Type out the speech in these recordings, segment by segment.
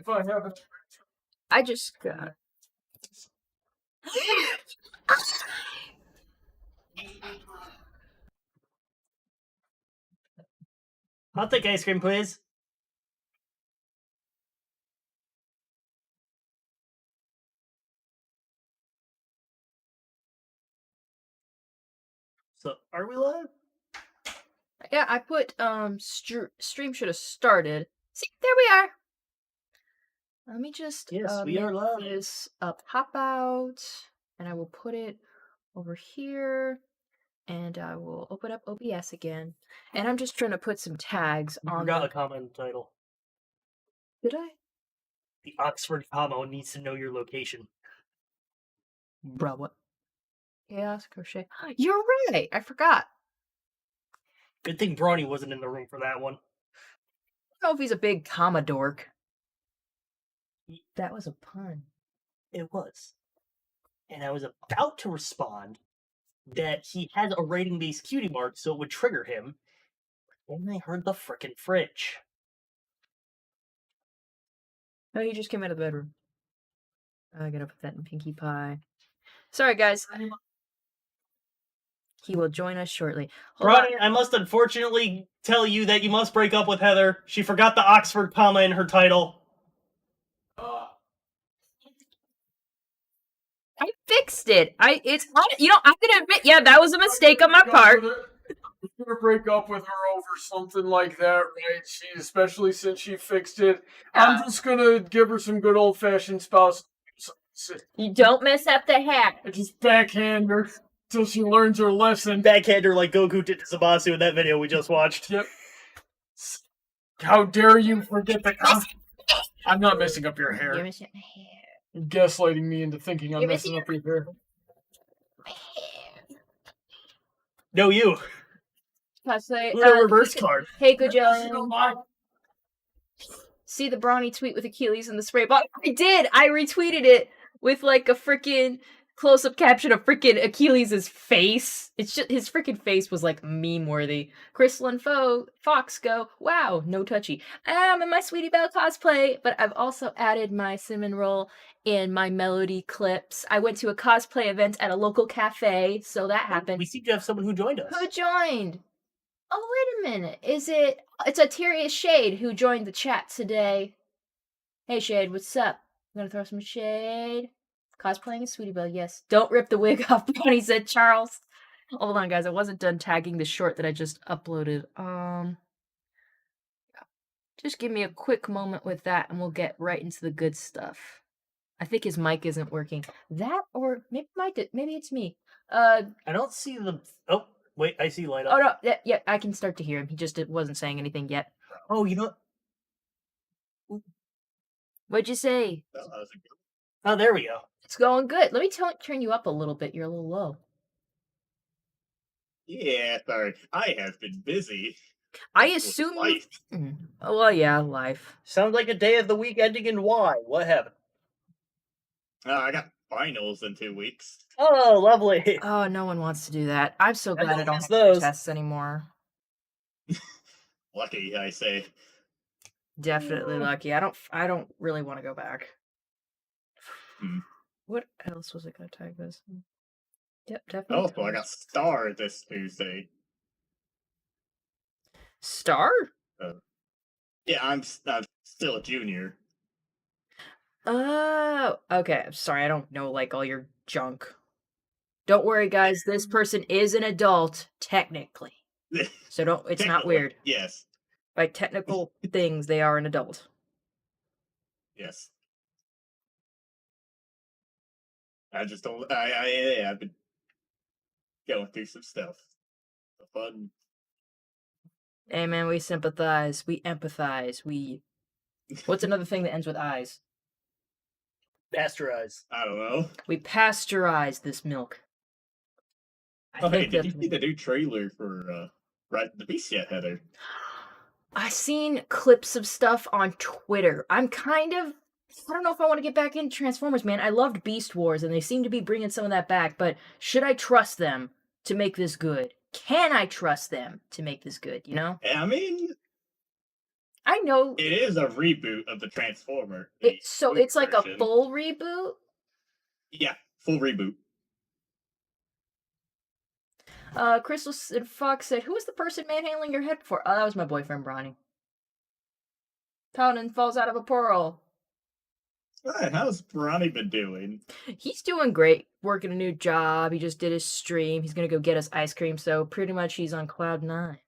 if I have it. I just got I'll take ice cream, please. So, are we live? Yeah, I put stream should have started. See, there we are. Let me just Yes, we are live. this pop out, and I will put it over here, and I will open up OBS again. And I'm just trying to put some tags You on. forgot a comment in the title. Did I? The Oxford comma needs to know your location. Bro, what? Chaos crochet. You're right. I forgot. Good thing Brawny wasn't in the room for that one. I don't know if he's a big comma dork. That was a pun. It was. And I was about to respond that he had a rating-based cutie mark, so it would trigger him. And I heard the frickin' fridge. No, he just came out of the bedroom. I gotta put that in Pinkie Pie. Sorry, guys. He will join us shortly. Brawny, I must unfortunately tell you that you must break up with Heather. She forgot the Oxford comma in her title. I fixed it. It's I'm gonna admit, yeah, that was a mistake on my part. I'm gonna break up with her over something like that, right? Especially since she fixed it. I'm just gonna give her some good old-fashioned spouse. You don't mess up the hat. I just backhand her till she learns her lesson. Backhand her like Goku did to Zamasu in that video we just watched. Yep. How dare you forget the I'm not messing up your hair. You're messing up my hair. You're gaslighting me into thinking I'm messing up your hair. My hair. No, you. Cosplay. Reverse card. Hey, good Jillian. See the Brawny tweet with Achilles and the spray bottle? I did! I retweeted it with like a freaking close-up caption of freaking Achilles' face. It's just his freaking face was like meme-worthy. Crystal and Fox go, wow, no touchy. I'm in my Sweetie Belle cosplay, but I've also added my cinnamon roll in my melody clips. I went to a cosplay event at a local cafe, so that happened. We seem to have someone who joined us. Who joined? Oh, wait a minute. It's a Tyrius Shade who joined the chat today. Hey, Shade, what's up? I'm gonna throw some shade. Cosplaying as Sweetie Belle, yes. Don't rip the wig off, Bonnie said Charles. Hold on, guys. I wasn't done tagging the short that I just uploaded. Just give me a quick moment with that, and we'll get right into the good stuff. I think his mic isn't working. That, or maybe it's me. I don't see the... Oh, wait, I see light up. Oh, no, yeah, I can start to hear him. He just wasn't saying anything yet. Oh, you know what? What'd you say? Oh, there we go. It's going good. Let me turn you up a little bit. You're a little low. Yeah, sorry. I have been busy. I assume you... Well, yeah, life. Sounds like a day of the week ending in Y. What happened? I got finals in 2 weeks. Oh, lovely. Oh, no one wants to do that. I'm so glad I don't have those tests anymore. Lucky, I say. Definitely lucky. I don't really want to go back. What else was I gonna tag this? Yep, definitely. Oh, so I got Star this Tuesday. Star? Yeah, I'm still a junior. Oh, okay. I'm sorry. I don't know like all your junk. Don't worry, guys. This person is an adult, technically. So it's not weird. Yes. By technical things, they are an adult. Yes. I just don't. I've been going through some stuff. Fun. Hey, man, we sympathize. We empathize. What's another thing that ends with eyes? Pasteurize. I don't know. We pasteurize this milk. Hey, did you see the new trailer for Ride the Beast yet, Heather? I've seen clips of stuff on Twitter. I don't know if I want to get back into Transformers, man. I loved Beast Wars, and they seem to be bringing some of that back, but should I trust them to make this good? Can I trust them to make this good, you know? I mean... I know. It is a reboot of the Transformer. So movie it's like a version. full reboot. Yeah, full reboot. Crystal and Fox said, "Who was the person manhandling your head before?" Oh, that was my boyfriend, Bronny. Conan falls out of a pearl. Alright, how's Ronnie been doing? He's doing great, working a new job. He just did his stream. He's gonna go get us ice cream, so pretty much he's on cloud 9.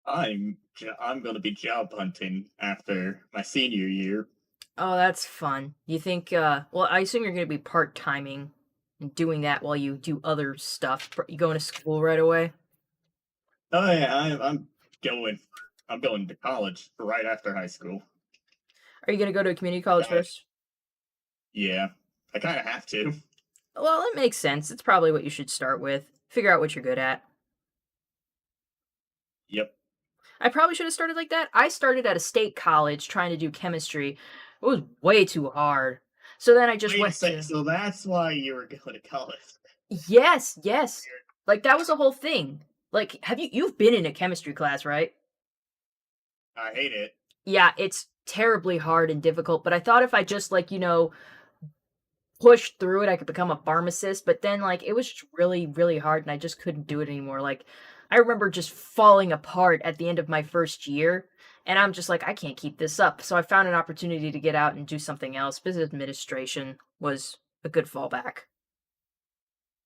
I'm gonna be job hunting after my senior year. Oh, that's fun. You think, well, I assume you're gonna be part-timing and doing that while you do other stuff. You going to school right away? Oh yeah, I'm going to college right after high school. Are you gonna go to a community college Okay. first? Yeah, I kind of have to. Well, it makes sense. It's probably what you should start with. Figure out what you're good at. Yep. I probably should have started like that. I started at a state college trying to do chemistry. It was way too hard. So then I just Wait a went sec, to... so that's why you were going to college. Yes, yes. Like, that was the whole thing. Like, you've been in a chemistry class, right? I hate it. Yeah, it's terribly hard and difficult, but I thought if I just, like, pushed through it, I could become a pharmacist, but then, like, it was just really, really hard, and I just couldn't do it anymore. Like, I remember just falling apart at the end of my first year, and I'm just like, I can't keep this up. So I found an opportunity to get out and do something else. Business administration was a good fallback.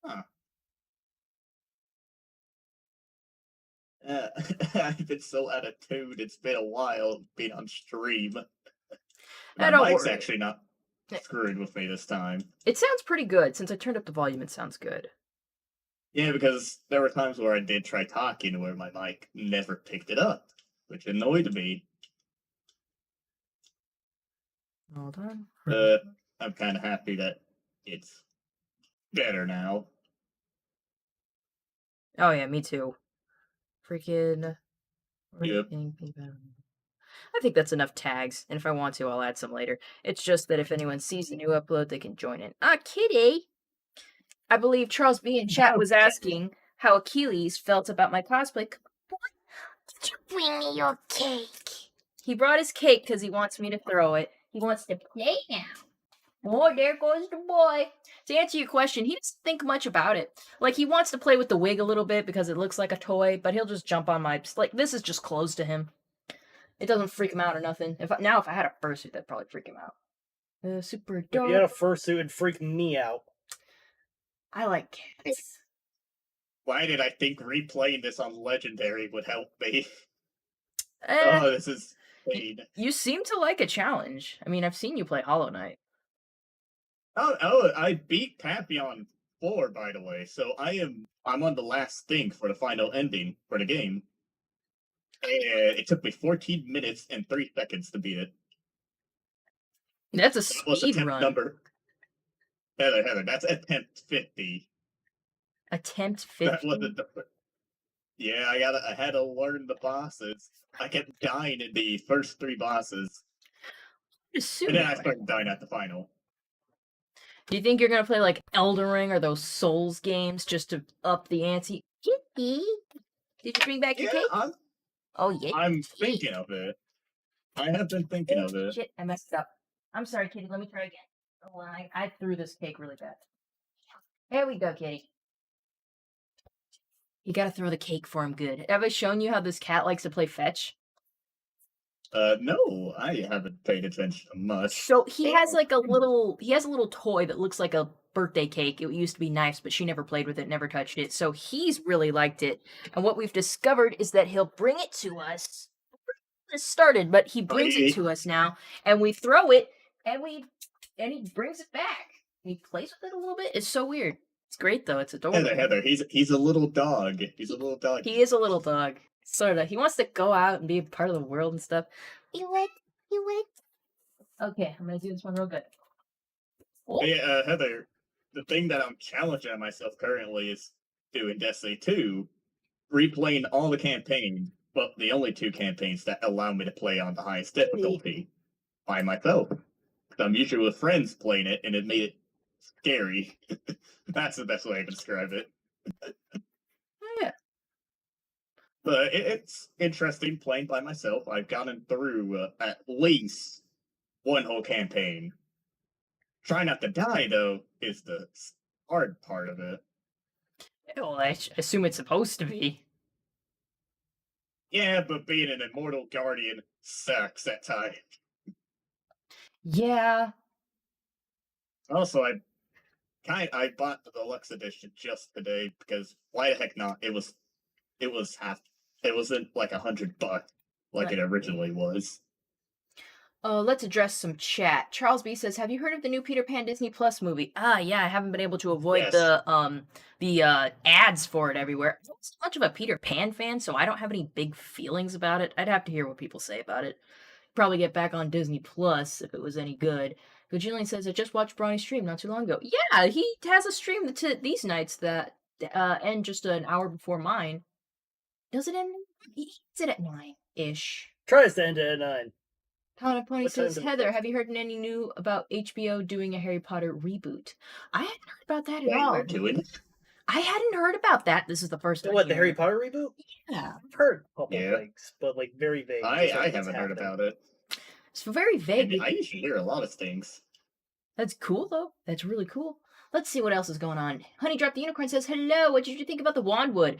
Huh. I've been so out of tune. It's been a while being on stream. My Don't mic's worry. actually not screwed with me this time. It sounds pretty good. Since I turned up the volume, it sounds good. Yeah, because there were times where I did try talking where my mic never picked it up, which annoyed me. Hold on. I'm kind of happy that it's better now. Oh yeah, me too. Freaking... Yep. I think that's enough tags, and if I want to, I'll add some later. It's just that if anyone sees the new upload, they can join in. Ah, kitty! I believe Charles B. in chat was asking how Achilles felt about my cosplay. Did you bring me your cake? He brought his cake because he wants me to throw it. He wants to play now. Oh, there goes the boy. To answer your question, he doesn't think much about it. Like, he wants to play with the wig a little bit because it looks like a toy, but he'll just jump on my... Like, this is just clothes to him. It doesn't freak him out or nothing. If I had a fursuit, that'd probably freak him out. Super If dark. you had a fursuit, it'd freak me out. I like cats. Why did I think replaying this on Legendary would help me? Eh, Oh, this is pain. you seem to like a challenge. I mean, I've seen you play Hollow Knight. Oh, I beat Papillon 4, by the way, so I'm on the last thing for the final ending for the game. And it took me 14 minutes and 3 seconds to beat it. That's a That was speed attempt run. number. Heather, that's attempt 50. Attempt That 50? wasn't the. Yeah, I had to learn the bosses. I kept dying in the first 3 bosses, and then I started dying at the final. Do you think you're gonna play like Elden Ring or those Souls games just to up the ante? Kitty, did you bring back your cake? Oh yeah. I'm thinking of it. I have been thinking of it. Shit, I messed up. I'm sorry, Kitty. Let me try again. Oh, I threw this cake really bad. There we go, Kitty. You gotta throw the cake for him good. Have I shown you how this cat likes to play fetch? No, I haven't paid attention much. So he has like a little toy that looks like a birthday cake. It used to be nice, but she never played with it, never touched it. So he's really liked it. And what we've discovered is that he'll bring it to us. This started, but he brings it to us now, and we throw it, and he brings it back. And he plays with it a little bit. It's so weird. It's great though. It's adorable. Heather, he's a little dog. He's a little dog. He is a little dog. Sorta. He wants to go out and be a part of the world and stuff. You would. Okay, I'm gonna do this one real good. Oh. Hey, Heather, the thing that I'm challenging myself currently is doing Destiny 2, replaying all the campaigns, but the only 2 campaigns that allow me to play on the highest difficulty by myself. I'm usually with friends playing it, and it made it scary. That's the best way I can describe it. Yeah. But it's interesting playing by myself. I've gotten through at least one whole campaign. Try not to die, though, is the hard part of it. Well, I assume it's supposed to be. Yeah, but being an immortal guardian sucks at times. Yeah. Also, I bought the deluxe edition just today because why the heck not? It wasn't like $100 like it originally was. Let's address some chat. Charles B says, "Have you heard of the new Peter Pan Disney Plus movie?" Ah, yeah, I haven't been able to avoid Yes. the ads for it everywhere. I'm not so much of a Peter Pan fan, so I don't have any big feelings about it. I'd have to hear what people say about it. Probably get back on Disney Plus if it was any good. But Julian says, "I just watched Bronny's stream not too long ago." Yeah, he has a stream these nights that end just an hour before mine. Does it end? It's it at 9-ish. Tries to end it at 9. Pound of Pony What time says, do we "Heather, close? have you heard any new about HBO doing a Harry Potter reboot?" I hadn't heard about that at Wait, all. we're doing it? I hadn't heard about that. This is the first time. What, the Harry Potter reboot? Yeah. I've heard a couple Yeah. things, but like very vague. I haven't heard about it. It's very vague. And I usually hear a lot of things. That's cool, though. That's really cool. Let's see what else is going on. Honey Drop the Unicorn says, "Hello, what did you think about the Wandwood?"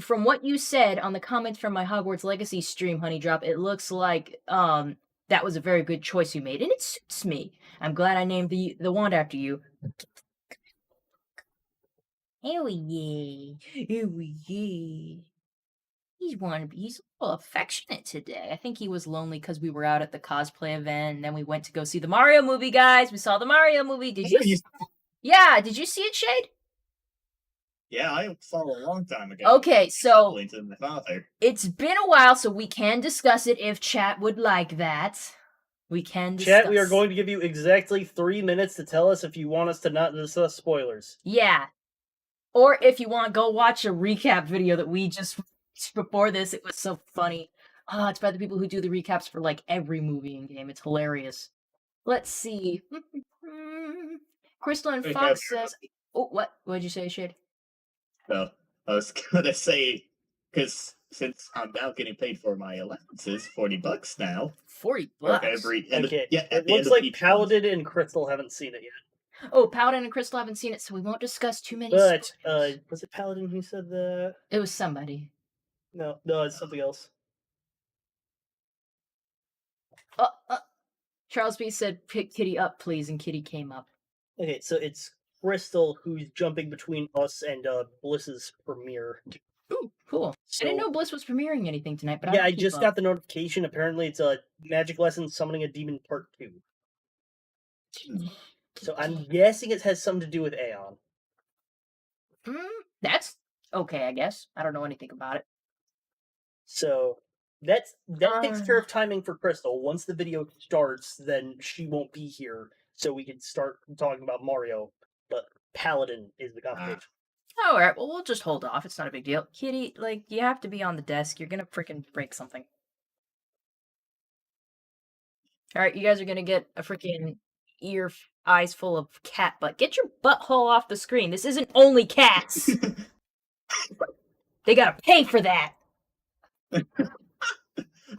From what you said on the comments from my Hogwarts Legacy stream, Honey Drop, it looks like that was a very good choice you made, and it suits me. I'm glad I named the wand after you. Oh yeah. Oh yeah. He's a little affectionate today. I think he was lonely because we were out at the cosplay event, and then we went to go see the Mario movie, guys. We saw the Mario movie. Did you? Yeah, did you see it, Shade? Yeah, I saw it a long time ago. Okay, so To my father. it's been a while, so we can discuss it if chat would like that. We can discuss. Chat, we are going to give you exactly 3 minutes to tell us if you want us to not discuss spoilers. Yeah. Or if you want, go watch a recap video that we just released before this. It was so funny. Oh, it's by the people who do the recaps for like every movie and game. It's hilarious. Let's see. Crystal and Hey, Fox Heather. says, "Oh, what? What'd you say, Shade?" No, I was gonna say, because since I'm now getting paid for my allowances, $40 now. $40. Or every end Okay, yeah, at it the end looks of like each Paladin and Crystal haven't seen it yet. Oh, Paladin and Crystal haven't seen it, so we won't discuss too many. But spoilers. was it Paladin who said that? It was somebody. No, it's something else. Charles B said, "Pick Kitty up, please," and Kitty came up. Okay, so it's Crystal who's jumping between us and Bliss's premiere. Ooh, cool. So, I didn't know Bliss was premiering anything tonight, but yeah, I keep just up. got the notification. Apparently, it's a Magic Lesson Summoning a Demon Part 2. So I'm guessing it has something to do with Aeon. That's okay, I guess. I don't know anything about it. So that takes care of timing for Crystal. Once the video starts, then she won't be here, so we can start talking about Mario. But Paladin is the competition. All right, well, we'll just hold off. It's not a big deal. Kitty, like, you have to be on the desk. You're gonna freaking break something. All right, you guys are gonna get a freaking eyes full of cat butt. Get your butthole off the screen. This isn't only cats. They gotta pay for that.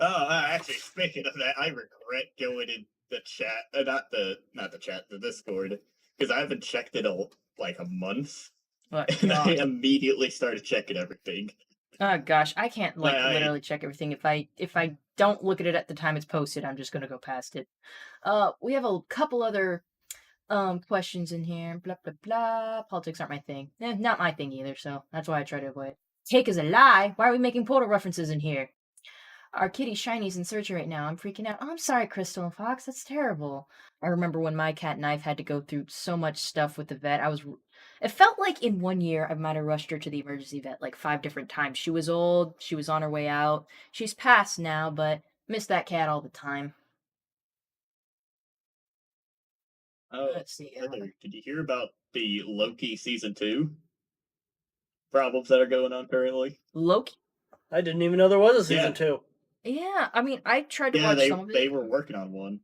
Actually, speaking of that, I regret going in the chat, not the chat, the Discord, because I haven't checked it like a month, and I immediately started checking everything. Oh gosh, I can't literally check everything. If I don't look at it at the time it's posted, I'm just gonna go past it. We have a couple other questions in here. Blah blah blah. Politics aren't my thing. Not my thing either, so that's why I try to avoid it. Take as a lie. Why are we making portal references in here? Our kitty Shiny's in surgery right now. I'm freaking out. Oh, I'm sorry, Crystal and Fox. That's terrible. I remember when my cat Knife had to go through so much stuff with the vet. It felt like in 1 year I might have rushed her to the emergency vet like 5 different times. She was old. She was on her way out. She's passed now, but miss that cat all the time. Oh, Let's see. Heather, did you hear about the Loki season 2 problems that are going on currently? Loki? I didn't even know there was a season 2. Yeah, I mean, I tried to watch some of it. They were working on one.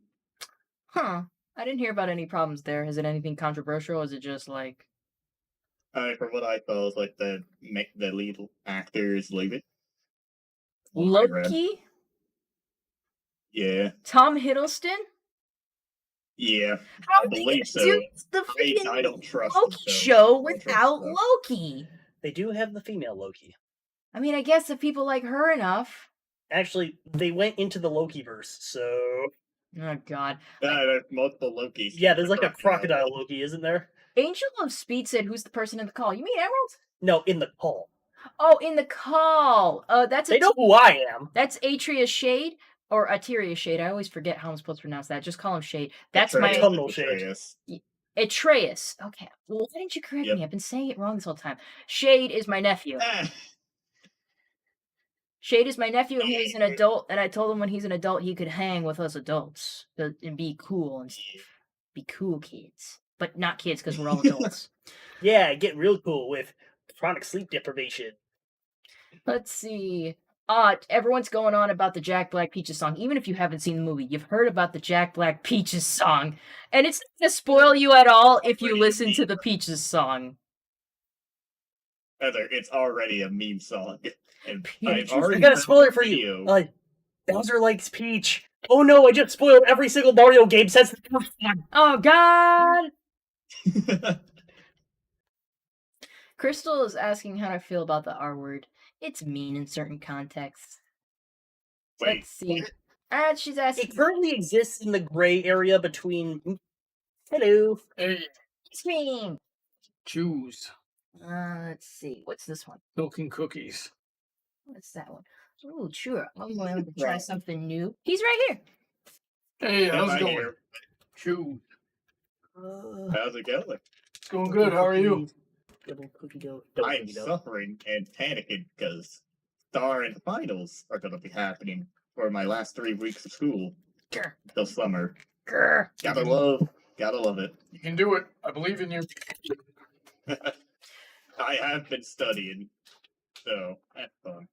Huh. I didn't hear about any problems there. Is it anything controversial? Or is it just like... From what I saw, it was like the lead actor is leaving. Loki, Yeah. Tom Hiddleston. Yeah. How I are they believe gonna so. do the I don't freaking trust Loki them, though. show I don't trust without them. Loki? They do have the female Loki. I mean, I guess if people like her enough. Actually, they went into the Loki-verse, so... Oh God. There's multiple Lokis. Yeah, there's like a crocodile Loki, isn't there? Angel of Speed said, "Who's the person in the call?" You mean Emerald? No, in the call. Oh, in the call. That's They know who I am. That's Atria Shade or Ateria Shade. I always forget how I'm supposed to pronounce that. Just call him Shade. That's my Autumnal Shade. Atreus. Okay. Well, why didn't you correct me? I've been saying it wrong this whole time. Shade is my nephew. Shade is my nephew, and he's an adult. And I told him when he's an adult, he could hang with us adults and be cool and stuff. Be cool kids, but not kids because we're all adults. Yeah, get real cool with chronic sleep deprivation. Let's see. Everyone's going on about the Jack Black Peaches song. Even if you haven't seen the movie, you've heard about the Jack Black Peaches song. And it's not going to spoil you at all if you listen to the Peaches song. Heather, it's already a meme song. And Peaches. I got a spoiler for you. Bowser likes Peach. Oh no, I just spoiled every single Mario game since the first one. Oh god! Crystal is asking how I feel about the R word. It's mean in certain contexts. Wait, Let's see. She's asking. It currently exists in the gray area between... Hello. Hey, Ice cream! choose. Let's see. What's this one? Milk and cookies. What's that one? Oh, sure. I'm going to try something new. He's right here. Hey, how's right it going? here. Choose. How's it going? It's going good. How are you? Double cookie dough. I'm suffering and panicking because Star and finals are going to be happening for my last 3 weeks of school Grr. till summer. Grr. Gotta love it. You can do it. I believe in you. I have been studying, so that's fun.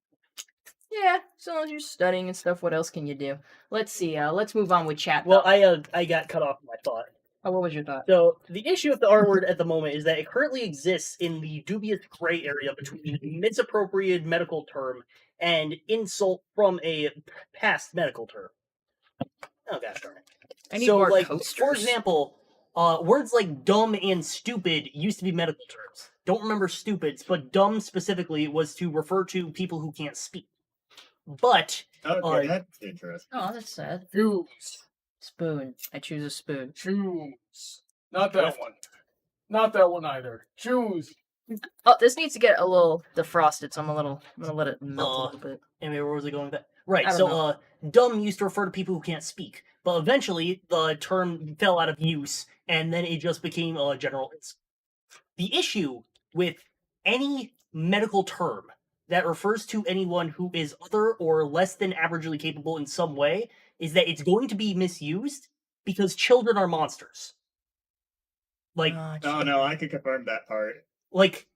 Yeah, as long as you're studying and stuff, what else can you do? Let's see. Let's move on with chat. Well, though. I got cut off my thought. Oh, what was your thought? So, the issue with the R word at the moment is that it currently exists in the dubious gray area between misappropriated medical term and insult from a past medical term. Oh gosh darn it. I need So, more like, coasters. for example, words like dumb and stupid used to be medical terms. Don't remember stupids, but dumb specifically was to refer to people who can't speak. But, Okay, that's interesting. Oh, that's sad. Choose. Spoon. I choose a spoon. Choose. Not that one. Not that one either. Choose. Oh, this needs to get a little defrosted, so I'm gonna let it melt a little bit. anyway, where was I going with that? Right, I don't so, know. dumb used to refer to people who can't speak. But eventually, the term fell out of use, and then it just became a general insult. The issue with any medical term that refers to anyone who is other or less than averagely capable in some way is that it's going to be misused because children are monsters. Like, Oh no, I can confirm that part. like,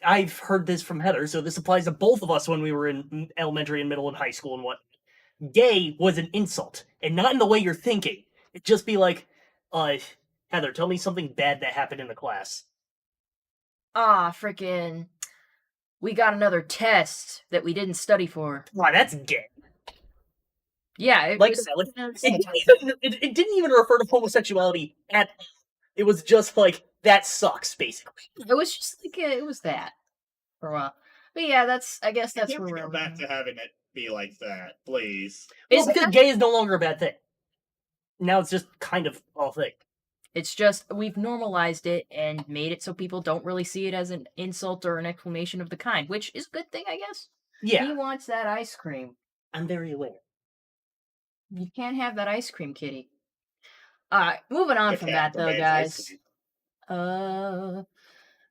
I've heard this from Heather, so this applies to both of us when we were in elementary and middle and high school and what. Gay was an insult, and not in the way you're thinking. It'd just be like, Heather, tell me something bad that happened in the class. Freaking. We got another test that we didn't study for. Wow, that's gay. Yeah, it Like, was. it didn't even refer to homosexuality at all. It was just like, that sucks, basically. It was just like it was that for a while. But yeah, I guess that's Can where we we're go back to having it be like that, please? Well, Is because that- gay is no longer a bad thing. Now it's just kind of a thing. It's just we've normalized it and made it so people don't really see it as an insult or an exclamation of the kind, which is a good thing, I guess. Yeah, He wants that ice cream. I'm very aware. You can't have that ice cream, kitty. Alright, moving on The from cat that though, demands guys. ice cream.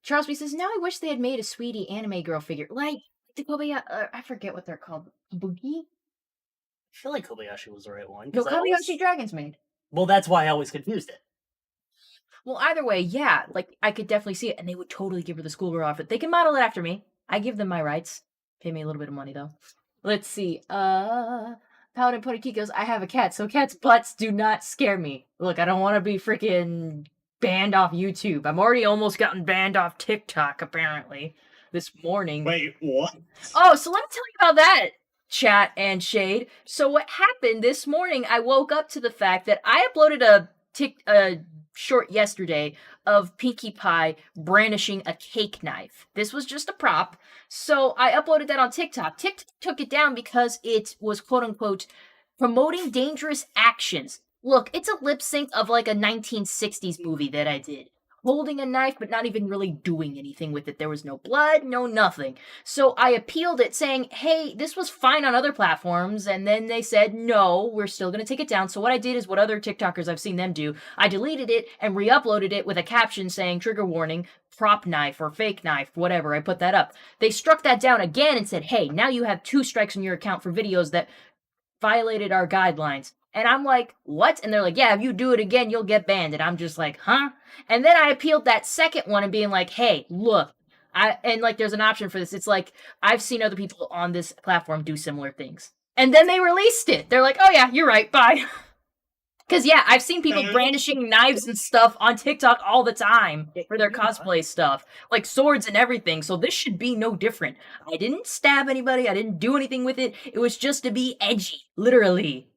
Charles B says, now I wish they had made a Sweetie anime girl figure. Like the Kobayashi, I forget what they're called. Boogie? I feel like Kobayashi was the right one. No, 'cause I always- Kobayashi Dragon's made. Well, that's why I always confused it. Well, either way, yeah, like I could definitely see it, and they would totally give her the schoolgirl outfit. They can model it after me. I give them my rights. Pay me a little bit of money though. Let's see. Paladin Putty goes, I have a cat, so cats' butts do not scare me. Look, I don't want to be freaking banned off YouTube. I'm already almost gotten banned off TikTok, apparently, this morning. Wait, what? Oh, so let me tell you about that. chat and shade. So what happened this morning, I woke up to the fact that I uploaded a short yesterday of Pinkie Pie brandishing a cake knife. This was just a prop. So I uploaded that on TikTok. TikTok took it down because it was quote unquote promoting dangerous actions. Look, it's a lip sync of like a 1960s movie that I did. Holding a knife, but not even really doing anything with it. There was no blood, no nothing. So I appealed it saying, hey, this was fine on other platforms. And then they said, no, we're still going to take it down. So what I did is what other TikTokers I've seen them do. I deleted it and re-uploaded it with a caption saying, trigger warning, prop knife or fake knife, whatever. I put that up. They struck that down again and said, hey, now you have 2 strikes on your account for videos that violated our guidelines. And I'm like, what? And they're like, yeah, if you do it again, you'll get banned. And I'm just like, huh? And then I appealed that second one and being like, hey, look, and like there's an option for this. It's like, I've seen other people on this platform do similar things. And then they released it. They're like, oh yeah, you're right, bye. Because yeah, I've seen people brandishing knives and stuff on TikTok all the time for their cosplay stuff. Like swords and everything. So this should be no different. I didn't stab anybody. I didn't do anything with it. It was just to be edgy, literally.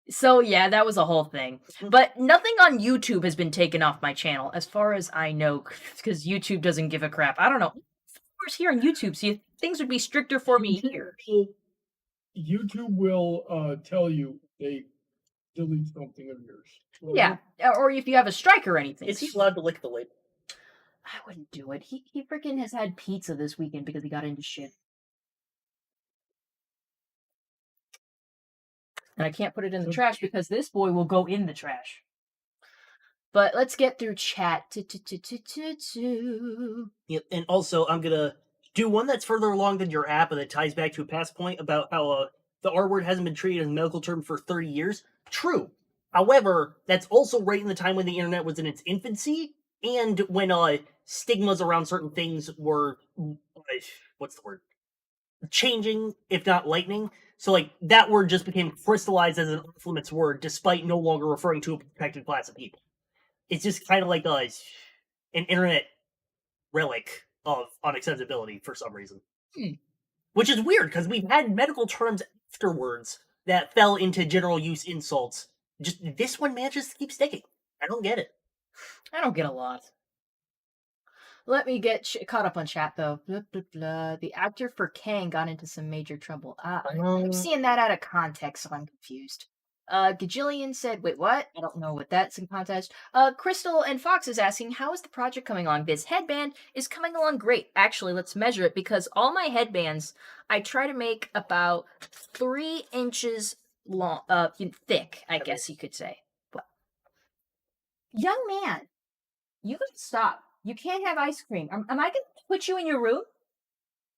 So yeah, that was a whole thing. But nothing on YouTube has been taken off my channel, as far as I know, because YouTube doesn't give a crap. I don't know. Followers here on YouTube, so things would be stricter for me here. YouTube will tell you they delete something of yours. Yeah, or if you have a strike or anything. Is he allowed to lick the label? I wouldn't do it. He freaking has had pizza this weekend because he got into shit. And I can't put it in the trash because this boy will go in the trash. But let's get through chat. Yep, and also I'm gonna do one that's further along than your app, and it ties back to a past point about how the R word hasn't been treated as a medical term for 30 years. True. However, that's also right in the time when the internet was in its infancy, and when stigmas around certain things were what's the word? Changing, if not lightening. So like that word just became crystallized as an off-limits word, despite no longer referring to a protected class of people. It's just kind of like an internet relic of unacceptability for some reason. Which is weird, because we've had medical terms afterwards that fell into general use insults. Just this one manages to keep sticking. I don't get it. I don't get a lot. Let me get caught up on chat, though. Blah, blah, blah. The actor for Kang got into some major trouble. I'm seeing that out of context, so I'm confused. Gajillion said, wait, what? I don't know what that's in context. Crystal and Fox is asking, how is the project coming along? This headband is coming along great. Actually, let's measure it, because all my headbands, I try to make about 3 inches long, thick, I guess you could say. But, young man, you gotta stop. You can't have ice cream. Am I gonna put you in your room?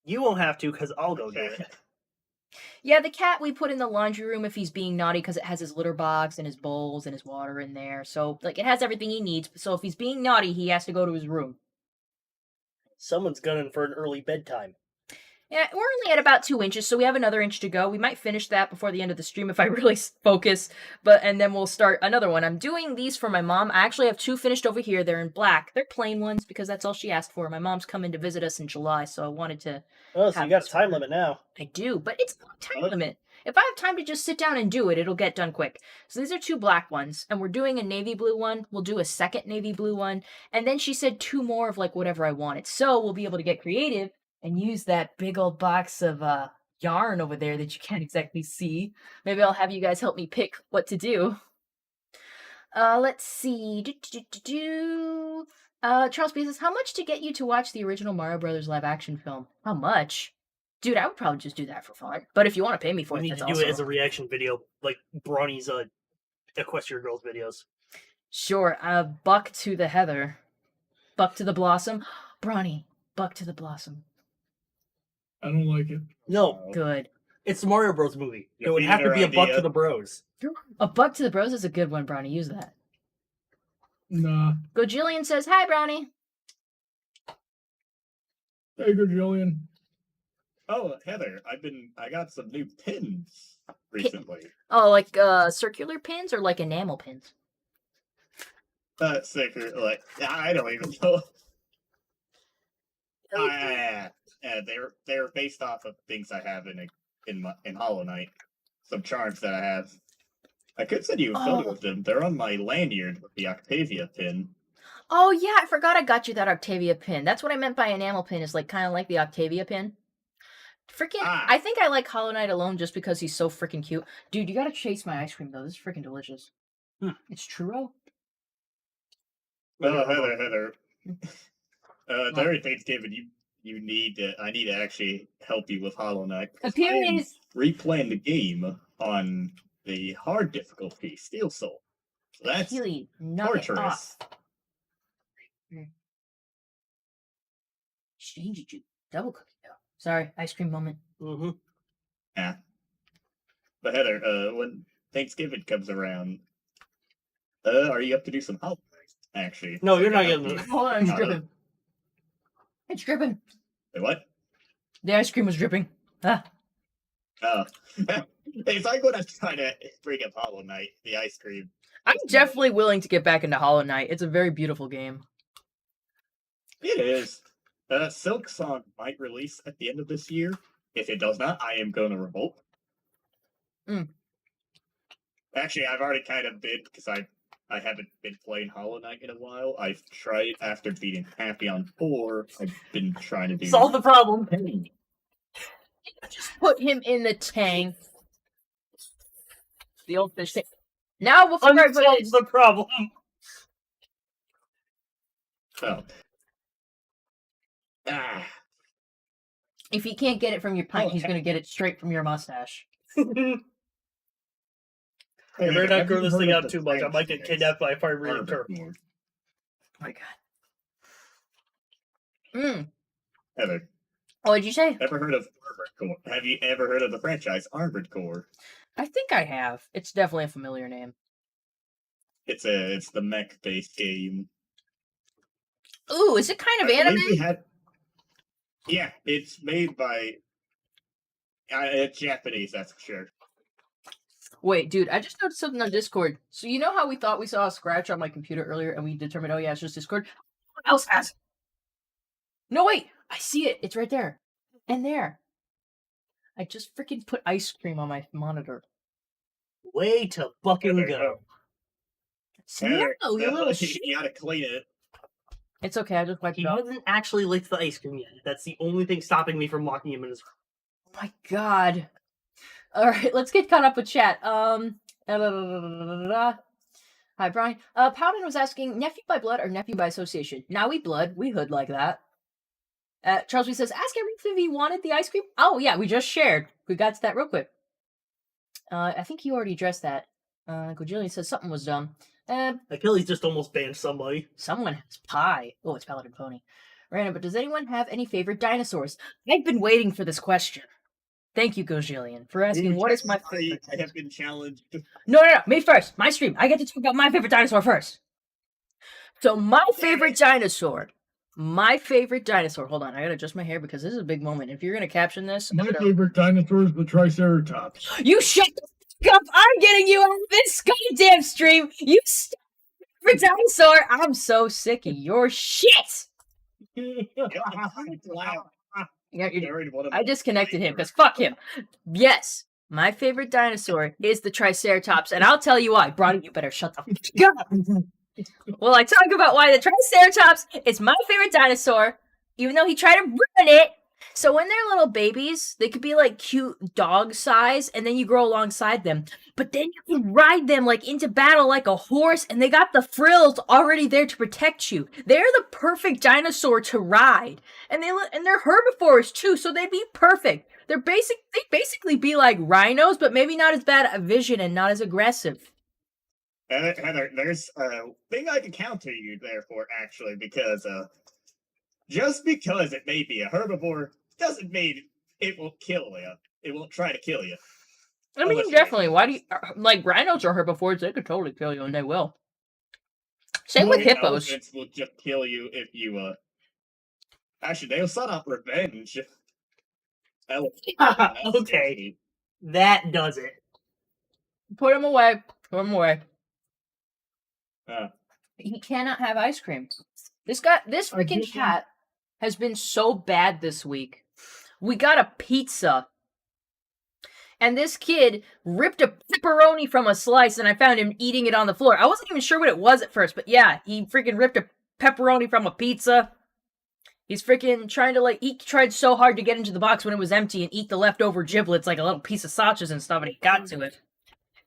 You won't have to, because I'll go do it. Yeah, the cat we put in the laundry room if he's being naughty, because it has his litter box and his bowls and his water in there. So, like, it has everything he needs. So if he's being naughty, he has to go to his room. Someone's gunning for an early bedtime. Yeah, we're only at about 2 inches, so we have another inch to go. We might finish that before the end of the stream if I really focus, and then we'll start another one. I'm doing these for my mom. I actually have 2 finished over here. They're in black. They're plain ones because that's all she asked for. My mom's coming to visit us in July, so I wanted to. Oh, so you got a time limit now. I do, but it's not a time limit. If I have time to just sit down and do it, it'll get done quick. So these are 2 black ones, and we're doing a navy blue one. We'll do a second navy blue one, and then she said 2 more of like whatever I wanted. So we'll be able to get creative and use that big old box of yarn over there that you can't exactly see. Maybe I'll have you guys help me pick what to do. Let's see. Charles B says, how much to get you to watch the original Mario Brothers live action film? How much? Dude, I would probably just do that for fun. But if you want to pay me for it, We need to do it as a reaction video, like Brawny's Equestria Girls videos. Sure. Buck to the heather. Buck to the blossom. Brawny, buck to the blossom. I don't like it. No, Good. it's the Mario Bros. Movie. It would Your have to be a buck idea. to the bros. A buck to the bros is a good one, Brawny. Use that. Nah. Gojillion says, hi, Brownie. Hey, good Jillian. Oh, Heather, I got some new pins recently. Oh, like circular pins or like enamel pins? Sicker, like I don't even know. They're based off of things I have in in Hollow Knight. Some charms that I have. I could send you a photo of them. They're on my lanyard with the Octavia pin. Oh yeah, I forgot I got you that Octavia pin. That's what I meant by enamel pin, is like kind of like the Octavia pin. Freaking, I think I like Hollow Knight alone just because he's so freaking cute. Dude, you gotta chase my ice cream though. This is freaking delicious. It's churro. Heather. During Thanksgiving, you need to. I need to actually help you with Hollow Knight. Appearance. Replaying the game on the hard difficulty, Steel Soul. So that's Keely, knock it off. Change it, double cookie dough. Sorry, ice cream moment. Yeah. But Heather, when Thanksgiving comes around, are you up to do some Hollow Knight? Actually, No, you're not getting it. Hold on, it's dripping. It's dripping. Wait, what? The ice cream was dripping. Ah. If I'm gonna try to bring up Hollow Knight, the ice cream. I'm definitely willing to get back into Hollow Knight. It's a very beautiful game. It is. Silk Song might release at the end of this year. If it does not, I am going to revolt. Actually, I've already kind of been, because I haven't been playing Hollow Knight in a while. I've tried, after beating Happy on 4, I've been trying to do... Solve the problem. Just put him in the tank. The old fish tank. Now before I put Unsolves the problem. Oh. If he can't get it from your pint, he's gonna get it straight from your mustache. I better not grow this thing out too much. I might get kidnapped by a fire-breathing turtle. Oh my god. Heather, What did you say? ever heard of Armored Core? Have you ever heard of the franchise Armored Core? I think I have. It's definitely a familiar name. It's the mech-based game. Ooh, is it kind of anime? Yeah, it's made by Japanese, that's for sure. Wait, dude, I just noticed something on Discord. So you know how we thought we saw a scratch on my computer earlier and we determined, oh yeah, it's just Discord? What else has it? No, wait, I see it. It's right there. And there. I just freaking put ice cream on my monitor. Way to fucking go. No, you little shit. You gotta clean it. It's okay, I just wiped He it off. hasn't actually licked the ice cream yet. That's the only thing stopping me from locking him in his room. Oh my god. Alright, let's get caught up with chat. Hi, Brian. Powden was asking, nephew by blood or nephew by association? Now we blood, we hood like that. Charles B says, ask Eric if he wanted the ice cream. Oh yeah, we just shared. We got to that real quick. I think he already addressed that. Gojillion says something was dumb. Achilles just almost banned somebody. Someone has pie. Oh, it's Paladin Pony. Random, but does anyone have any favorite dinosaurs? I've been waiting for this question. Thank you, Gojillion, for asking what is my favorite. I have been challenged. No, me first. My stream. I get to talk about my favorite dinosaur first. So my favorite dinosaur. Hold on, I gotta adjust my hair because this is a big moment. If you're gonna caption this, My favorite dinosaur is the Triceratops. You shut the fuck up! I'm getting you out of this goddamn stream. You for dinosaur. I'm so sick of your shit. Yeah, I disconnected him because fuck him. Yes, my favorite dinosaur is the Triceratops, and I'll tell you why. Bronny, you better shut the fuck up. Well, I talk about why the Triceratops is my favorite dinosaur, even though he tried to ruin it. So when they're little babies, they could be like cute dog size, and then you grow alongside them. But then you can ride them like into battle like a horse, and they got the frills already there to protect you. They're the perfect dinosaur to ride, and they're herbivores too, so they'd be perfect. They basically be like rhinos, but maybe not as bad at vision and not as aggressive. Heather, there's a thing I can counter you there for, actually, because just because it may be a herbivore doesn't mean it will kill you. It won't try to kill you. I mean, definitely. Why do you like rhinos are herbivores? They could totally kill you, and they will. Same with hippos. Elephants will just kill you if you Actually, they'll set up revenge. Okay, that does it. Put him away. Put him away. Uh, He cannot have ice cream. This freaking cat has been so bad this week. We got a pizza and this kid ripped a pepperoni from a slice, and I found him eating it on the floor. I wasn't even sure what it was at first, but yeah, he freaking ripped a pepperoni from a pizza. He's freaking trying to, he tried so hard to get into the box when it was empty and eat the leftover giblets like a little piece of sausages and stuff, and he got to it.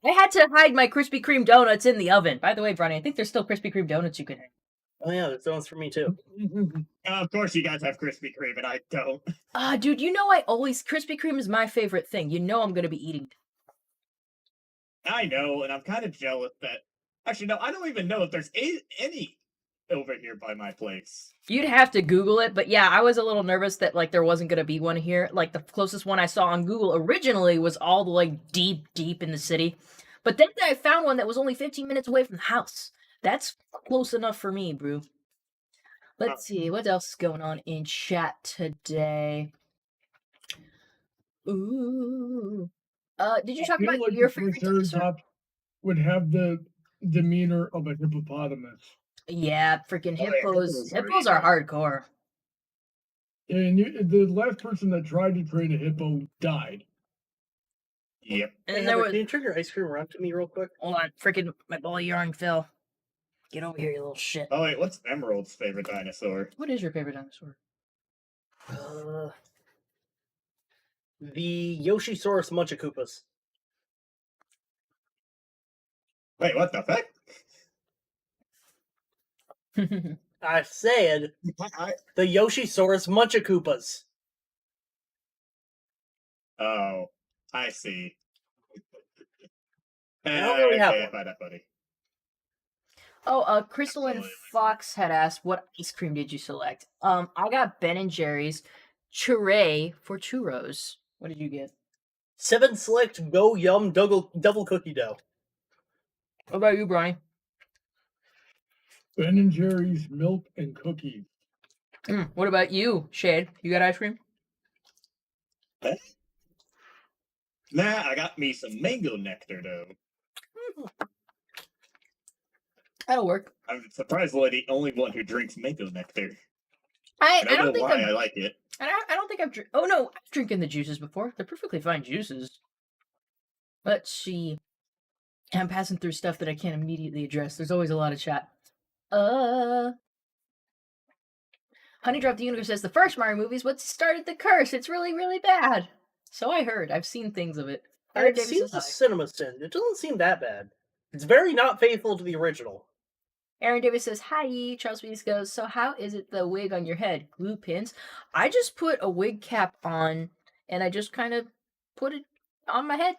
I had to hide my Krispy Kreme donuts in the oven. By the way, Bronny, I think there's still Krispy Kreme donuts you can have. Oh yeah, there's ones for me too. Of course you guys have Krispy Kreme, and I don't. Dude, Krispy Kreme is my favorite thing. You know I'm gonna be eating. I know, and I'm kind of jealous that... Actually, no, I don't even know if there's any over here by my place. You'd have to Google it, but yeah, I was a little nervous that, there wasn't gonna be one here. Like, the closest one I saw on Google originally was all the, deep in the city. But then I found one that was only 15 minutes away from the house. That's close enough for me, bro. Let's see, what else is going on in chat today? Ooh. Did you talk about your favorite dinosaur? Would have the demeanor of a hippopotamus. Yeah, freaking Oh, yeah, hippos. hippos are Hippos are hardcore. And the last person that tried to train a hippo died. Yep. And Hey, there Heather, was... can you turn your ice cream around to me real quick? Hold on, freaking my ball of yarn fell. Get over here, you little shit. Oh wait, what's Emerald's favorite dinosaur? What is your favorite dinosaur? The Yoshisaurus Munchakoopas. Wait, what the fuck? I said the Yoshisaurus Munchakoopas. Oh, I see. I don't really have one. By that, buddy. Oh, Crystal and Fox had asked, what ice cream did you select? I got Ben & Jerry's Churray for churros. What did you get? 7 Select Go Yum Double Cookie Dough. What about you, Bronny? Ben & Jerry's milk and cookies. What about you, Shade? You got ice cream? Nah, I got me some mango nectar, though. That'll work. I'm surprisingly the only one who drinks mango nectar. I I don't don't know think why I like it. I don't think I've oh no, I've drinking the juices before. They're perfectly fine juices. Let's see. I'm passing through stuff that I can't immediately address. There's always a lot of chat. Honey Drop the Universe says the first Mario movie is what started the curse. It's really, really bad. So I heard. I've seen things of it. I've seen the cinema sin. It doesn't seem that bad. It's very not faithful to the original. Aaron Davis says, hi. Charles Bees goes, so how is it the wig on your head? Glue pins? I just put a wig cap on, and I just kind of put it on my head.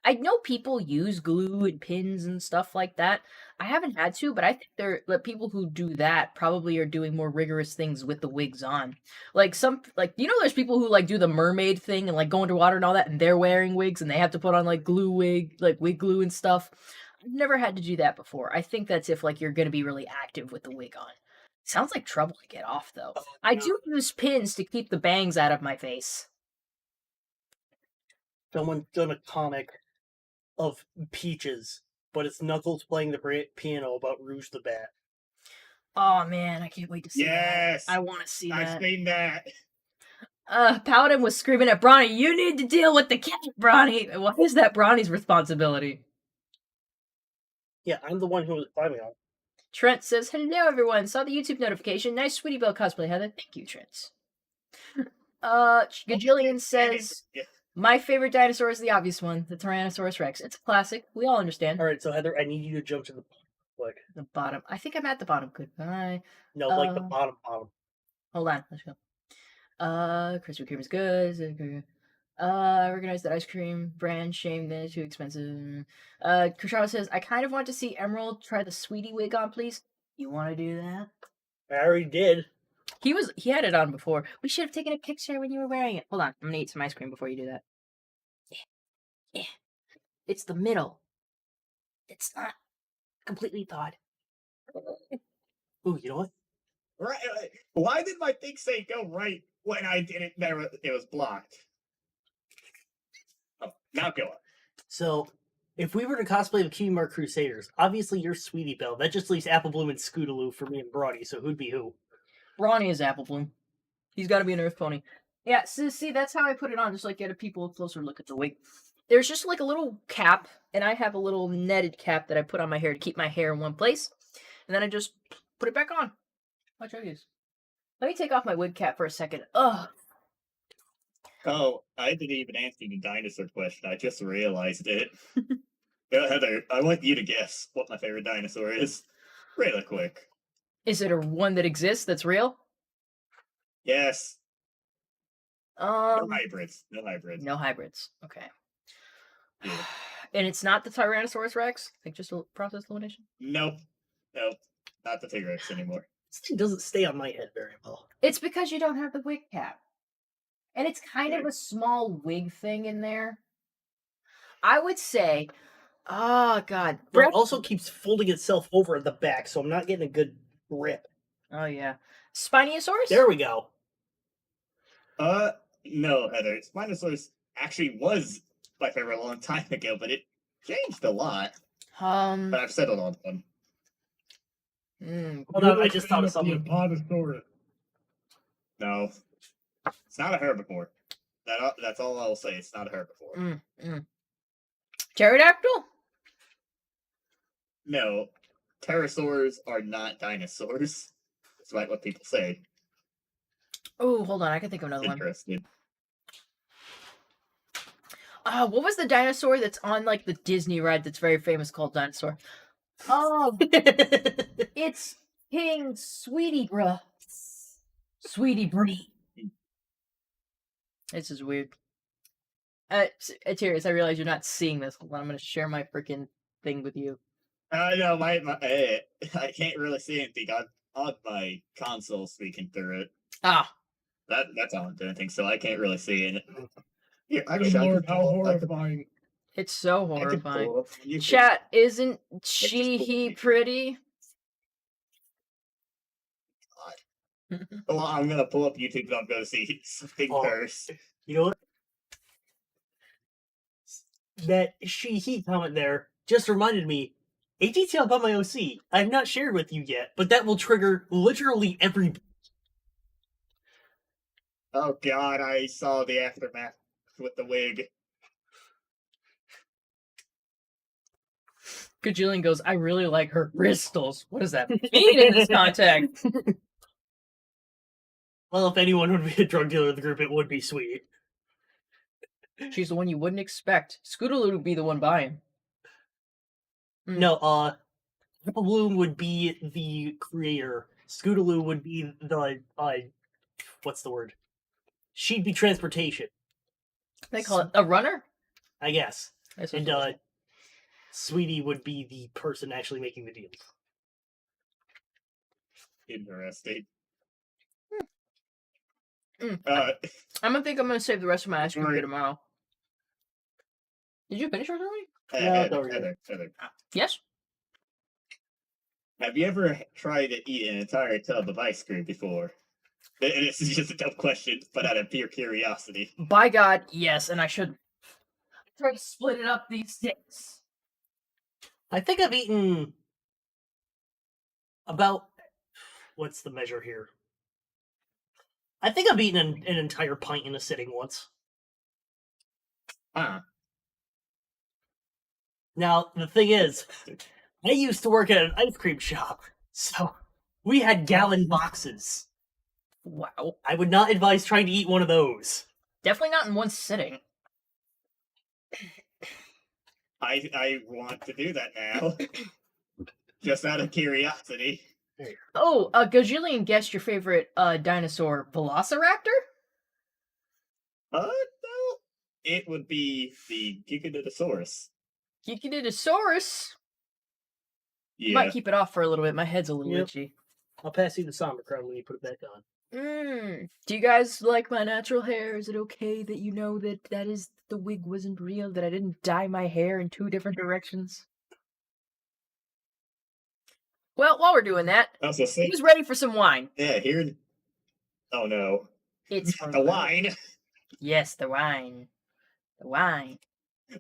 I know people use glue and pins and stuff like that. I haven't had to, but I think the people who do that probably are doing more rigorous things with the wigs on. There's people who do the mermaid thing and go underwater and all that, and they're wearing wigs and they have to put on wig glue and stuff. I've never had to do that before. I think that's if you're gonna be really active with the wig on. Sounds like trouble to get off though. I do use pins to keep the bangs out of my face. Someone's done a comic of Peaches, but it's Knuckles playing the piano about Rouge the Bat. Oh man, I can't wait to see Yes! that. I want to see that. I've seen that. Paladin was screaming at Bronny, you need to deal with the cat, Bronny! Why is that Bronny's responsibility? Yeah, I'm the one who was climbing on. Trent says, hello everyone, saw the YouTube notification. Nice Sweetie Belle cosplay, Heather. Thank you, Trent. Gajillion says, my favorite dinosaur is the obvious one, the Tyrannosaurus Rex. It's a classic. We all understand. Alright, so Heather, I need you to jump to the bottom. I think I'm at the bottom. Goodbye. No, the bottom. Hold on, let's go. Krispy Kreme is good. I recognize that ice cream brand. Shame that it's too expensive. Krishawa says, I kind of want to see Emerald try the Sweetie wig on, please. You want to do that? I already did. He had it on before. We should have taken a picture when you were wearing it. Hold on, I'm gonna eat some ice cream before you do that. Yeah. It's the middle. It's not completely thawed. Ooh, you know what? Right. Why did my thing say go right when I did it? It was blocked. Oh, now go on. So, if we were to cosplay the Cutie Mark Crusaders, obviously you're Sweetie Belle. That just leaves Apple Bloom and Scootaloo for me and Brody, so who'd be who? Bronny is Apple Bloom. He's got to be an Earth Pony. Yeah, so see, that's how I put it on, just like get a people a closer look at the wig. There's just like a little cap, and I have a little netted cap that I put on my hair to keep my hair in one place, and then I just put it back on. Watch how it is. Let me take off my wig cap for a second. Ugh. Oh, I didn't even answer the dinosaur question. I just realized it. Heather, I want you to guess what my favorite dinosaur is. Really quick. Is it a one that exists that's real? Yes. No Um, hybrids. No hybrids. no hybrids. Okay. Yeah. And it's not the Tyrannosaurus Rex? Like just a process elimination? Nope. Nope. Not the T-Rex anymore. This thing doesn't stay on my head very well. It's because you don't have the wig cap. And it's kind of Right. a small wig thing in there. I would say, oh god. But it also keeps folding itself over at the back, so I'm not getting a good grip. Oh yeah. Spinosaurus? There we go. No, Heather. Spinosaurus actually was my favorite a long time ago, but it changed a lot. But I've settled on one. Hold on, I just thought of something. Apatosaurus. No. It's not a herbivore. That's all I'll say. It's not a herbivore. Pterodactyl? No. Pterosaurs are not dinosaurs. Despite what people say. Oh, hold on. I can think of another one. Interested. What was the dinosaur that's on like the Disney ride that's very famous called Dinosaur? Oh, it's King Sweetie Bruh. Sweetie Brie. This is weird. Tyrus, I realize you're not seeing this. Hold on, I'm gonna share my freaking thing with you. No, I can't really see anything on my console speaking through it. That's all I'm doing things, so I can't really see it. Here, Good lord, how horrifying. It's so I could horrifying. pull up YouTube. Chat, isn't just he pull- pretty? Well, I'm gonna pull up YouTube and I'm gonna see something first. You know what? That he comment there just reminded me. A detail about my OC I have not shared with you yet, but that will trigger literally every. Oh god, I saw the aftermath with the wig. Gajillion goes, I really like her bristles. What does that mean in this context? Well, if anyone would be a drug dealer in the group, it would be Sweet. She's the one you wouldn't expect. Scootaloo would be the one buying. No, Purple Bloom would be the creator. Scootaloo would be the what's the word? She'd be transportation, They call it a runner? I guess. That's And what Sweetie would be the person actually making the deals. Interesting. I'm gonna save the rest of my ice cream for Alright. tomorrow. Did you finish yours already? Heather. Yes. Have you ever tried to eat an entire tub of ice cream before? And this is just a dumb question, but out of pure curiosity. By God, yes, and I should try to split it up these days. I think I've eaten about what's the measure here? I think I've eaten an entire pint in a sitting once. Now, the thing is, I used to work at an ice cream shop, so we had gallon boxes. Wow. I would not advise trying to eat one of those. Definitely not in one sitting. I want to do that now. Just out of curiosity. Oh, Gajillion guessed your favorite dinosaur, Velociraptor? No. It would be the Giganotosaurus. Giganotosaurus? Yeah. Might keep it off for a little bit. My head's a little Yep. itchy. I'll pass you the somber crown when you put it back on. Do you guys like my natural hair? Is it okay that you know that the wig wasn't real? That I didn't dye my hair in 2 different directions? Well, while we're doing that, Also, who's ready for some wine? yeah, here. Oh no. It's The wine. Yes, the wine. The wine.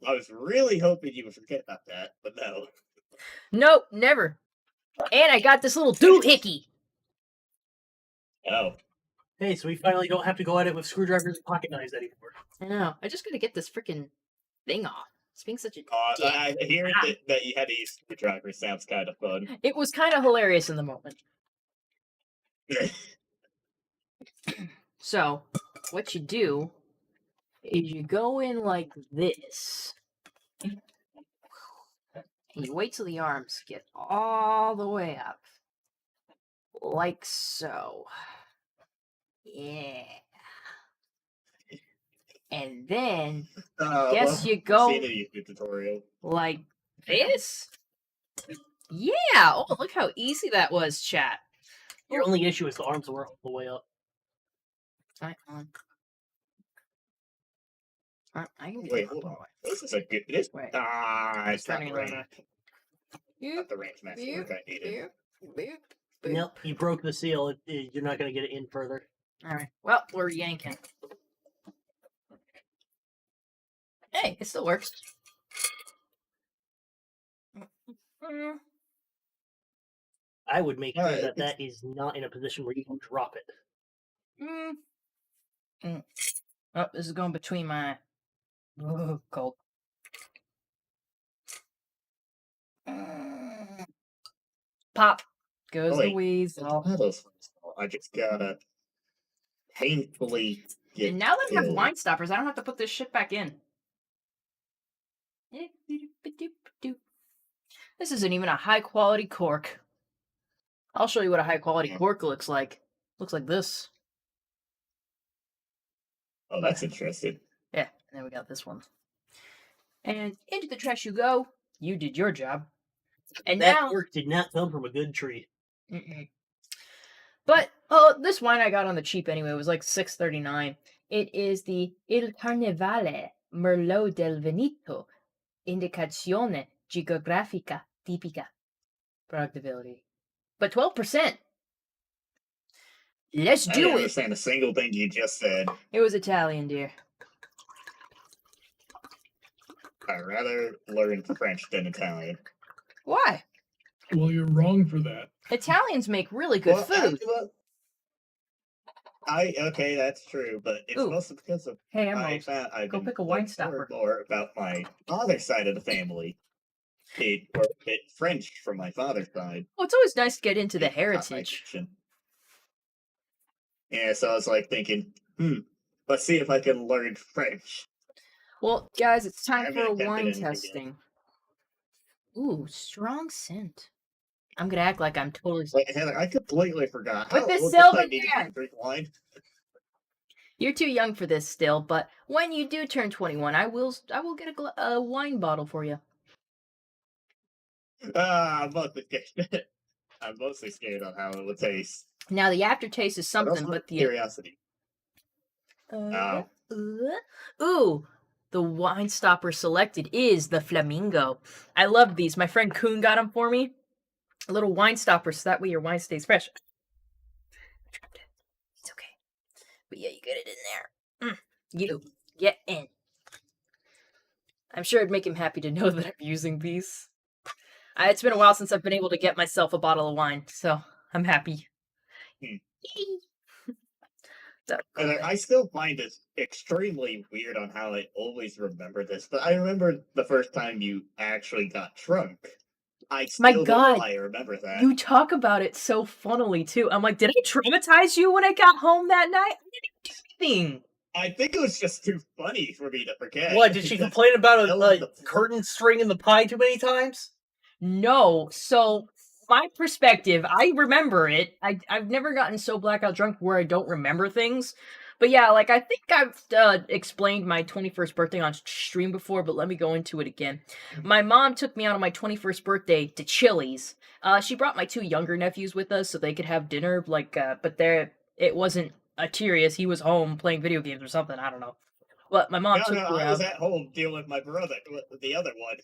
I was really hoping you would forget about that, but no. Nope, never. And I got this little doohickey. Oh. Hey, so we finally don't have to go at it with screwdrivers and pocket knives anymore. I know. I just gotta get this freaking thing off. It's being such a dick. I hear that you had to use screwdriver sounds kind of fun. It was kind of hilarious in the moment. So, what you do is you go in like this. And you wait till the arms get all the way up. Like so. Yeah. And then, guess you go Seen a YouTube tutorial. like this. Yeah. Oh, look how easy that was, chat. Your only issue is the arms were all the way up. Alright, hold on. I can get Wait, it hold up. on. This is a good. This Wait. it's not Turning the it range. over. Not the range max work I needed. Nope, you broke the seal. You're not going to get it in further. Alright. Well, we're yanking. Hey, it still works. I would make sure Alright, that is not in a position where you can drop it. Oh, this is going between my cold. Pop goes the wait. weasel. I just gotta painfully get. And now that I have killed. wine stoppers, I don't have to put this shit back in. This isn't even a high quality cork. I'll show you what a high quality cork looks like. Looks like this. Oh, that's interesting. Yeah, and then we got this one. And into the trash you go. You did your job. And That now, work did not come from a good tree. But this wine I got on the cheap anyway. It was like $6.39. It is the Il Carnevale Merlot del Veneto, Indicazione Geografica Tipica. Productability, but 12%. Let's I do didn't it. understand a single thing you just said. It was Italian, dear. I'd rather learn French than Italian. Why? Well, you're wrong for that. Italians make really good food. Okay, that's true, but it's Ooh. mostly because of Hey, I Emerald. found I've Go been pick a learning wine more stopper. and more about my father's side of the family. It French from my father's side. Well, it's always nice to get into the It's not my heritage. tradition. Yeah, so I was like thinking, let's see if I can learn French. Well, guys, it's I time haven't for a attempted wine anything yet. testing. Ooh, strong scent. I'm gonna act like I'm totally. Like Heather, I completely forgot. With How the old was silver I needed can. to drink wine? You're too young for this still, but when you do turn 21, I will get a wine bottle for you. I'm mostly scared. I'm mostly scared on how it would taste. Now the aftertaste is But something, also but the curiosity. ooh, the wine stopper selected is the Flamingo. I love these. My friend Kuhn got them for me. A little wine stopper, so that way your wine stays fresh. It's okay, but yeah, you get it in there. You get in. I'm sure it'd make him happy to know that I'm using these. It's been a while since I've been able to get myself a bottle of wine, so I'm happy. So, And I still find it extremely weird on how I always remember this, but I remember the first time you actually got drunk. I still My don't God, know I remember that. you talk about it so funnily too. I'm like, did I traumatize you when I got home that night? I didn't do anything. I think it was just too funny for me to forget. What, did she because complain about that a was the point. curtain string in the pie too many times? No, so my perspective, I remember it. I've never gotten so blackout drunk where I don't remember things. But yeah, like I think I've explained my 21st birthday on stream before, but let me go into it again. My mom took me out on my 21st birthday to Chili's. She brought my 2 younger nephews with us so they could have dinner. But it wasn't Atirius. He was home playing video games or something. I don't know. But my mom took me I was out. at home dealing with my brother, with the other one.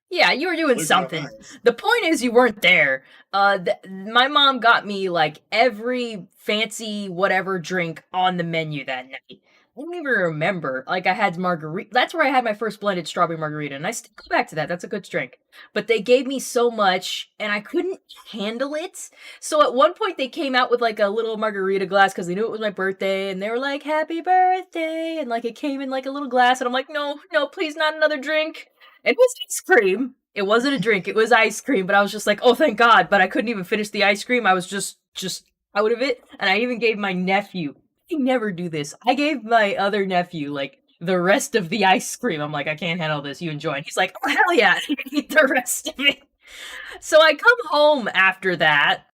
Yeah, you were doing Losing something. our minds. The point is, you weren't there. My mom got me like every fancy whatever drink on the menu that night. don't even remember. Like, I had margarita. That's where I had my first blended strawberry margarita, and I still go back to that. That's a good drink. But they gave me so much, and I couldn't handle it. So at one point, they came out with like a little margarita glass because they knew it was my birthday, and they were like, "Happy birthday!" And like it came in like a little glass, and I'm like, "No, no, please, not another drink." It was ice cream. It wasn't a drink. It was ice cream. But I was just like, "Oh, thank God!" But I couldn't even finish the ice cream. I was just out of it, and I even gave my nephew. I never do this. I gave my other nephew like the rest of the ice cream. I'm like, I can't handle this. You enjoy. And he's like, oh hell yeah, eat the rest of it. So I come home after that.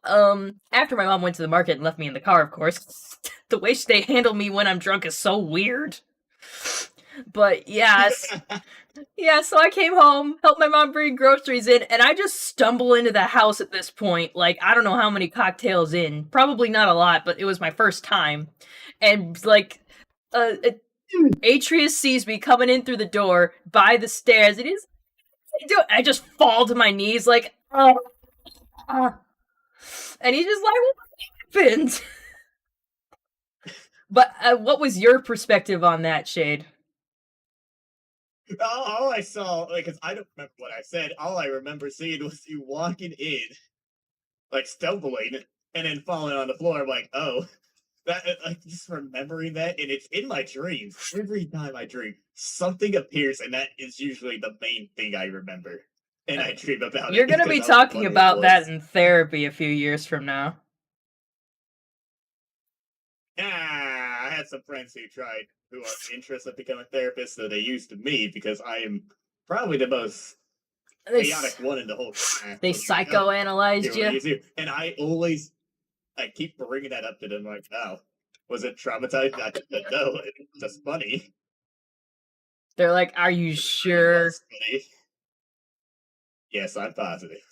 After my mom went to the market and left me in the car, of course. The way they handle me when I'm drunk is so weird. But yes. Yeah, so I came home, helped my mom bring groceries in, and I just stumble into the house at this point. Like, I don't know how many cocktails in. Probably not a lot, but it was my first time. And, like, Atreus sees me coming in through the door by the stairs, and I just fall to my knees, like, oh. And he's just like, what happened? But what was your perspective on that, Shade? All I saw, because I don't remember what I said, all I remember seeing was you walking in, like stumbling, and then falling on the floor. I'm like, oh, that, like, just remembering that, and it's in my dreams. Every time I dream, something appears, and that is usually the main thing I remember. And I dream about it. You're gonna be talking about that in therapy a few years from now. I had some friends who are interested in becoming therapists, so they used me because I am probably the most chaotic one in the whole class. They psychoanalyzed you? And I keep bringing that up to them, like, oh, was it traumatized? I didn't know. It's just funny. They're like, are you sure? Yes, I'm positive.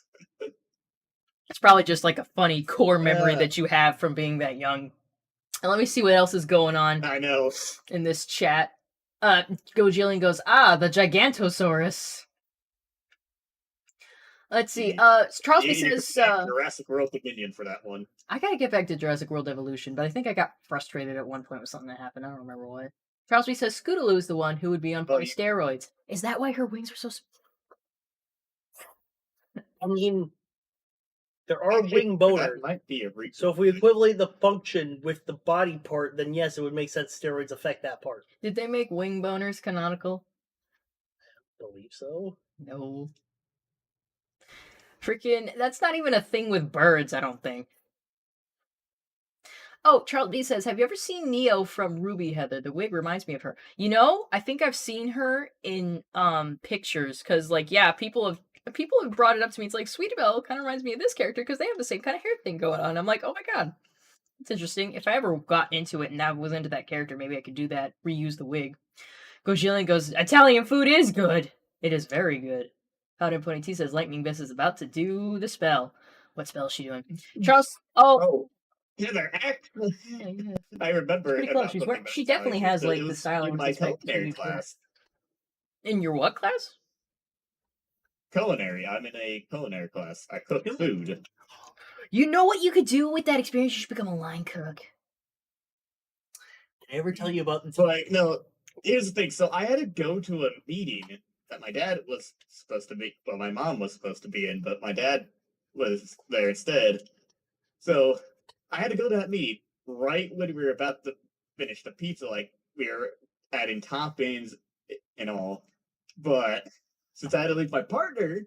It's probably just like a funny core memory that you have from being that young. And let me see what else is going on. I know. In this chat. Gojillian goes, the Gigantosaurus. Let's see. Charles says Jurassic World Dominion for that one. I gotta get back to Jurassic World Evolution, but I think I got frustrated at one point with something that happened. I don't remember what. Charles B says Scootaloo is the one who would be on steroids. Is that why her wings are so? I mean, there are wing boners. Might be so if we equivalent the function with the body part, then yes, it would make sense steroids affect that part. Did they make wing boners canonical? I believe so. No. Freaking, that's not even a thing with birds, I don't think. Oh, Charles D says, have you ever seen Neo from Ruby, Heather? The wig reminds me of her. You know, I think I've seen her in pictures, because, like, yeah, people have brought it up to me. It's like, Sweetie Belle kind of reminds me of this character, because they have the same kind of hair thing going on. I'm like, oh my god. It's interesting. If I ever got into it and I was into that character, maybe I could do that, reuse the wig. Gojillian goes, Italian food is good. It is very good. Powder Pony T says, Lightning Biss is about to do the spell. What spell is she doing? Charles, yeah, they're actually. Yeah. I remember. She definitely has like the style in my culinary class. In your what class? Culinary. I'm in a culinary class. I cook food. You know what you could do with that experience? You should become a line cook. Did I ever tell you about this? So, no. Here's the thing. So I had to go to a meeting that my dad was supposed to be. Well, my mom was supposed to be in, but my dad was there instead. So I had to go to that meeting right when we were about to finish the pizza. Like, we were adding toppings and all. But since I had to leave my partner,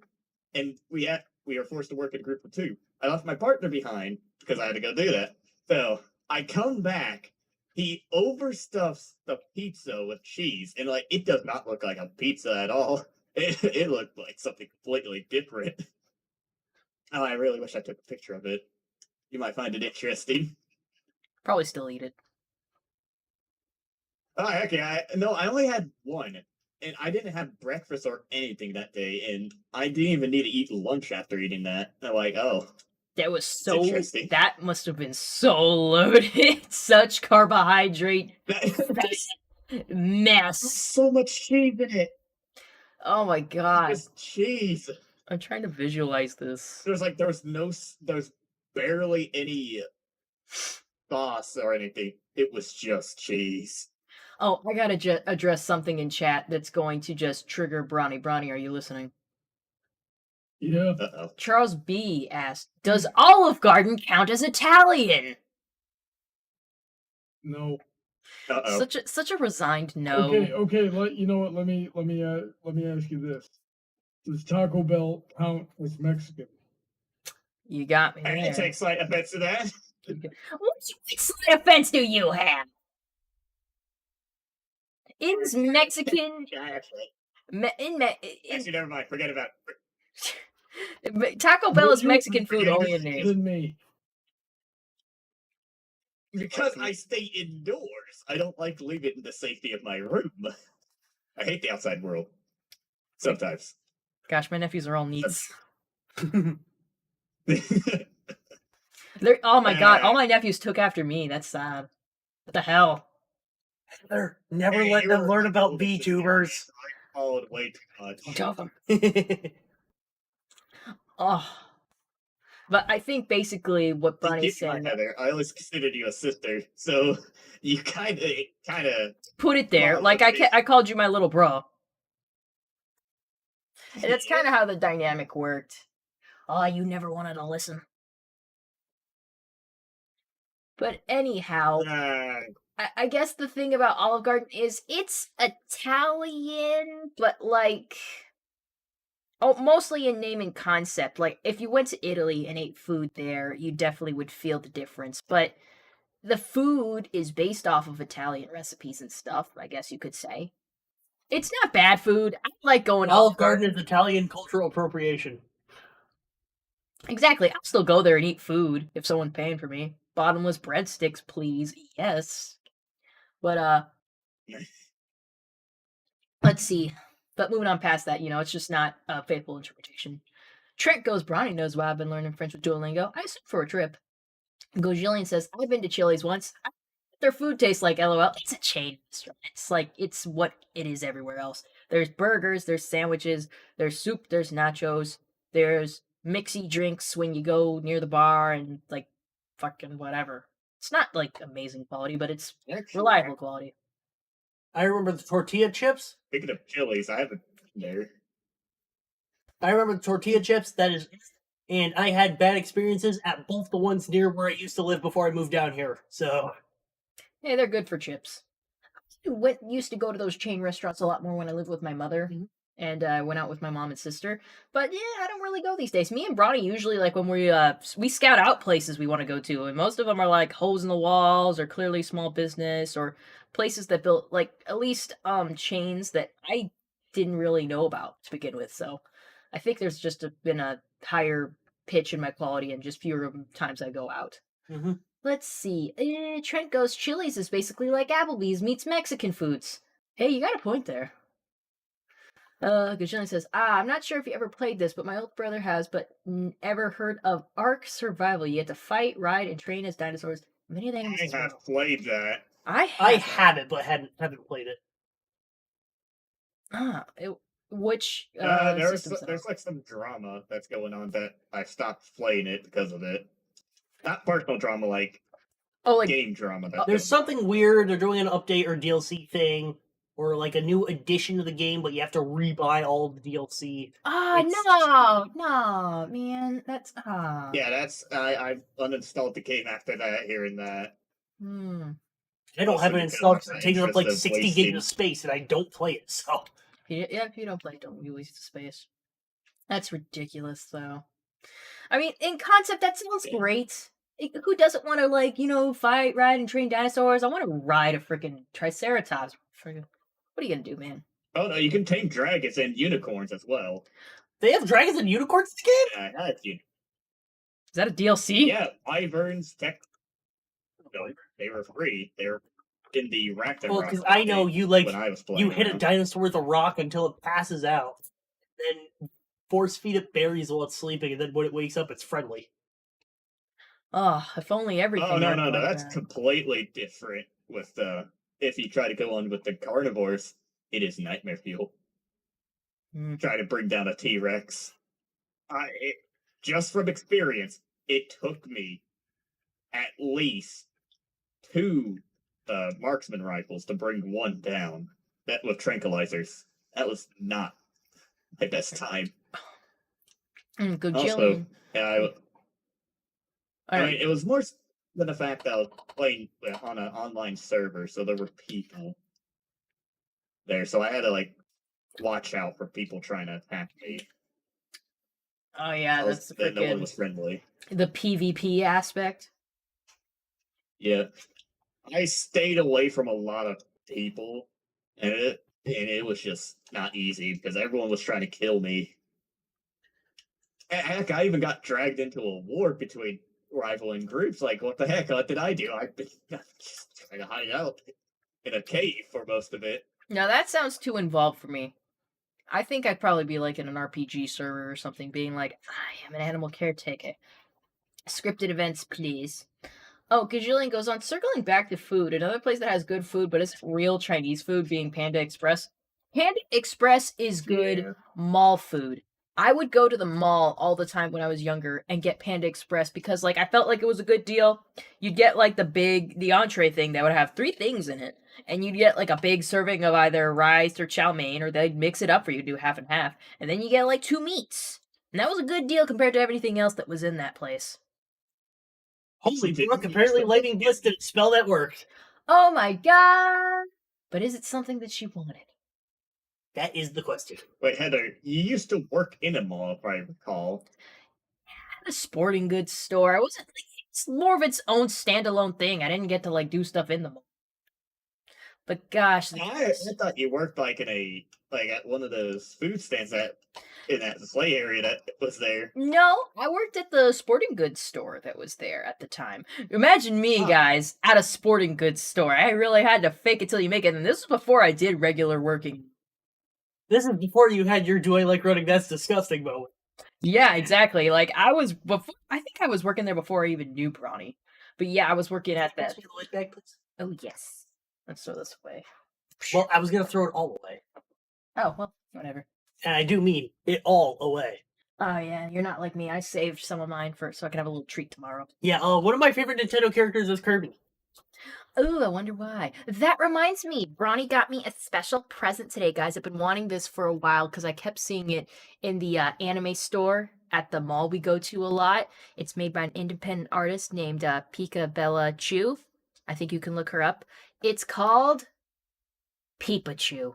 and we were forced to work in a group of two, I left my partner behind because I had to go do that. So I come back. He overstuffs the pizza with cheese, and like it does not look like a pizza at all. It looked like something completely different. Oh, I really wish I took a picture of it. You might find it interesting. Probably still eat it. Oh, okay. I only had one, and I didn't have breakfast or anything that day, and I didn't even need to eat lunch after eating that. I'm like, oh. That was so. That must have been so loaded. Such carbohydrate mess. So much cheese in it. Oh my god. There's cheese. I'm trying to visualize this. There's barely any sauce or anything. It was just cheese. Oh, I gotta address something in chat that's going to just trigger Bronny. Bronny, are you listening? Yeah. Uh-oh. Charles B asked, "Does Olive Garden count as Italian?" No. Uh-oh. Such a resigned no. Okay. You know what? Let me ask you this: does Taco Bell count as Mexican? You got me I there. take slight offense to that. What slight offense do you have? Is Mexican Actually, in never mind. Forget about Taco Bell is You Mexican food only in name. than me. because I stay indoors. I don't like to leave it in the safety of my room. I hate the outside world. Sometimes. Gosh, my nephews are all neats. Hey, Oh my god, all my nephews took after me. That's sad. What the hell? Heather, never let them learn about VTubers. I followed way too much. Don't tell them. Oh. But I think basically what Bonnie's saying. Heather, I always considered you a sister, so you kind of Put it there. Like I called you my little bro. And that's kind of how the dynamic worked. Oh, you never wanted to listen. But anyhow, I guess the thing about Olive Garden is it's Italian, but like, mostly in name and concept. Like, if you went to Italy and ate food there, you definitely would feel the difference. But the food is based off of Italian recipes and stuff, I guess you could say. It's not bad food. I like going Olive Garden is Italian cultural appropriation. Exactly. I'll still go there and eat food if someone's paying for me. Bottomless breadsticks, please. Yes. But let's see. But moving on past that, it's just not a faithful interpretation. Trent goes, Bronny knows why I've been learning French with Duolingo. I assume for a trip. Gojillian says, I've been to Chili's once. Their food tastes like LOL. It's a chain restaurant. It's what it is everywhere else. There's burgers, there's sandwiches, there's soup, there's nachos, there's mixy drinks when you go near the bar and like fucking whatever. It's not like amazing quality, but it's reliable quality. I remember the tortilla chips. Speaking of Chili's, I haven't been there. I remember the tortilla chips. And I had bad experiences at both the ones near where I used to live before I moved down here. So, Hey, they're good for chips. I used to go to those chain restaurants a lot more when I lived with my mother. Mm-hmm. And I went out with my mom and sister. But yeah, I don't really go these days. Me and Bronny usually, like, when we scout out places we want to go to, and most of them are like holes in the walls or clearly small business or places that built, like, at least chains that I didn't really know about to begin with. So I think there's just been a higher pitch in my quality and just fewer times I go out. mm-hmm. Let's see. Trent goes, Chili's is basically like Applebee's meets Mexican foods. Hey, you got a point there. Gajillian says, I'm not sure if you ever played this, but my older brother has, but ever heard of Ark Survival. You have to fight, ride, and train as dinosaurs. Many of them. I have played that. I haven't, but haven't played it. Which there's like some drama that's going on that I stopped playing it because of it. Not personal drama, like game drama. There's something weird. They're doing an update or DLC thing, or like a new edition of the game, but you have to rebuy all the DLC. No, man, that's Yeah, that's I uninstalled the game after that, hearing that. I don't have it installed because it's taking up like 60 gigs of space, and I don't play it. So yeah, if you don't play it, don't you waste the space. That's ridiculous, though. I mean, in concept, that sounds great. Who doesn't want to, fight, ride, and train dinosaurs? I want to ride a freaking Triceratops. What are you gonna do, man? Oh no, you can tame dragons and unicorns as well. They have dragons and unicorns in this game? Yeah, I had unicorns. Is that a DLC? Yeah, wyverns, they were free. They were in the Ragnarok. Well, because I know you when I was playing you hit a dinosaur with a rock until it passes out, then force feed it berries while it's sleeping, and then when it wakes up, it's friendly. Oh, if only everything. Oh no, that's completely different. With if you try to go on with the carnivores, it is nightmare fuel. Try to bring down a T-Rex. Just from experience, it took me at least 2 marksman rifles to bring one down. That with tranquilizers. That was not my best time. Good Also, Jillian. yeah, I Alright. mean, it was more than the fact that I was playing on an online server, so there were people there, so I had to like watch out for people trying to attack me. Oh yeah, that's the No one freaking was friendly. the PvP aspect. Yeah, I stayed away from a lot of people, and it was just not easy because everyone was trying to kill me. Heck, I even got dragged into a war between rivaling groups. Like, what the heck? What did I do? I've been just trying to hide out in a cave for most of it. Now that sounds too involved for me. I think I'd probably be like in an RPG server or something, being like, I am an animal caretaker. Scripted events, please. Oh, Gajillion goes on, circling back to food. Another place that has good food, but it's real Chinese food, being Panda Express. Panda Express is good Yeah. mall food. I would go to the mall all the time when I was younger and get Panda Express because, like, I felt like it was a good deal. You'd get, like, the entree thing that would have 3 things in it. And you'd get, like, a big serving of either rice or chow mein, or they'd mix it up for you, do half and half. And then you get, like, 2 meats. And that was a good deal compared to everything else that was in that place. Holy Did fuck, you apparently still- Lightning Bliss didn't spell that worked. Oh my god! But is it something that she wanted? That is the question. Wait, Heather, you used to work in a mall, if I recall. A sporting goods store. I wasn't like, it's more of its own standalone thing. I didn't get to like do stuff in the mall. But gosh, I thought you worked like at one of those food stands in that display area that was there. no, I worked at the sporting goods store that was there at the time. Imagine me, Huh. guys, at a sporting goods store. I really had to fake it till you make it, and this was before I did regular working. This is before you had your "Do I like running? That's disgusting" moment. Yeah, exactly. Like I was before. I think I was working there before I even knew Brawny. But yeah, I was working at that. Pass me the light bag, please. Oh yes. Let's throw this away. Well, I was gonna throw it all away, Oh well, whatever. and I do mean it all away. Oh yeah, you're not like me. I saved some of mine for so I can have a little treat tomorrow. Yeah. One of my favorite Nintendo characters is Kirby. Ooh, I wonder why. That reminds me, Bronny got me a special present today, guys. I've been wanting this for a while because I kept seeing it in the anime store at the mall we go to a lot. It's made by an independent artist named Pika Bella Chu. I think you can look her up. It's called Peepachu.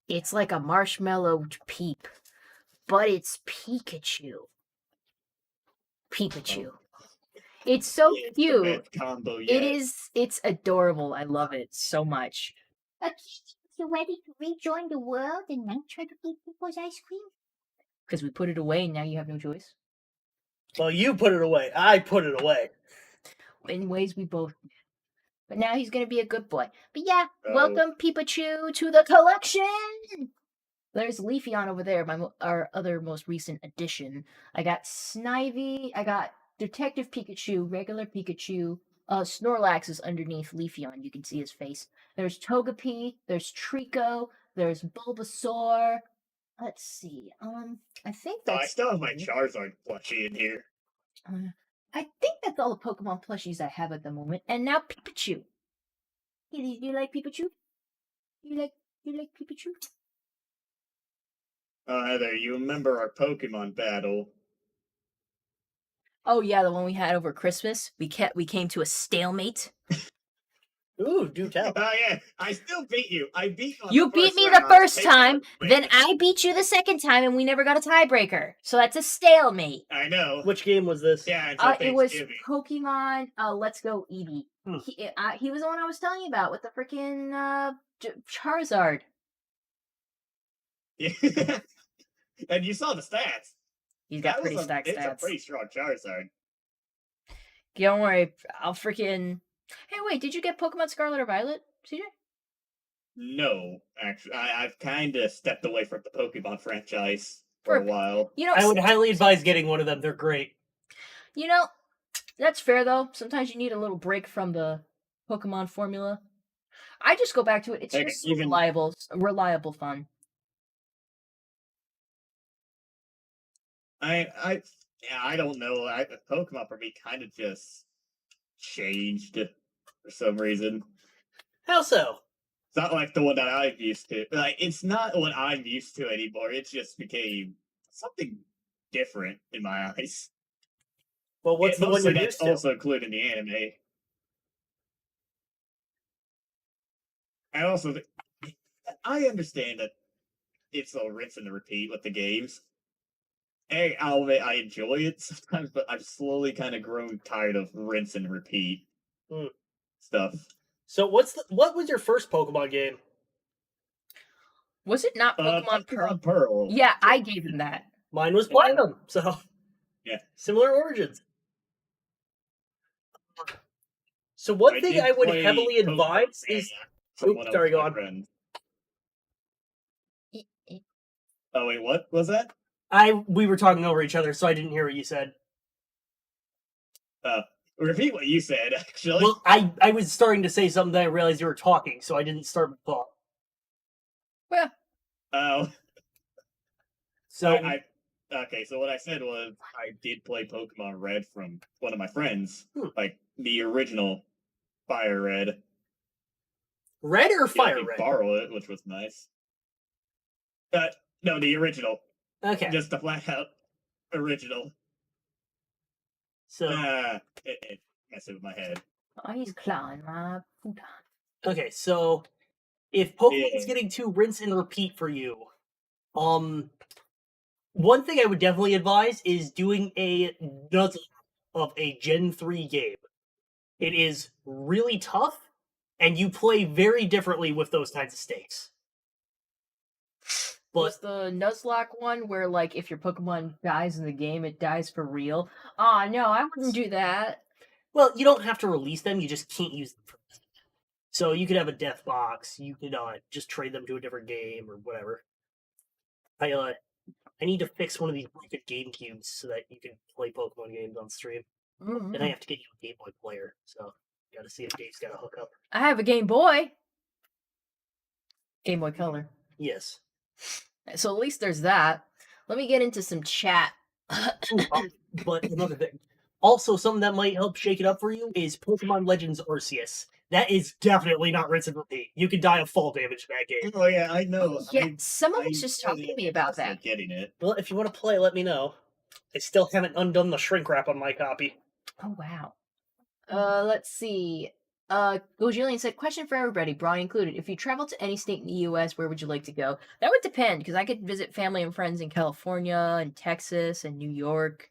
It's like a marshmallow peep, but it's Pikachu. Peepachu. It's so It's the cute. best combo It yet. is. It's adorable. I love it so much. You ready to rejoin the world and not try to eat people's ice cream? Because we put it away and now you have no choice. Well, you put it away. I put it away. In ways we both did. But now he's gonna be a good boy. But yeah, Oh. welcome Peepachu to the collection! There's Leafeon over there, our other most recent addition. I got Snivy, I got Detective Pikachu, regular Pikachu. Snorlax is underneath Leafeon. You can see his face. There's Togepi, there's Trico, there's Bulbasaur. Let's see. I think Oh, that's. I still have my Charizard plushie in here. I think that's all the Pokemon plushies I have at the moment. And now Pikachu. Hey, do you like Pikachu? You like Pikachu? Oh, Heather, you remember our Pokemon battle? Oh yeah, the one we had over Christmas. We came to a stalemate. Ooh, do tell. Oh yeah, I still beat you. I beat you. On You the beat first me round. the I was first taking time, it away. then I beat you the second time, and we never got a tiebreaker. So that's a stalemate. I know. Which game was this? Yeah, until It was Thanksgiving. Pokemon. Let's Go Eevee. Hmm. He was the one I was telling you about with the freaking Charizard. Yeah. And you saw the stats. He's got That was pretty stacked It's a stats. pretty strong Charizard. Don't worry, I'll freaking. Hey, wait, did you get Pokemon Scarlet or Violet, CJ? No, actually, I've kind of stepped away from the Pokemon franchise for a Perfect. while. You know, I would highly advise getting one of them. They're great. You know, that's fair though. Sometimes you need a little break from the Pokemon formula. I just go back to it. It's Like, just even- reliable fun. I don't know. Pokemon for me kind of just changed for some reason. How so? It's not like the one that I'm used to. Like, it's not what I'm used to anymore. It just became something different in my eyes. Well, what's the one Mostly you're that's used to? also included in the anime. I also, I understand that it's a rinse and repeat with the games. Hey, I'll admit I enjoy it sometimes, but I've slowly kind of grown tired of rinse and repeat Hmm. stuff. So what was your first Pokemon game? Was it not Pokemon Pearl? Pokemon Pearl. Yeah, I gave him that. Mine was Platinum. So Yeah. similar origins. So one thing did I would play heavily Pokemon advise Mania is. from Oops, one of sorry, go my on. friends. Oh wait, what was that? We were talking over each other, so I didn't hear what you said. Repeat what you said, actually. Well, I was starting to say something that I realized you were talking, so I didn't start my thought. Well, Oh, So okay. So what I said was I did play Pokemon Red from one of my friends, like the original Fire Red. Red or He let Fire me Red? borrow it, which was nice. No, the original, Okay. just the flat out original. So It messed with my head. oh, he's clawing my futon. okay, so if Pokemon's Yeah. getting too rinse and repeat for you, one thing I would definitely advise is doing a dozen of a Gen 3 game. It is really tough, and you play very differently with those kinds of stakes. But Was the Nuzlocke one where, like, if your Pokemon dies in the game, it dies for real? Aw, no, I wouldn't do that. well, you don't have to release them; you just can't use them. So you could have a death box. You could just trade them to a different game or whatever. I need to fix one of these broken GameCubes so that you can play Pokemon games on stream. Then I have to get you a Game Boy player. So gotta see if Dave's got a hookup. I have a Game Boy. Game Boy Color. Yes. So at least there's that. Let me get into some chat. But another thing. Also, something that might help shake it up for you is Pokemon Legends Arceus. That is definitely not rinse and repeat. You could die of fall damage in that game. Oh yeah, I know. Yeah, someone was I just really talking to me about interested in that. Getting it. Well, if you want to play, let me know. I still haven't undone the shrink wrap on my copy. Oh wow. Let's see. Gojillian said, question for everybody, Brian included. If you travel to any state in the US, where would you like to go? That would depend, because I could visit family and friends in California and Texas and New York.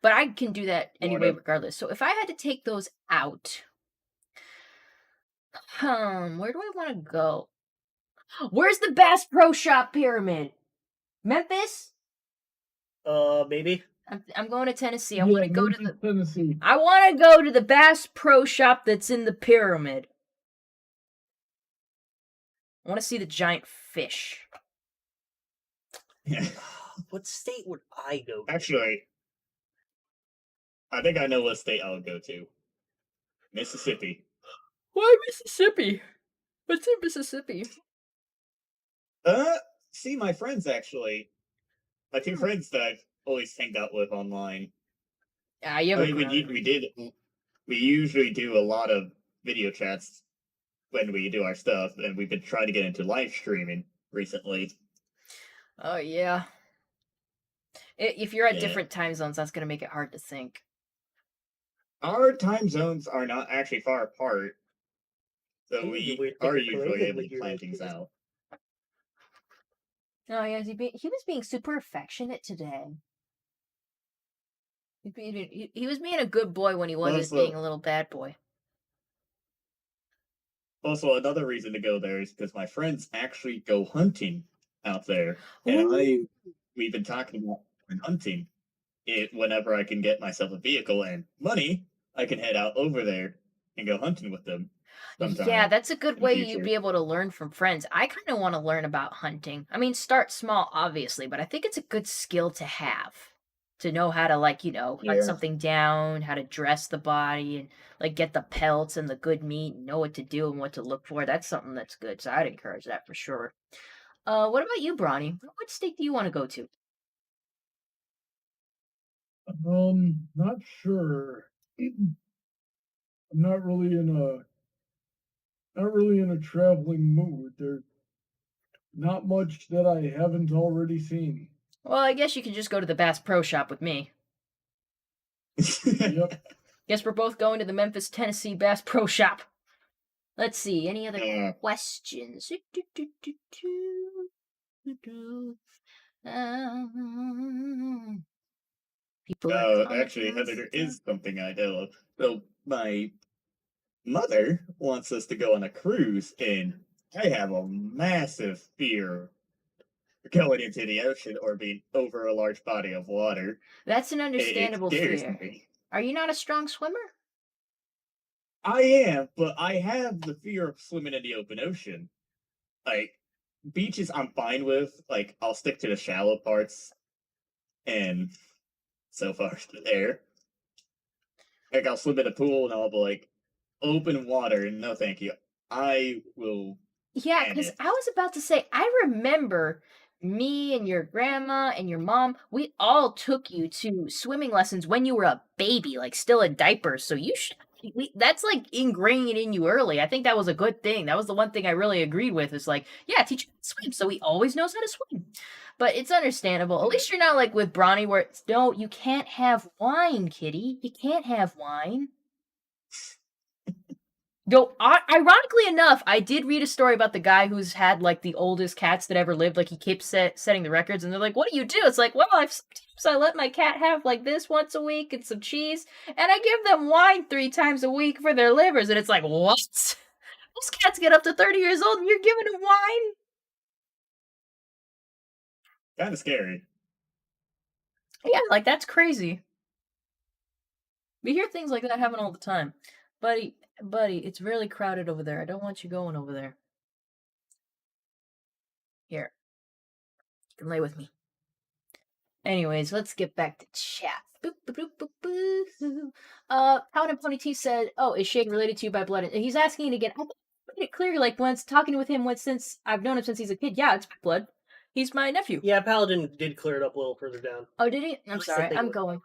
But I can do that anyway, Florida. regardless. So if I had to take those out, where do I want to go? Where's the Bass Pro Shop Pyramid? Memphis? Maybe. I'm going to Tennessee. I Yeah, want to go to Memphis, the Tennessee. I want to go to the Bass Pro Shop that's in the pyramid. I want to see the giant fish. What state would I go to? Actually, I think I know what state I'll go to. Mississippi. Why Mississippi? What's in Mississippi? See, my friends actually, my two friends that I've always hanged out with online. Ah, you have I a mean, we usually do a lot of video chats when we do our stuff, and we've been trying to get into live streaming recently. Oh yeah. If you're at Yeah. different time zones, that's gonna make it hard to sync. Our time zones are not actually far apart, so Ooh, we we're are thinking usually able creatively to here. plan things out. Oh yeah, he was being super affectionate today. He was being a good boy when he wasn't Also- being a little bad boy. Also, another reason to go there is because my friends actually go hunting out there, and Ooh. we've been talking about going hunting. Whenever I can get myself a vehicle and money, I can head out over there and go hunting with them. Sometime Yeah, that's a good in the way you'd future. be able to learn from friends. I kind of want to learn about hunting. I mean, start small, obviously, but I think it's a good skill to have. To know how to, like, hunt Yeah. something down, how to dress the body, and, like, get the pelts and the good meat, and know what to do and what to look for. That's something that's good, so I'd encourage that for sure. What about you, Bronny? What state do you want to go to? Not sure. I'm not really in a. not really in a traveling mood. There's not much that I haven't already seen. Well, I guess you could just go to the Bass Pro Shop with me. Yep. Guess we're both going to the Memphis, Tennessee Bass Pro Shop. Let's see, any other Yeah. questions? People are Actually, Heather, there is something I know of. So, my mother wants us to go on a cruise, and I have a massive fear of going into the ocean or being over a large body of water. That's an It understandable scares fear. me. Are you not a strong swimmer? I am, but I have the fear of swimming in the open ocean. Like, beaches I'm fine with. Like, I'll stick to the shallow parts, and so far there. Like, I'll swim in a pool, and I'll be like, open water, no thank you. I will Yeah, end because it. I was about to say, I remember me and your grandma and your mom, we all took you to swimming lessons when you were a baby, like still in diapers. So you should, that's like ingrained in you early. I think that was a good thing. That was the one thing I really agreed with is like, yeah, teach him to swim so he always knows how to swim. But it's understandable. At least you're not like with Bronny where it's, no, you can't have wine, kitty. You can't have wine. Yo, ironically enough, I did read a story about the guy who's had like the oldest cats that ever lived. Like he keeps setting the records, and they're like, "What do you do?" It's like, "Well, sometimes I let my cat have like this once a week and some cheese, and I give them wine 3 times a week for their livers." And it's like, what? Those cats get up to 30 years old, and you're giving them wine? Kind of scary. Yeah, like that's crazy. We hear things like that happen all the time, buddy. It's really crowded over there. I don't want you going over there. Here, you can lay with me. Anyways, let's get back to chat. Boop, boop, boop, boop, boop. Paladin Pony T said, "Oh, is Shade related to you by blood?" And he's asking it again. I made it clear, like once talking with him, since I've known him since he's a kid. Yeah, it's blood. He's my nephew. Yeah, Paladin did clear it up a little further down. Oh, did he? I'm At least I sorry. think I'm it going.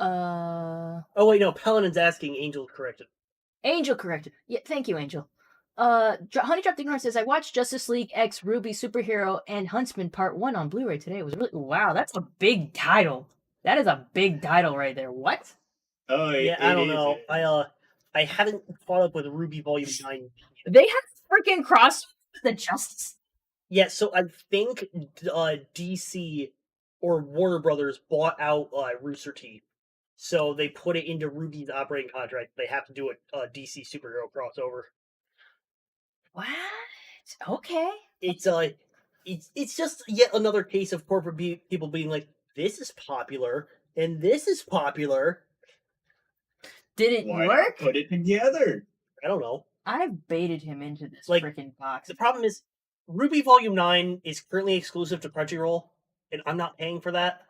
Oh wait, no. Paladin's asking. Angel's corrected. Angel corrected. Yeah, thank you, Angel. Honey Drop Ignore says, I watched Justice League X Ruby Superhero and Huntsman Part 1 on Blu-ray today. It was really, wow, that's a big title. That is a big title right there. What? Oh, Yeah, I don't know. I haven't caught up with Ruby Volume 9. They have freaking crossed the Justice. Yeah, so I think DC or Warner Brothers bought out Rooster Teeth. So they put it into Ruby's operating contract. They have to do a DC superhero crossover. What? Okay. It's just yet another case of corporate people being like, this is popular and this is popular. Did it Why work? not put it together? I don't know. I've baited him into this Like, freaking box. The problem is, Ruby Volume 9 is currently exclusive to Crunchyroll, and I'm not paying for that.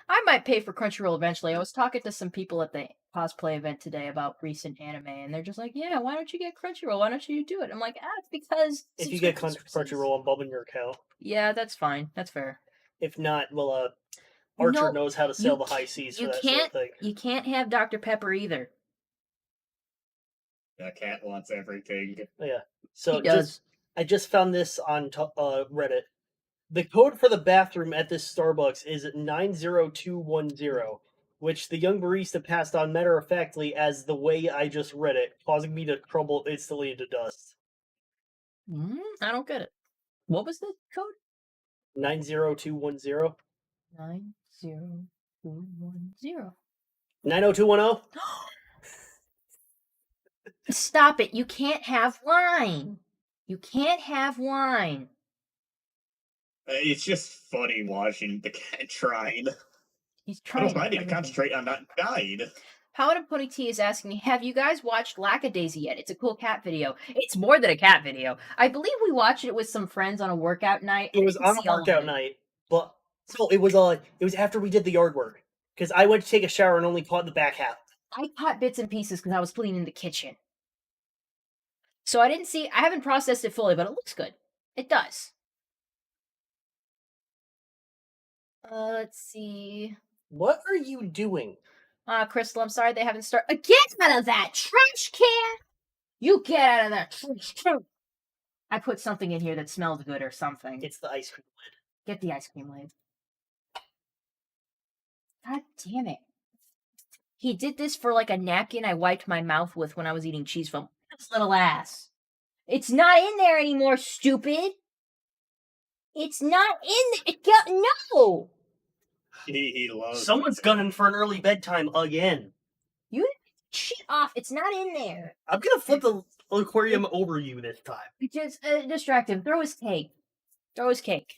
I might pay for Crunchyroll eventually. I was talking to some people at the cosplay event today about recent anime, and they're just like, "Yeah, why don't you get Crunchyroll? Why don't you do it?" I'm like, it's because If you get subscription services." Crunchyroll, I'm bumming your account. Yeah, that's fine. That's fair. If not, well, Archer No, knows how to sail the high seas for you that sort of can't. thing. You can't have Dr. Pepper either. The cat wants everything. Yeah. So He does. I just found this on Reddit. The code for the bathroom at this Starbucks is 90210, which the young barista passed on matter-of-factly as the way I just read it, causing me to crumble instantly into dust. I don't get it. What was the code? 90210? 90210. 90210? Stop it. You can't have wine. You can't have wine. It's just funny watching the cat trying. He's I trying. don't I need to everything. concentrate on not dying. Paladin Pony T is asking me, have you guys watched Lackadaisy yet? It's a cool cat video. It's more than a cat video. I believe we watched it with some friends on a workout night. It was I didn't on see a all of workout it. night, but so it was after we did the yard work because I went to take a shower and only caught the back half. I caught bits and pieces because I was cleaning the kitchen. So I haven't processed it fully, but it looks good. It does. Let's see. What are you doing? Crystal, I'm sorry they haven't started. Get out of that trash can! You get out of that trash can! I put something in here that smells good or something. It's the ice cream lid. Get the ice cream lid. God damn it. He did this for like a napkin I wiped my mouth with when I was eating cheese foam. This little ass. It's not in there anymore, stupid. It's not in there. No! He loves. Someone's gunning for an early bedtime again. You shit off. It's not in there. I'm gonna flip the aquarium over you this time. Just distract him. Throw his cake. Throw his cake.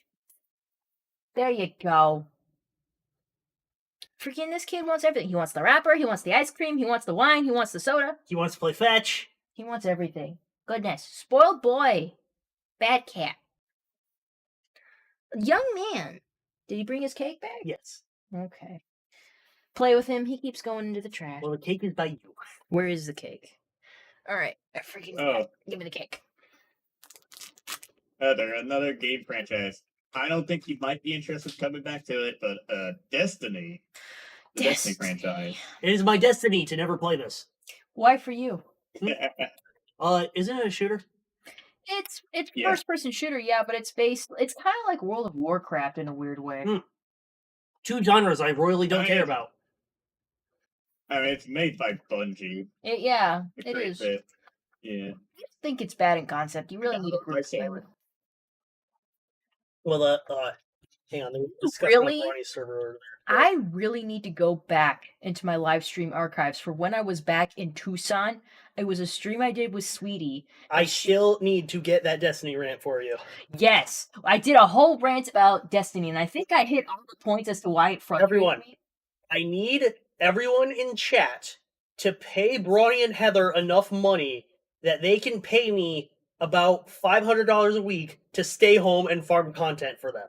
There you go. Freaking this kid wants everything. He wants the wrapper, he wants the ice cream, he wants the wine, he wants the soda. He wants to play fetch. He wants everything. Goodness. Spoiled boy. Bad cat. Young man. Did he bring his cake back? Yes. Okay. Play with him. He keeps going into the trash. Well, the cake is by you. Where is the cake? Alright. I freaking give me the cake. Heather, another game franchise. I don't think you might be interested in coming back to it, but Destiny. The Destiny franchise. It is my destiny to never play this. Why for you? Isn't it a shooter? It's Yeah. first person shooter, yeah, but it's kind of like World of Warcraft in a weird way. Two genres I royally don't care about. I mean, it's made by Bungie. It is. Fit. Yeah. I just think it's bad in concept. You really need a group to play with. Well, hang on. There was discussion on Really? Ronnie's server earlier. I really need to go back into my live stream archives for when I was back in Tucson. It was a stream I did with Sweetie. I still need to get that Destiny rant for you. Yes, I did a whole rant about Destiny, and I think I hit all the points as to why it frustrated Everyone. me. I need everyone in chat to pay Brawny and Heather enough money that they can pay me about $500 a week to stay home and farm content for them.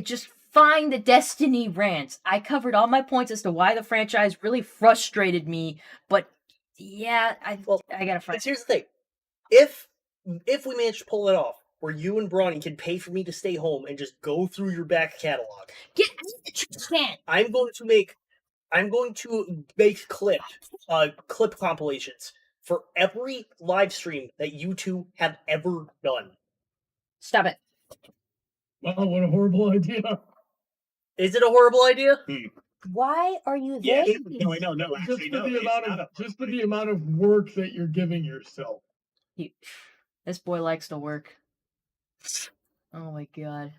Just find the Destiny rants. I covered all my points as to why the franchise really frustrated me, but yeah, I gotta find. Here's the thing: if we manage to pull it off, where you and Brawny can pay for me to stay home and just go through your back catalog, Get the trash can. I'm going to make clip compilations for every live stream that you two have ever done. Stop it. Oh, what a horrible idea. Is it a horrible idea? Why are you Yeah. there? No, Just actually, for no. the It's amount not of a just for the amount of work that you're giving yourself. This boy likes to work. Oh my god.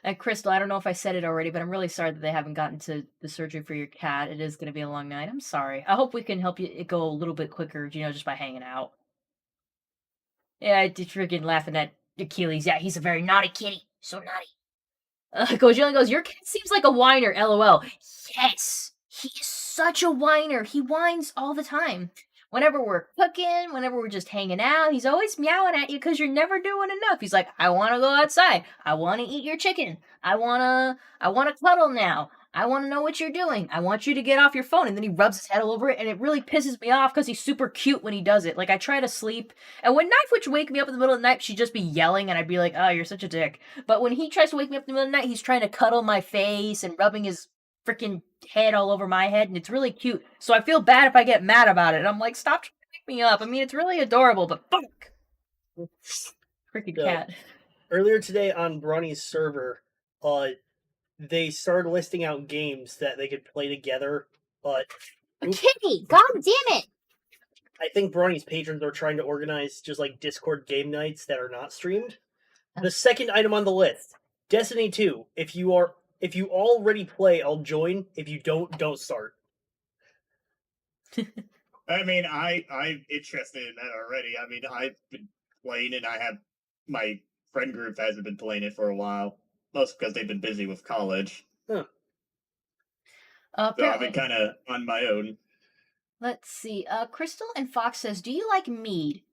And Crystal, I don't know if I said it already, but I'm really sorry that they haven't gotten to the surgery for your cat. It is going to be a long night. I'm sorry. I hope we can help you it go a little bit quicker, just by hanging out. Yeah, I did freaking laughing at Achilles. Yeah, he's a very naughty kitty. So naughty. Gojion goes, your cat seems like a whiner, lol. Yes, he is such a whiner. He whines all the time. Whenever we're cooking, whenever we're just hanging out, he's always meowing at you because you're never doing enough. He's like, I want to go outside. I want to eat your chicken. I want to cuddle now. I want to know what you're doing. I want you to get off your phone. And then he rubs his head all over it, and it really pisses me off because he's super cute when he does it. Like, I try to sleep, and when Knife would wake me up in the middle of the night, she'd just be yelling, and I'd be like, oh, you're such a dick. But when he tries to wake me up in the middle of the night, he's trying to cuddle my face and rubbing his freaking head all over my head, and it's really cute. So I feel bad if I get mad about it. And I'm like, stop trying to wake me up. I mean, it's really adorable, but fuck. Freaking cat. Earlier today on Brawny's server, they started listing out games that they could play together, but Kitty, god damn it! I think Brawny's patrons are trying to organize just like Discord game nights that are not streamed. The second item on the list, Destiny 2. If you already play, I'll join. If you don't start. I mean, I'm interested in that already. I mean, I've been playing it. I have my friend group hasn't been playing it for a while, mostly because they've been busy with college. So I've been kind of on my own. Let's see. Crystal and Fox says, "Do you like mead?"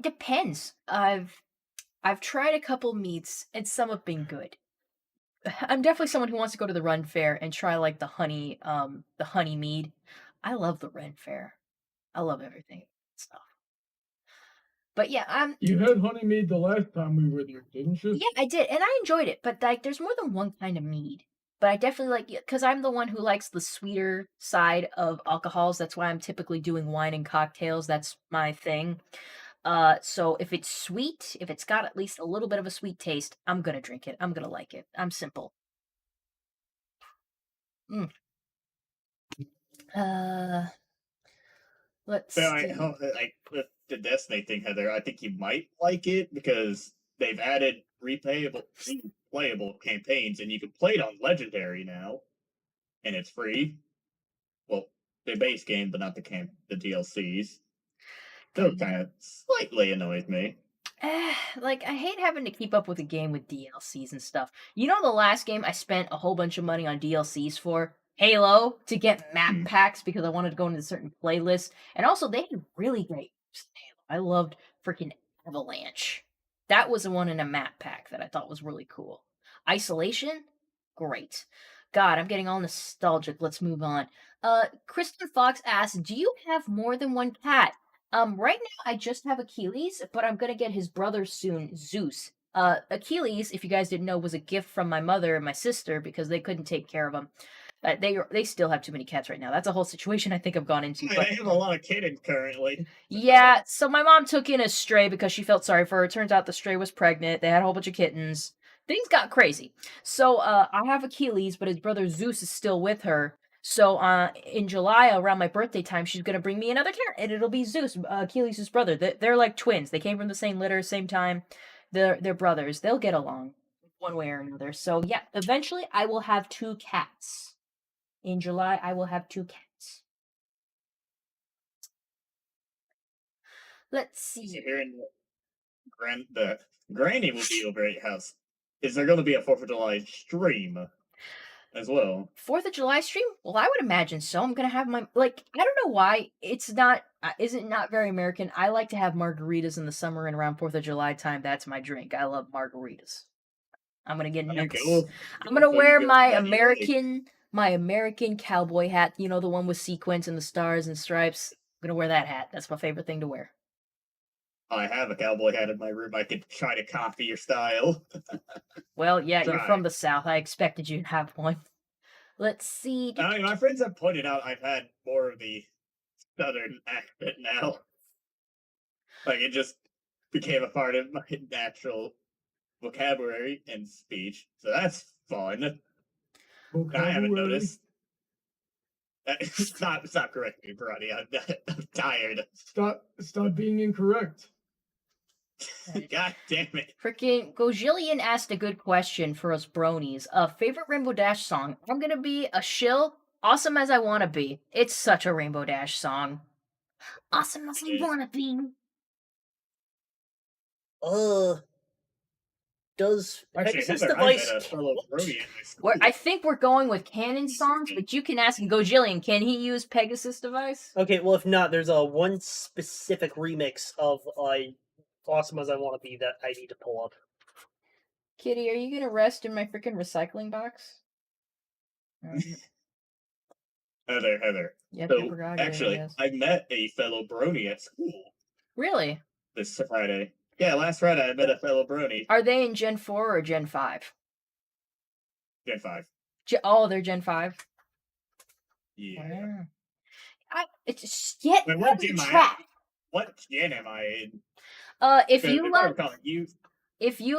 Depends. I've tried a couple meads, and some have been good. I'm definitely someone who wants to go to the Run Fair and try like the honey mead. I love the Ren Fair. I love everything stuff. But yeah, You had honey mead the last time we were there, didn't you? yeah, I did, and I enjoyed it. But like, there's more than one kind of mead. but I definitely like because I'm the one who likes the sweeter side of alcohols. That's why I'm typically doing wine and cocktails. That's my thing. So if it's sweet, if it's got at least a little bit of a sweet taste, I'm gonna drink it. I'm gonna like it. I'm simple. Mm. Uh, let's So see. like with the Destiny thing, Heather, I think you might like it because they've added replayable campaigns, and you can play it on Legendary now, and it's free. Well, the base game, but not the DLCs. So kind of slightly annoys me. Like I hate having to keep up with a game with DLCs and stuff. You know, the last game I spent a whole bunch of money on DLCs for Halo to get map Hmm. packs because I wanted to go into a certain playlist, and also they had really great maps in Halo. I loved freaking Avalanche. That was the one in a map pack that I thought was really cool. Isolation, great. God, I'm getting all nostalgic. Let's move on. Kristen Fox asks, "Do you have more than one cat?" Right now I just have Achilles, but I'm gonna get his brother soon, Zeus. Achilles, if you guys didn't know, was a gift from my mother and my sister because they couldn't take care of him. They still have too many cats right now. That's a whole situation I think I've gone into. I But have a lot of kittens currently. yeah, so my mom took in a stray because she felt sorry for her. It turns out the stray was pregnant. They had a whole bunch of kittens. Things got crazy. So I have Achilles, but his brother Zeus is still with her. So in July, around my birthday time, she's gonna bring me another cat, and it'll be Zeus, Achilles' brother. They're like twins. They came from the same litter, same time. They're brothers. They'll get along one way or another. So yeah, eventually I will have two cats. In July, I will have two cats. Let's So see. here in the Granny will be over at your house. Is there going to be a 4th of July stream as well? 4th of July stream? Well, I would imagine so. I'm gonna have my like. I don't know why it's not. Is it not very American? I like to have margaritas in the summer and around 4th of July time. That's my drink. I love margaritas. I'm gonna get Okay, nuts. well, I'm gonna so you wear go my that you like. American cowboy hat. You know, the one with sequins and the stars and stripes. I'm gonna wear that hat. That's my favorite thing to wear. I have a cowboy hat in my room. I could try to copy your style. Well, yeah, you're Try. from the South. I expected you to have one. Let's see. I mean, my friends have pointed out I've had more of the southern accent now. Like it just became a part of my natural vocabulary and speech. So that's fun. I haven't noticed. Stop correcting me, Brody. I'm tired. Stop being incorrect. God damn it. Freaking Gojillion asked a good question for us bronies. Favorite Rainbow Dash song? I'm gonna be a shill. Awesome as I Wanna Be. It's such a Rainbow Dash song. Awesome as I It is. Wanna Be. Does Actually, Pegasus Heather, I device met a fellow count? Brody at my school. Where I think we're going with canon songs, but you can ask Gojillion, can he use Pegasus device? Okay, well, if not, there's a one specific remix of "Awesome as I Want to Be" that I need to pull up. Kitty, are you gonna rest in my freaking recycling box? Heather. Yep, So, your prerogative, I actually, guess. I met a fellow Brony at school Really? this Friday. Yeah, last Friday I met a fellow Brony. Are they in Gen 4 or Gen 5? Gen 5. Oh, they're Gen 5? Yeah. Wow. It's just get Wait, on what the gen am I track. in? What gen am I in? If 'Cause you if I like, recall, you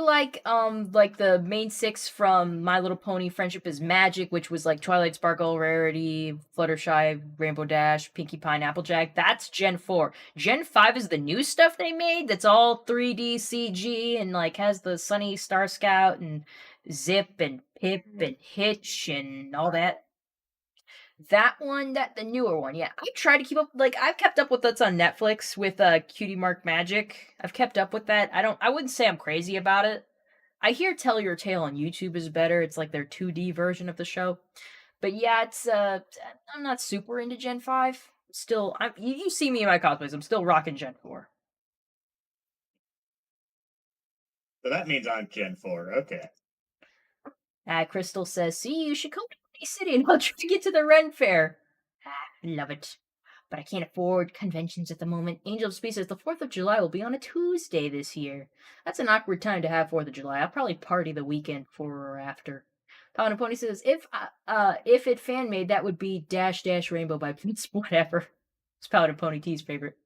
like the main six from My Little Pony, Friendship is Magic, which was like Twilight Sparkle, Rarity, Fluttershy, Rainbow Dash, Pinkie Pie, and Applejack. That's Gen 4. Gen 5 is the new stuff they made. That's all 3D CG and like has the Sunny Star Scout and Zip and Pip and Hitch and all that. That one, the newer one, yeah. I try to keep up. Like I've kept up with what's on Netflix with Cutie Mark Magic. I've kept up with that. I wouldn't say I'm crazy about it. I hear Tell Your Tale on YouTube is better. It's like their 2D version of the show. But yeah, it's I'm not super into Gen 5. Still, you see me in my cosplays. I'm still rocking Gen 4. So that means I'm Gen 4. Okay. Crystal says, "See, you should come to Party City and I'll try to get to the Ren Fair." Love it. But I can't afford conventions at the moment. Angel of Space says the 4th of July will be on a Tuesday this year. That's an awkward time to have 4th of July. I'll probably party the weekend before or after. Pound and Pony says, if it fan made, that would be Dash Dash Rainbow by Prince Whatever. It's Pound and Pony T's favorite.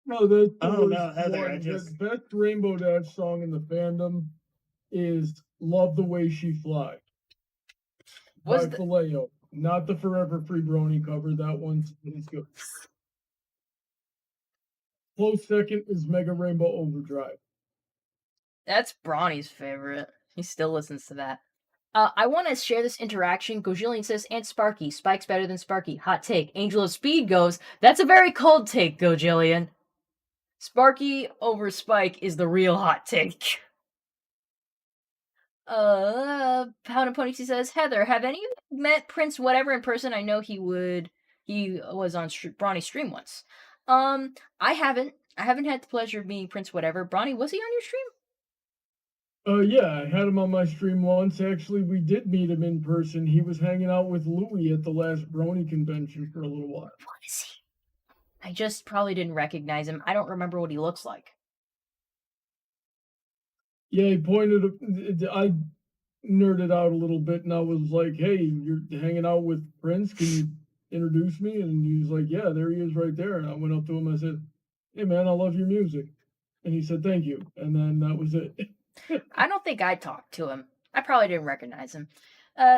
No, that's the Oh, worst no, Heather, I one. just- The best Rainbow Dash song in the fandom is "Love the Way She Flies" by Was the, Faleo. Not the Forever Free Brony cover. That one's good. Close second is Mega Rainbow Overdrive. that's Bronny's favorite. He still listens to that. I want to share this interaction. Gojillion says, and Sparky. Spike's better than Sparky. Hot take. Angel of Speed goes, that's a very cold take, Gojillion. Sparky over Spike is the real hot take. Pound and Pony says, Heather, have any of you met Prince Whatever in person? I know he was on Bronny's stream once. I haven't. I haven't had the pleasure of meeting Prince Whatever. Bronny, was he on your stream? Yeah, I had him on my stream once. Actually, we did meet him in person. He was hanging out with Louie at the last Brony convention for a little while. What is he? I just probably didn't recognize him. I don't remember what he looks like. Yeah, he pointed. I nerded out a little bit, and I was like, "Hey, you're hanging out with Prince? Can you introduce me?" And he was like, "Yeah, there he is, right there." And I went up to him. I said, "Hey, man, I love your music." And he said, "Thank you." And then that was it. I don't think I talked to him. I probably didn't recognize him.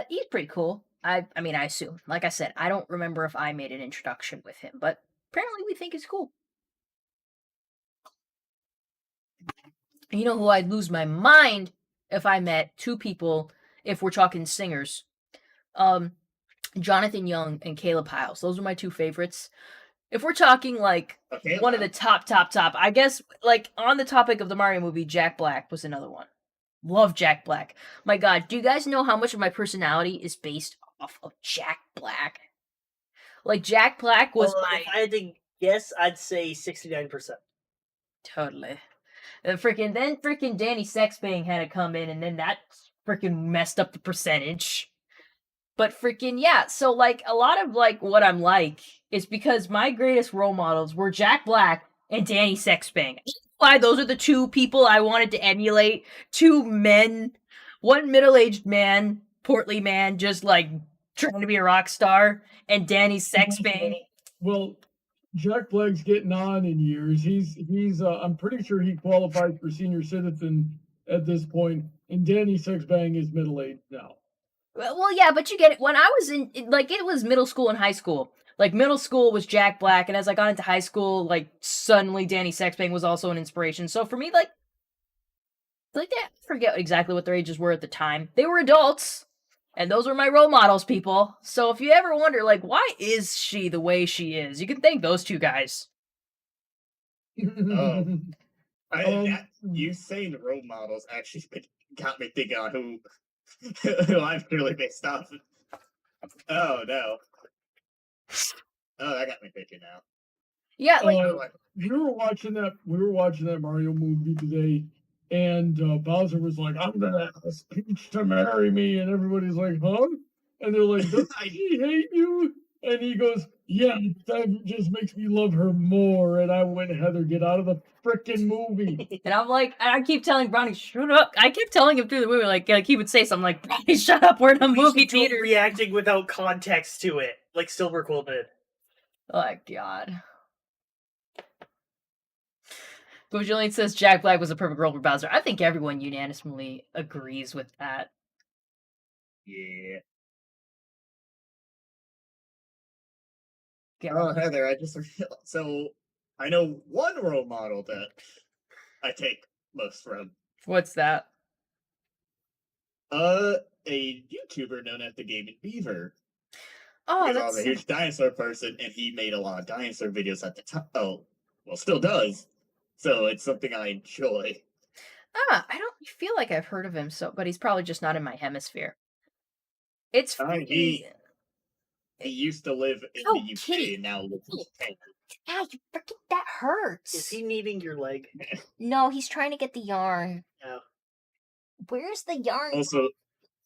He's pretty cool. I mean, I assume. Like I said, I don't remember if I made an introduction with him, but apparently we think he's cool. You know who I'd lose my mind if I met two people, if we're talking singers? Jonathan Young and Caleb Hiles. Those are my two favorites. If we're talking like Okay, one of the top, I guess like on the topic of the Mario movie, Jack Black was another one. Love Jack Black. My God, do you guys know how much of my personality is based off of Jack Black? Like Jack Black was my If I had to guess, I'd say 69%. totally. Then freaking Danny Sexbang had to come in, and then that freaking messed up the percentage. But freaking yeah, so like a lot of like what I'm like is because my greatest role models were Jack Black and Danny Sexbang. Why those are the two people I wanted to emulate. Two men, one middle-aged man, portly man, just like trying to be a rock star, and Danny Sexbang. Well, Jack Black's getting on in years. He's I'm pretty sure he qualifies for senior citizen at this point, and Danny Sexbang is middle aged now. Well, yeah, but you get it. When I was like, it was middle school and high school. Like, middle school was Jack Black, and as I got into high school, like, suddenly Danny Sexbang was also an inspiration. So for me, like that, I forget exactly what their ages were at the time. They were adults, and those were my role models, people. So if you ever wonder, like, why is she the way she is, you can thank those two guys. Oh. You saying role models actually got me thinking on who I'm really based off. Oh no! Oh, that got me thinking now. Yeah, like we were watching that Mario movie today, and Bowser was like, "I'm gonna ask Peach to marry me," and everybody's like, "Huh?" And they're like, "Does she hate you?" And he goes, "Yeah, that just makes me love her more." And I went, "Heather, get out of the frickin' movie." and I'm like, I keep telling Brownie, shut up. I kept telling him through the movie, like he would say something like, Brownie, shut up, we're in a movie theater. Reacting without context to it, like Silver Quill did. Oh, God. Bojillian says Jack Black was a perfect role for Bowser. I think everyone unanimously agrees with that. Yeah. Yeah. Oh, Heather, I just realized. So I know one role model that I take most from. What's that? A YouTuber known as the Gaming Beaver. Oh, He's that's a huge dinosaur person, and he made a lot of dinosaur videos at the time. Oh, well, still does. So it's something I enjoy. I don't feel like I've heard of him, but he's probably just not in my hemisphere. It's He used to live in Oh, the UK kitty. and now lives in Japan. Ow, you freaking, that hurts. Is he kneading your leg? No, he's trying to get the yarn. Oh. Where's the yarn? Also,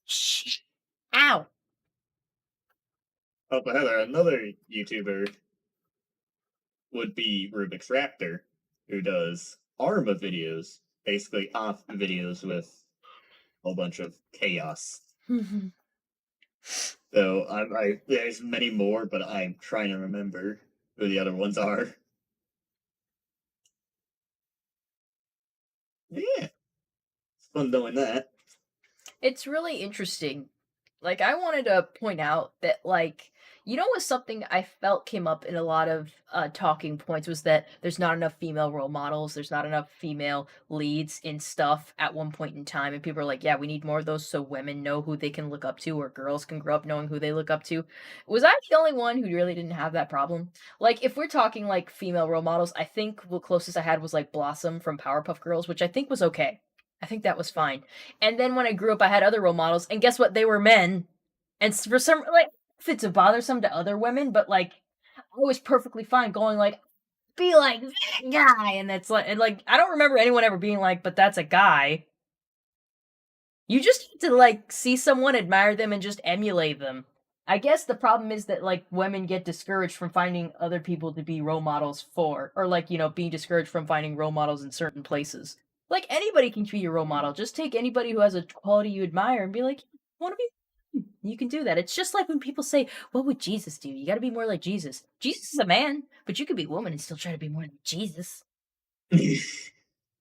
Shh. Ow. oh, but Heather, another YouTuber would be Rubik's Raptor, who does Arma videos, basically off videos with whole bunch of chaos. So there's many more, but I'm trying to remember who the other ones are. Yeah, it's fun doing that. It's really interesting. Like, I wanted to point out that, like, you know what, something I felt came up in a lot of talking points was that there's not enough female role models, there's not enough female leads in stuff at one point in time, and people are like, yeah, we need more of those so women know who they can look up to, or girls can grow up knowing who they look up to. Was I the only one who really didn't have that problem? Like, if we're talking like female role models, I think the closest I had was like Blossom from Powerpuff Girls, which I think was okay. I think that was fine. And then when I grew up, I had other role models, and guess what? They were men. And for some, like, if it's bothersome to other women, but like, I was perfectly fine going like, be like that guy, and that's like, and like, I don't remember anyone ever being like, but that's a guy. You just need to like see someone, admire them, and just emulate them. I guess the problem is that like women get discouraged from finding other people to be role models for, or like, being discouraged from finding role models in certain places. Like, anybody can be your role model. Just take anybody who has a quality you admire and be like, want to be. You can do that. It's just like when people say, what would Jesus do? You got to be more like Jesus. Jesus is a man, but you could be a woman and still try to be more like Jesus.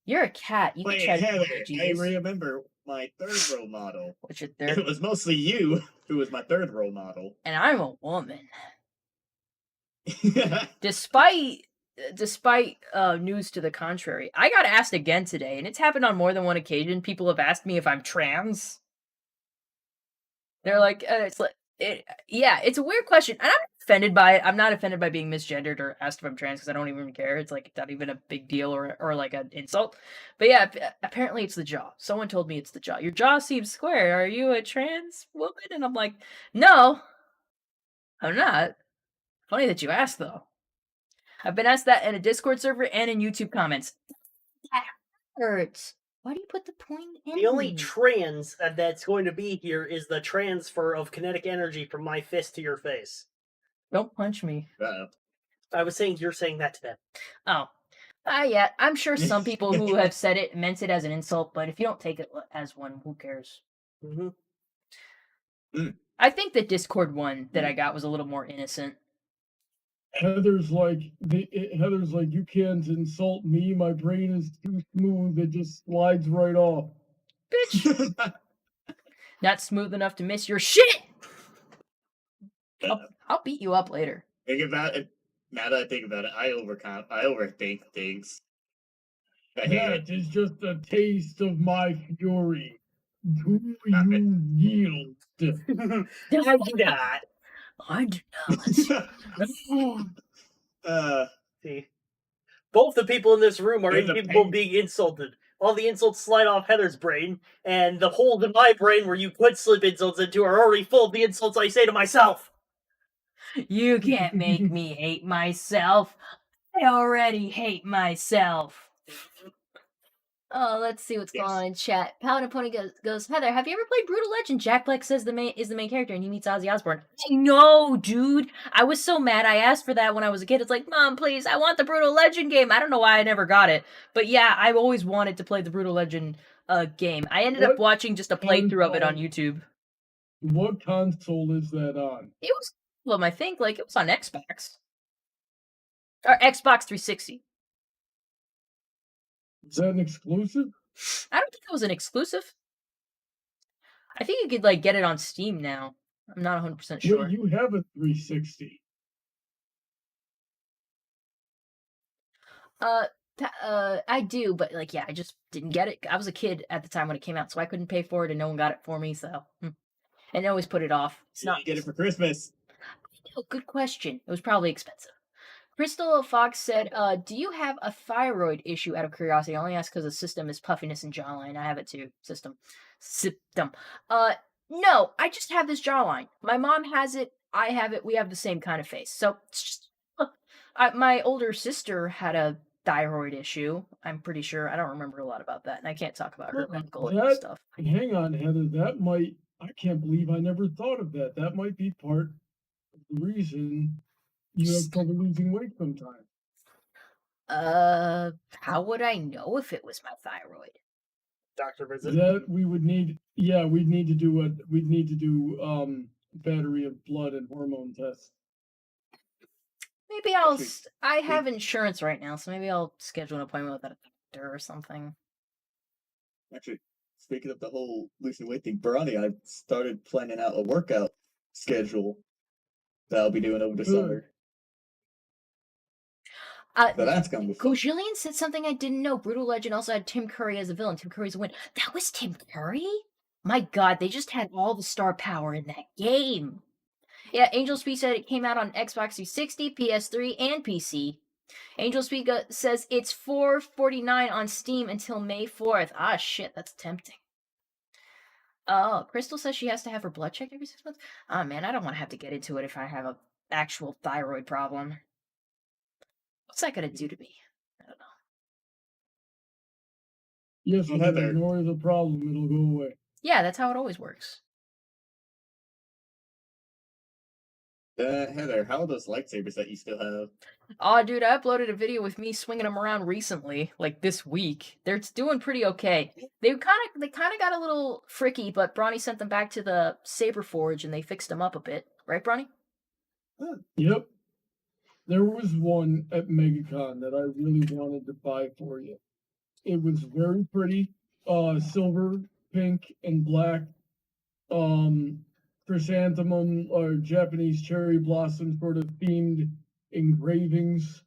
You're a cat. You can Wait, try to be more Heather, like I Jesus. remember my third role model. What's your It third? was mostly you who was my third role model. And I'm a woman. Despite news to the contrary, I got asked again today, and it's happened on more than one occasion. People have asked me if I'm trans. They're like, yeah, it's a weird question. And I'm not offended by it. I'm not offended by being misgendered or asked if I'm trans because I don't even care. It's like not even a big deal or like an insult. But yeah, apparently it's the jaw. Someone told me it's the jaw. Your jaw seems square. Are you a trans woman? And I'm like, no, I'm not. Funny that you asked, though. I've been asked that in a Discord server and in YouTube comments. That hurts. Why do you put the point in? The only trans that's going to be here is the transfer of kinetic energy from my fist to your face. Don't punch me. I was saying you're saying that to them. Oh. Yeah, I'm sure some people who have said it meant it as an insult, but if you don't take it as one, who cares? Mm-hmm. I think the Discord one that I got was a little more innocent. Heather's like, you can't insult me. My brain is too smooth. It just slides right off. Bitch! Not smooth enough to miss your shit! I'll beat you up later. Think about it. Now that I think about it, I overthink things. That is just a taste of my fury. Do you yield? I do not. I do not. See, both the people in this room are incapable of being insulted. All the insults slide off Heather's brain, and the holes in my brain where you could slip insults into are already full of the insults I say to myself. You can't make me hate myself. I already hate myself. Oh, let's see what's going on in chat. Paladin Pony goes, Heather, have you ever played Brutal Legend? Jack Black says is the main character, and he meets Ozzy Osbourne. No, dude. I was so mad. I asked for that when I was a kid. It's like, Mom, please, I want the Brutal Legend game. I don't know why I never got it. But yeah, I've always wanted to play the Brutal Legend game. I ended up watching just a playthrough of it on YouTube. What console is that on? It was, I think, like, it was on Xbox. Or Xbox 360. Is that an exclusive? I don't think it was an exclusive. I think you could like get it on Steam now. I'm not 100% sure. Wait, you have a 360. I do, but like, yeah, I just didn't get it. I was a kid at the time when it came out, so I couldn't pay for it, and no one got it for me. So, and I always put it off. It's not. Get it for Christmas. Oh, good question. It was probably expensive. Crystal Fox said, do you have a thyroid issue out of curiosity? I only ask because the system is puffiness and jawline. I have it too. System. No, I just have this jawline. My mom has it. I have it. We have the same kind of face. So, it's just, my older sister had a thyroid issue. I'm pretty sure. I don't remember a lot about that. And I can't talk about her medical stuff. Hang on, Heather. I can't believe I never thought of that. That might be part of the reason you have trouble losing weight sometimes. How would I know if it was my thyroid? Doctor visit. That we would need. Yeah, we'd need to do battery of blood and hormone tests. Maybe I'll. Actually, I have insurance right now, so maybe I'll schedule an appointment with a doctor or something. Actually, speaking of the whole losing weight thing, Brony, I started planning out a workout schedule that I'll be doing over the Good. summer. So that's gonna be fun. Gojillion said something I didn't know. Brutal Legend also had Tim Curry as a villain. Tim Curry's a win. That was Tim Curry? My god, they just had all the star power in that game. Yeah, Angel Speed said it came out on Xbox 360, PS3, and PC. Angel Speed says it's $4.49 on Steam until May 4th. Ah, shit, that's tempting. Oh, Crystal says she has to have her blood checked every 6 months. Oh, man, I don't want to have to get into it if I have an actual thyroid problem. What's that going to do to me? I don't know. Yes, Well, if you Heather. ignore the problem, it'll go away. Yeah, that's how it always works. Heather, how are those lightsabers that you still have? Oh, dude, I uploaded a video with me swinging them around recently, like this week. They're doing pretty okay. They kind of got a little fricky, but Bronny sent them back to the Saber Forge and they fixed them up a bit, right, Bronny? Yep. There was one at MegaCon that I really wanted to buy for you. It was very pretty, silver, pink, and black. Chrysanthemum or Japanese cherry blossom sort of themed engravings.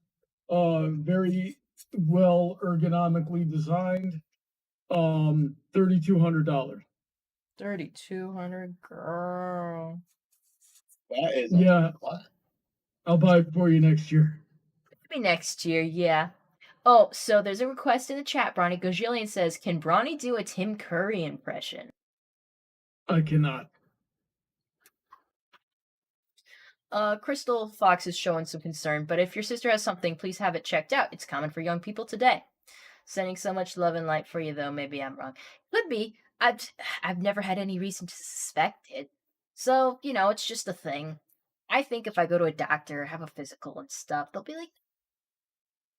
Very well ergonomically designed. $3,200. 3,200, girl. That is Yeah. What? I'll buy it for you next year. Maybe next year, yeah. Oh, so there's a request in the chat, Bronny. Gojillion says, can Bronny do a Tim Curry impression? I cannot. Crystal Fox is showing some concern, but if your sister has something, please have it checked out. It's common for young people today. Sending so much love and light for you, though. Maybe I'm wrong. Could be. I've never had any reason to suspect it. So, it's just a thing. I think if I go to a doctor, have a physical and stuff, they'll be like,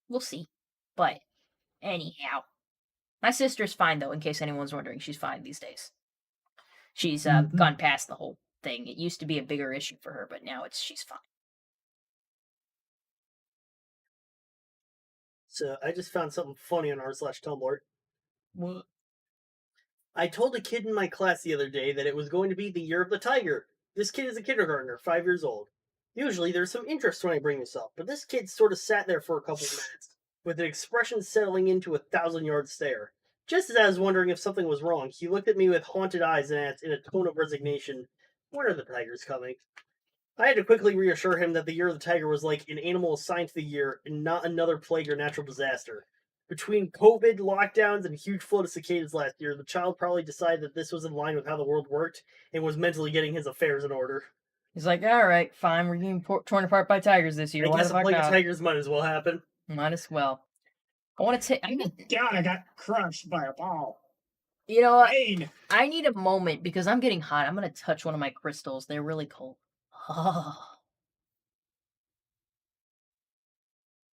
we'll see. But, anyhow. My sister's fine, though, in case anyone's wondering. She's fine these days. She's gone past the whole thing. It used to be a bigger issue for her, but now she's fine. So I just found something funny on r/Tumblr. What? I told a kid in my class the other day that it was going to be the year of the tiger. This kid is a kindergartner, 5 years old. Usually there's some interest when I bring this up, but this kid sort of sat there for a couple of minutes, with an expression settling into a 1,000-yard stare. Just as I was wondering if something was wrong, he looked at me with haunted eyes and asked in a tone of resignation, "When are the tigers coming?" I had to quickly reassure him that the year of the tiger was like an animal assigned to the year and not another plague or natural disaster. Between COVID, lockdowns, and a huge flood of cicadas last year, the child probably decided that this was in line with how the world worked and was mentally getting his affairs in order. He's like, all right, fine, we're getting torn apart by tigers this year. I Why guess the a fuck plague of not? tigers might as well happen. Might as well. I want to take. God, I got crushed by a ball. You know what? Pain. I need a moment because I'm getting hot. I'm gonna touch one of my crystals. They're really cold. Oh.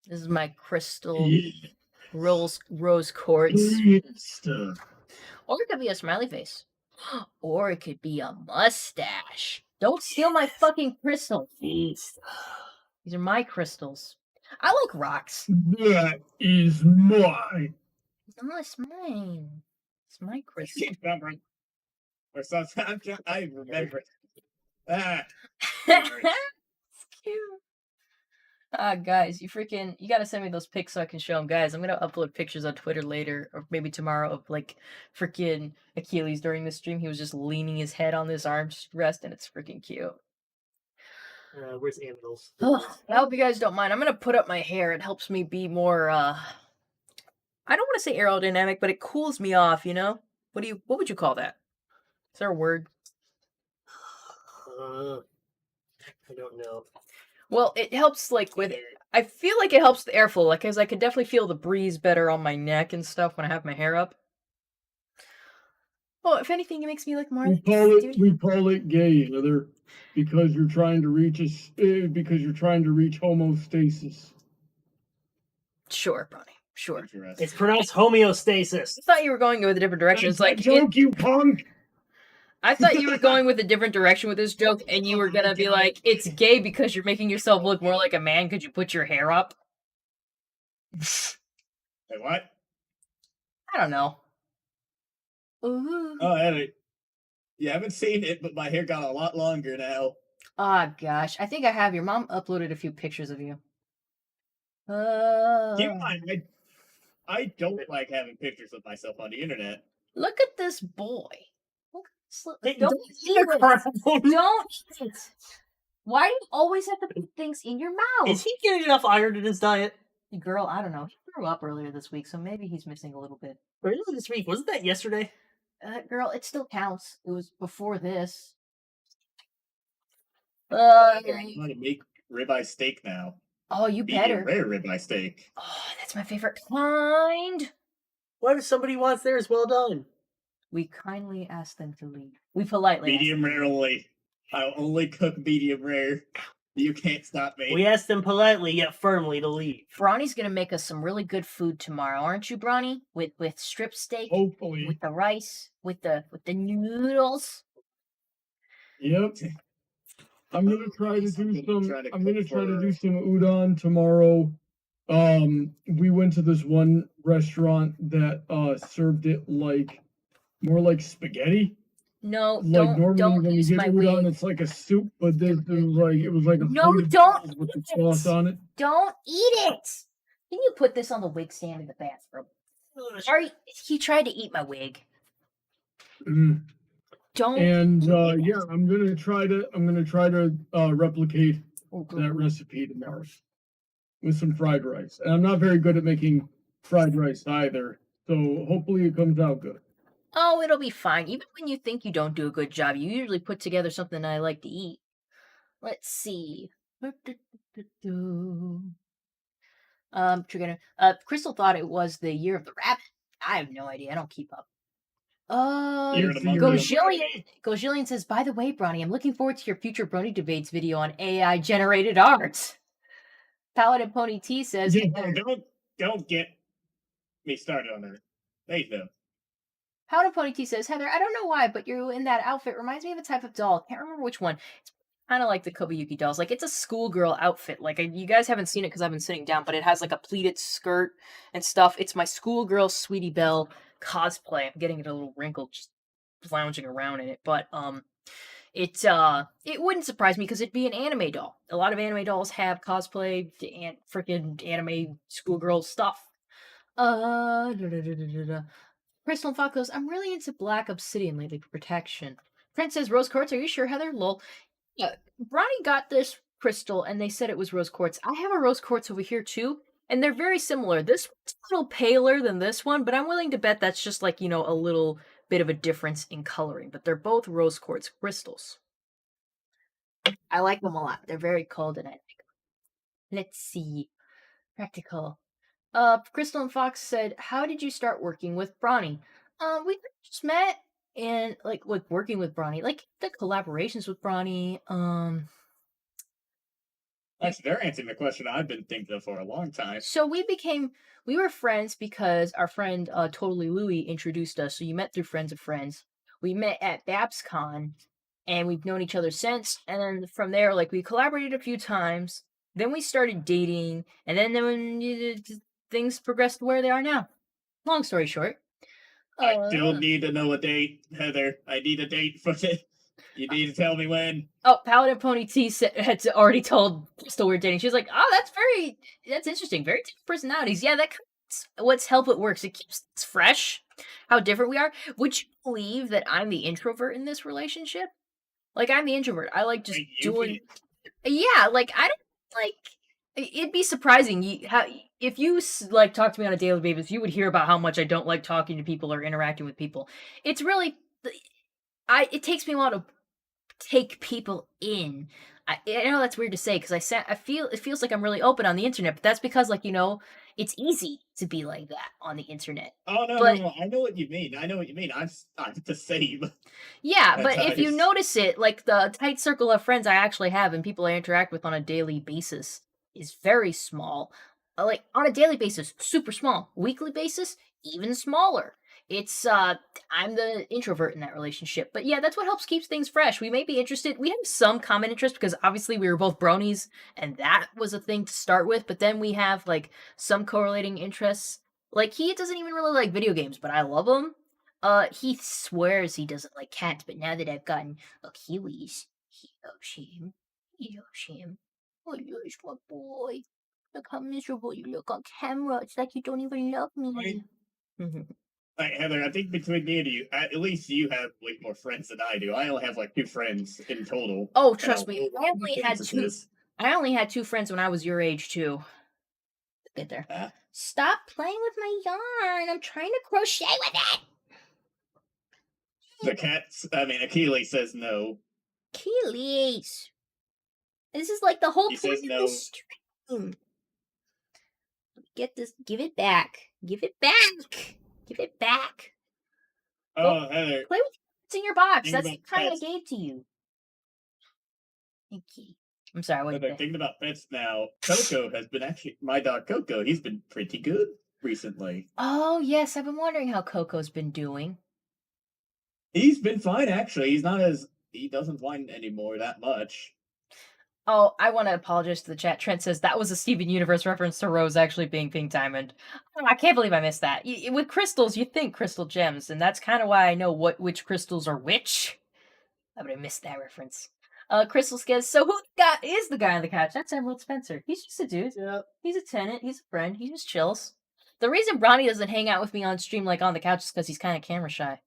This is my crystal rose quartz. Stuff. Or it could be a smiley face. Or it could be a mustache. Don't steal my fucking crystals. These are my crystals. I like rocks. That is mine. No, it's mine. It's my crystal. Or something. I remember. Ah. It's cute. Guys, you gotta send me those pics so I can show them. Guys, I'm gonna upload pictures on Twitter later, or maybe tomorrow, of like freaking Achilles during the stream. He was just leaning his head on this armrest, and it's freaking cute. Where's Aminals? Oh, I hope you guys don't mind. I'm gonna put up my hair. It helps me be more, I don't want to say aerodynamic, but it cools me off, you know? What would you call that? Is there a word? I don't know. Well, it helps, like, with... I feel like it helps the airflow, like, because I could definitely feel the breeze better on my neck and stuff when I have my hair up. Well, if anything, it makes me look more... We call it gay, Heather, because you're trying to reach homostasis. Sure, Bronny. Sure. Interesting. It's pronounced homeostasis. I thought you were going with a different direction. It's like joke, you punk. I thought you were going with a different direction with this joke, and you were gonna be like, "It's gay because you're making yourself look more like a man because you put your hair up." Wait, what? I don't know. Ooh. Oh, Eddie. You haven't seen it, but my hair got a lot longer now. Ah, gosh. I think I have. Your mom uploaded a few pictures of you. Keep in mind, I don't like having pictures of myself on the internet. Look at this boy. Look at this Hey, don't don't eat it. Don't. Don't eat it. Why do you always have to put things in your mouth? Is he getting enough iron in his diet? Girl, I don't know. He threw up earlier this week, so maybe he's missing a little bit. Really this week? Wasn't that yesterday? Girl, it still counts. It was before this. I'm going to make ribeye steak now. Oh, you better. Medium rare ribeye steak. Oh, that's my favorite kind. What if somebody wants theirs well done? We kindly ask them to leave. We politely ask Medium rare only. I'll only cook medium rare. You can't stop me. We asked them politely yet firmly to leave. Bronny's gonna make us some really good food tomorrow, aren't you, Bronny? With strip steak, Hopefully. with the rice, with the noodles. Yep. I'm gonna try to do some. Try to I'm gonna cook try to for- do some udon tomorrow. We went to this one restaurant that served it like more like spaghetti. No, Like normally don't when you use get my udon, wig. it's like a soup, but this it was like a No, plate of don't noodles with the eat it. sauce on it. Don't eat it. Can you put this on the wig stand in the bathroom? Sorry, he tried to eat my wig. Mm. Don't. And yeah, I'm gonna try to replicate Oh, that good. recipe tomorrow with some fried rice. And I'm not very good at making fried rice either, so hopefully it comes out good. Oh, it'll be fine. Even when you think you don't do a good job, you usually put together something I like to eat. Let's see. Crystal thought it was the year of the rabbit. I have no idea. I don't keep up. Year of the monkey. Gojillion says, by the way, Bronny, I'm looking forward to your future Brony debates video on AI generated art. Paladin Pony T says, Yeah, don't get me started on that. Please no. Paladin Pony T says, Heather, I don't know why, but you in that outfit reminds me of a type of doll. Can't remember which one. It's kind of like the Kobayuki dolls. Like, it's a schoolgirl outfit. Like, you guys haven't seen it because I've been sitting down, but it has like a pleated skirt and stuff. It's my schoolgirl Sweetie Belle cosplay. I'm getting it a little wrinkled just lounging around in it, but it wouldn't surprise me because it'd be an anime doll. A lot of anime dolls have cosplay and freaking anime schoolgirl stuff. Crystal Fox goes, I'm really into black obsidian lately for protection. Prince says, Rose quartz, are you sure, Heather? Lol. Yeah, Bronny got this crystal and they said it was rose quartz. I have a rose quartz over here too, and they're very similar. This one's a little paler than this one, but I'm willing to bet that's just like, a little bit of a difference in coloring. But they're both rose quartz crystals. I like them a lot. They're very cold and I like them. Let's see. Practical. Crystal and Fox said, how did you start working with Bronny? We just met and like working with Bronny, like the collaborations with Bronny. They're answering the question I've been thinking of for a long time. So we were friends because our friend Totally Louie introduced us. So you met through friends of friends. We met at BabsCon and we've known each other since. And then from there, like we collaborated a few times. Then we started dating, and then things progressed to where they are now. Long story short. I don't need to know a date, Heather. I need a date for it. You need to tell me when. Oh, Paladin Pony T had already told Crystal we're dating. She was like, oh, that's interesting. Very different personalities. Yeah, that's what's help it works. It keeps us fresh, how different we are. Would you believe that I'm the introvert in this relationship? Like, I'm the introvert. I like just doing... Yeah, like, I don't, like... It'd be surprising if you like talk to me on a daily basis, you would hear about how much I don't like talking to people or interacting with people. It's really... It takes me a while to take people in. I know that's weird to say because it feels like I'm really open on the internet, but that's because it's easy to be like that on the internet. Oh no, no, I know what you mean. I'm the same. Yeah, but if you notice it, like the tight circle of friends I actually have and people I interact with on a daily basis is very small. like on a daily basis, super small. Weekly basis, even smaller. It's I'm the introvert in that relationship. But yeah, that's what helps keeps things fresh. We may be interested. We have some common interest because obviously we were both bronies and that was a thing to start with, but then we have like some correlating interests. Like he doesn't even really like video games, but I love them. He swears he doesn't like cats, but now that I've gotten Achilles, he loves him. He loves him. Oh, yes, my boy. Look how miserable you look on camera. It's like you don't even love me. Like, Heather, I think between me and you, at least you have like more friends than I do. I only have like 2 friends in total. Oh, trust me. How Kansas is. I only had 2 friends when I was your age too. Get there. Stop playing with my yarn. I'm trying to crochet with it. The cats. I mean, Achilles says no. Achilles. This is like the whole He point says of no. this stream. Get this. Give it back. Give it back. Give it back. Oh, Heather. Play with what's in your box. Think That's about the kind I pets. gave to you. Thank you. I'm sorry. What did you Heather, say? thinking about pets now, Coco has been actually my dog Coco. He's been pretty good recently. Oh yes, I've been wondering how Coco's been doing. He's been fine actually. He doesn't whine anymore that much. Oh, I want to apologize to the chat. Trent says that was a Steven Universe reference to Rose actually being Pink Diamond. Oh, I can't believe I missed that. With crystals, you think crystal gems, and that's kind of why I know which crystals are which. I would have missed that reference. Crystal says, so who is the guy on the couch? That's Emerald Spencer. He's just a dude. Yeah. He's a tenant. He's a friend. He just chills. The reason Bronny doesn't hang out with me on stream like on the couch is because he's kind of camera shy.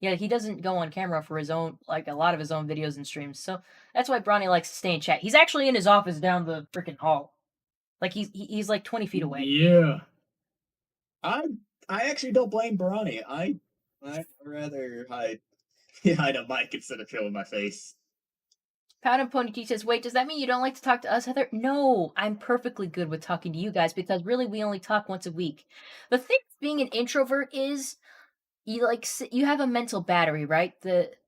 Yeah, he doesn't go on camera for his own, like a lot of his own videos and streams. So that's why Bronny likes to stay in chat. He's actually in his office down the freaking hall. Like he's like 20 feet away. Yeah. I actually don't blame Bronny. I'd rather hide a mic instead of showing my face. Pound and Pony T says, wait, does that mean you don't like to talk to us, Heather? No, I'm perfectly good with talking to you guys because really we only talk once a week. The thing with being an introvert is you have a mental battery, right?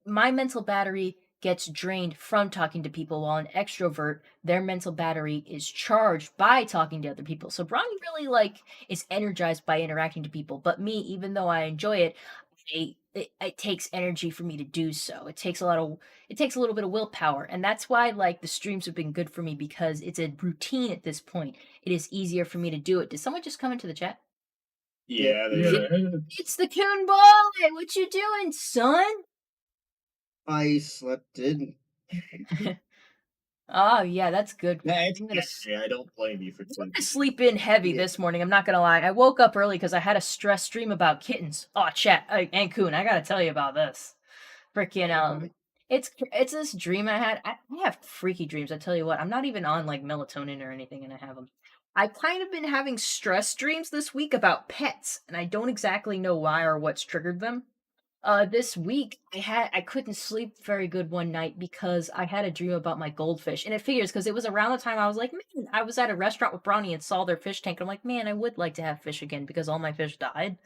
My mental battery gets drained from talking to people, while an extrovert, their mental battery is charged by talking to other people. So Bronny really is energized by interacting to people. But me, even though I enjoy it, it takes energy for me to do so. It takes a little bit of willpower, and that's why the streams have been good for me because it's a routine at this point. It is easier for me to do it. Did someone just come into the chat? Yeah, It's the Coon Boy. What you doing, son? I slept in. Oh yeah, that's good. I don't blame you for I'm gonna sleep in heavy this morning. I'm not gonna lie. I woke up early because I had a stress stream about kittens. Oh, chat and Coon, I gotta tell you about this. Freaking it's this dream I had. I have freaky dreams. I tell you what, I'm not even on melatonin or anything, and I have them. I've kind of been having stress dreams this week about pets, and I don't exactly know why or what's triggered them. This week I couldn't sleep very good one night because I had a dream about my goldfish, and it figures because it was around the time I was like, man, I was at a restaurant with Bronny and saw their fish tank. And I'm like, man, I would like to have fish again because all my fish died.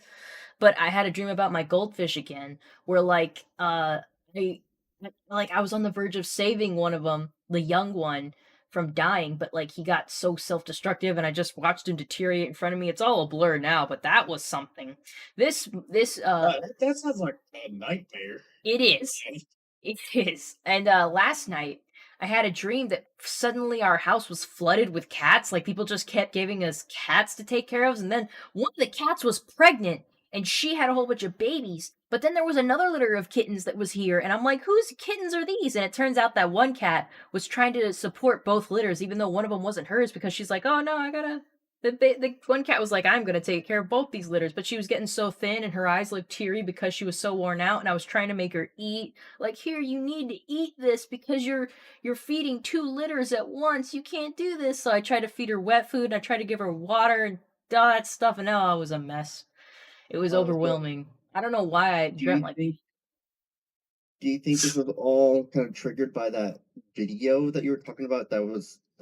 But I had a dream about my goldfish again, where I was on the verge of saving one of them, the young one, from dying, but he got so self-destructive and I just watched him deteriorate in front of me. It's all a blur now, but that was something. That sounds like a nightmare. It is. It is. And last night I had a dream that suddenly our house was flooded with cats. People just kept giving us cats to take care of, and then one of the cats was pregnant and she had a whole bunch of babies. But then there was another litter of kittens that was here, and I'm like, whose kittens are these? And it turns out that one cat was trying to support both litters, even though one of them wasn't hers, because she's like, oh no, I gotta... The one cat was like, I'm gonna take care of both these litters, but she was getting so thin and her eyes looked teary because she was so worn out, and I was trying to make her eat. Here, you need to eat this because you're feeding 2 litters at once. You can't do this. So I tried to feed her wet food, and I tried to give her water and all that stuff, and it was a mess. It was overwhelming. I don't know why I dreamt like that. Do you think this was all kind of triggered by that video that you were talking about that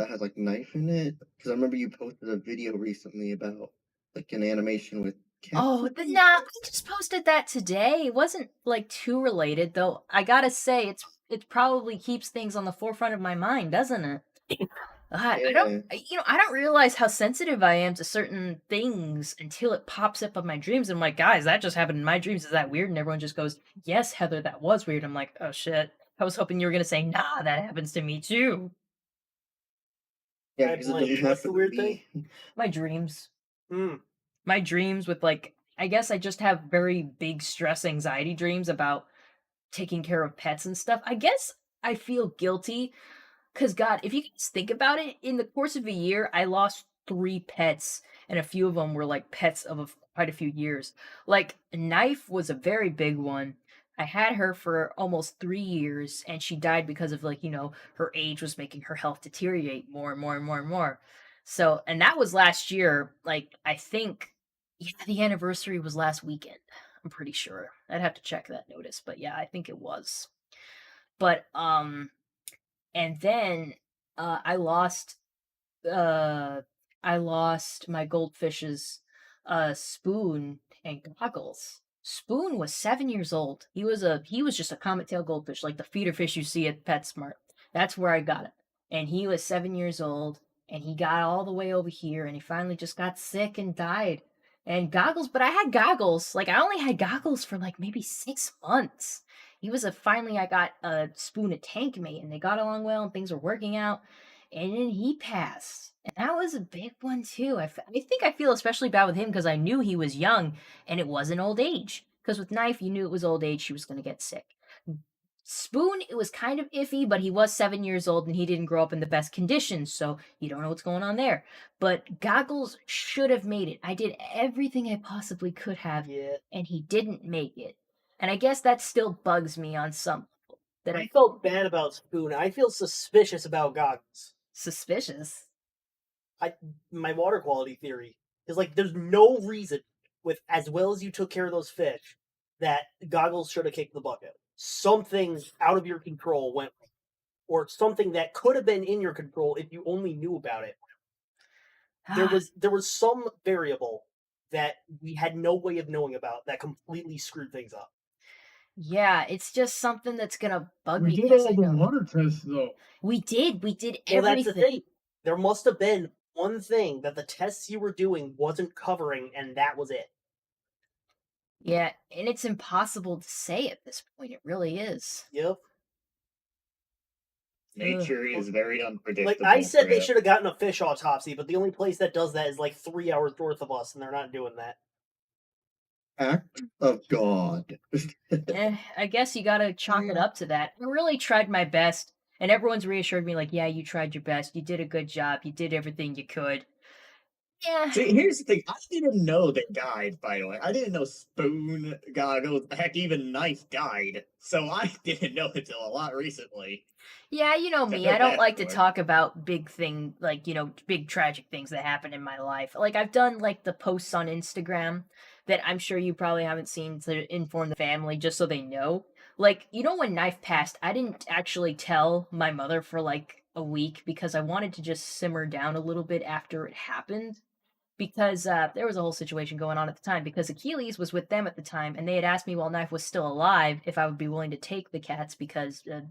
has knife in it? Because I remember you posted a video recently about an animation with cats. Oh, nah, I just posted that today. It wasn't too related, though. I gotta say, it probably keeps things on the forefront of my mind, doesn't it? I Yeah. don't, I don't realize how sensitive I am to certain things until it pops up on my dreams. I'm like, guys, that just happened in my dreams. Is that weird? And everyone just goes, yes, Heather, that was weird. I'm like, oh shit. I was hoping you were gonna say, nah, that happens to me too. Yeah, I because it blank. doesn't What's have the to weird be. My dreams. Hmm. My dreams with like, I guess I just have very big stress anxiety dreams about taking care of pets and stuff. I guess I feel guilty because, God, if you guys think about it, in the course of a year, I lost 3 pets, and a few of them were like pets of quite a few years. Like, Knife was a very big one. I had her for almost 3 years, and she died because of, like, her age was making her health deteriorate more and more and more and more. So, and that was last year. Like, I think, yeah, the anniversary was last weekend. I'm pretty sure. I'd have to check that notice, but yeah, I think it was. But, and then uh I lost uh I lost my goldfish's Spoon and Goggles. Spoon was 7 years old. He was just a comet tail goldfish, like the feeder fish you see at PetSmart. That's where I got it. And he was 7 years old, and he got all the way over here, and he finally just got sick and died. And Goggles, but I had Goggles. Like, I only had Goggles for like maybe 6 months. He was a finally I got a Spoon a tank mate, and they got along well and things were working out. And then he passed. And that was a big one too. I think I feel especially bad with him because I knew he was young and it wasn't old age. Because with Knife, you knew it was old age, she was going to get sick. Spoon, it was kind of iffy, but he was 7 years old and he didn't grow up in the best conditions, so you don't know what's going on there. But Goggles should have made it. I did everything I possibly could have, Yeah. and he didn't make it. And I guess that still bugs me on some level. That I felt bad about Spoon. I feel suspicious about Goggles. suspicious. My water quality theory is like there's no reason, with as well as you took care of those fish, that Goggles should have kicked the bucket. Something out of your control went wrong, or something that could have been in your control if you only knew about it. There was some variable that we had no way of knowing about that completely screwed things up. Yeah, it's just something that's gonna bug We me did 'cause all I the know. water tests though. We did Well, that's the everything. thing. There must have been one thing that the tests you were doing wasn't covering, and that was it. Yeah, and it's impossible to say at this point. It really is. Yep. Nature is very Like unpredictable. I said, they Crap. should have gotten a fish autopsy, but the only place that does that is like 3 hours north of us, and they're not doing that. Act of God. I guess you gotta chalk it up to that. I really tried my best, and everyone's reassured me, like, yeah, you tried your best. You did a good job. You did everything you could. Yeah. See, here's the thing. I didn't know they died, by the way. I didn't know Spoon, Goggles, heck, even Knife died. So I didn't know until a lot recently. Yeah, you know I me. feel I don't bad like to for it. talk about big tragic things that happen in my life. Like, I've done like the posts on Instagram that I'm sure you probably haven't seen to inform the family just so they know. Like, when Knife passed, I didn't actually tell my mother for like a week because I wanted to just simmer down a little bit after it happened, because there was a whole situation going on at the time because Achilles was with them at the time, and they had asked me while Knife was still alive if I would be willing to take the cats because they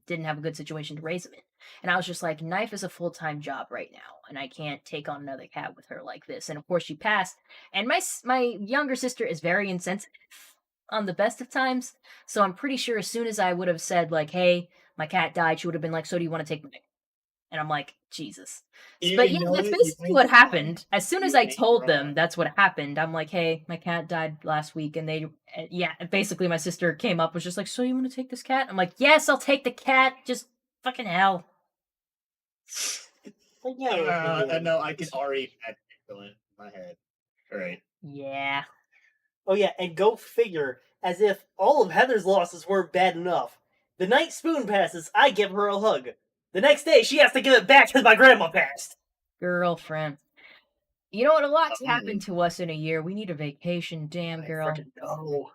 didn't have a good situation to raise them in. And I was just like, Knife is a full-time job right now, and I can't take on another cat with her like this. And of course she passed, and my younger sister is very insensitive on the best of times, so I'm pretty sure as soon as I would have said like, hey, my cat died, she would have been like, so do you want to take my, and I'm like, Jesus. But yeah, that's basically what happened. As soon as I told them that's what happened, I'm like, hey, my cat died last week. And basically my sister came up, was just like, so you want to take this cat? I'm like, yes, I'll take the cat. Just fucking hell. But yeah. No, I can already imagine it in my head. All right. Yeah. Oh yeah, and go figure, as if all of Heather's losses weren't bad enough. The night Spoon passes, I give her a hug. The next day, she has to give it back because my grandma passed. Girlfriend. You know what? A lot's happened to us in a year. We need a vacation, damn girl. I frickin' know.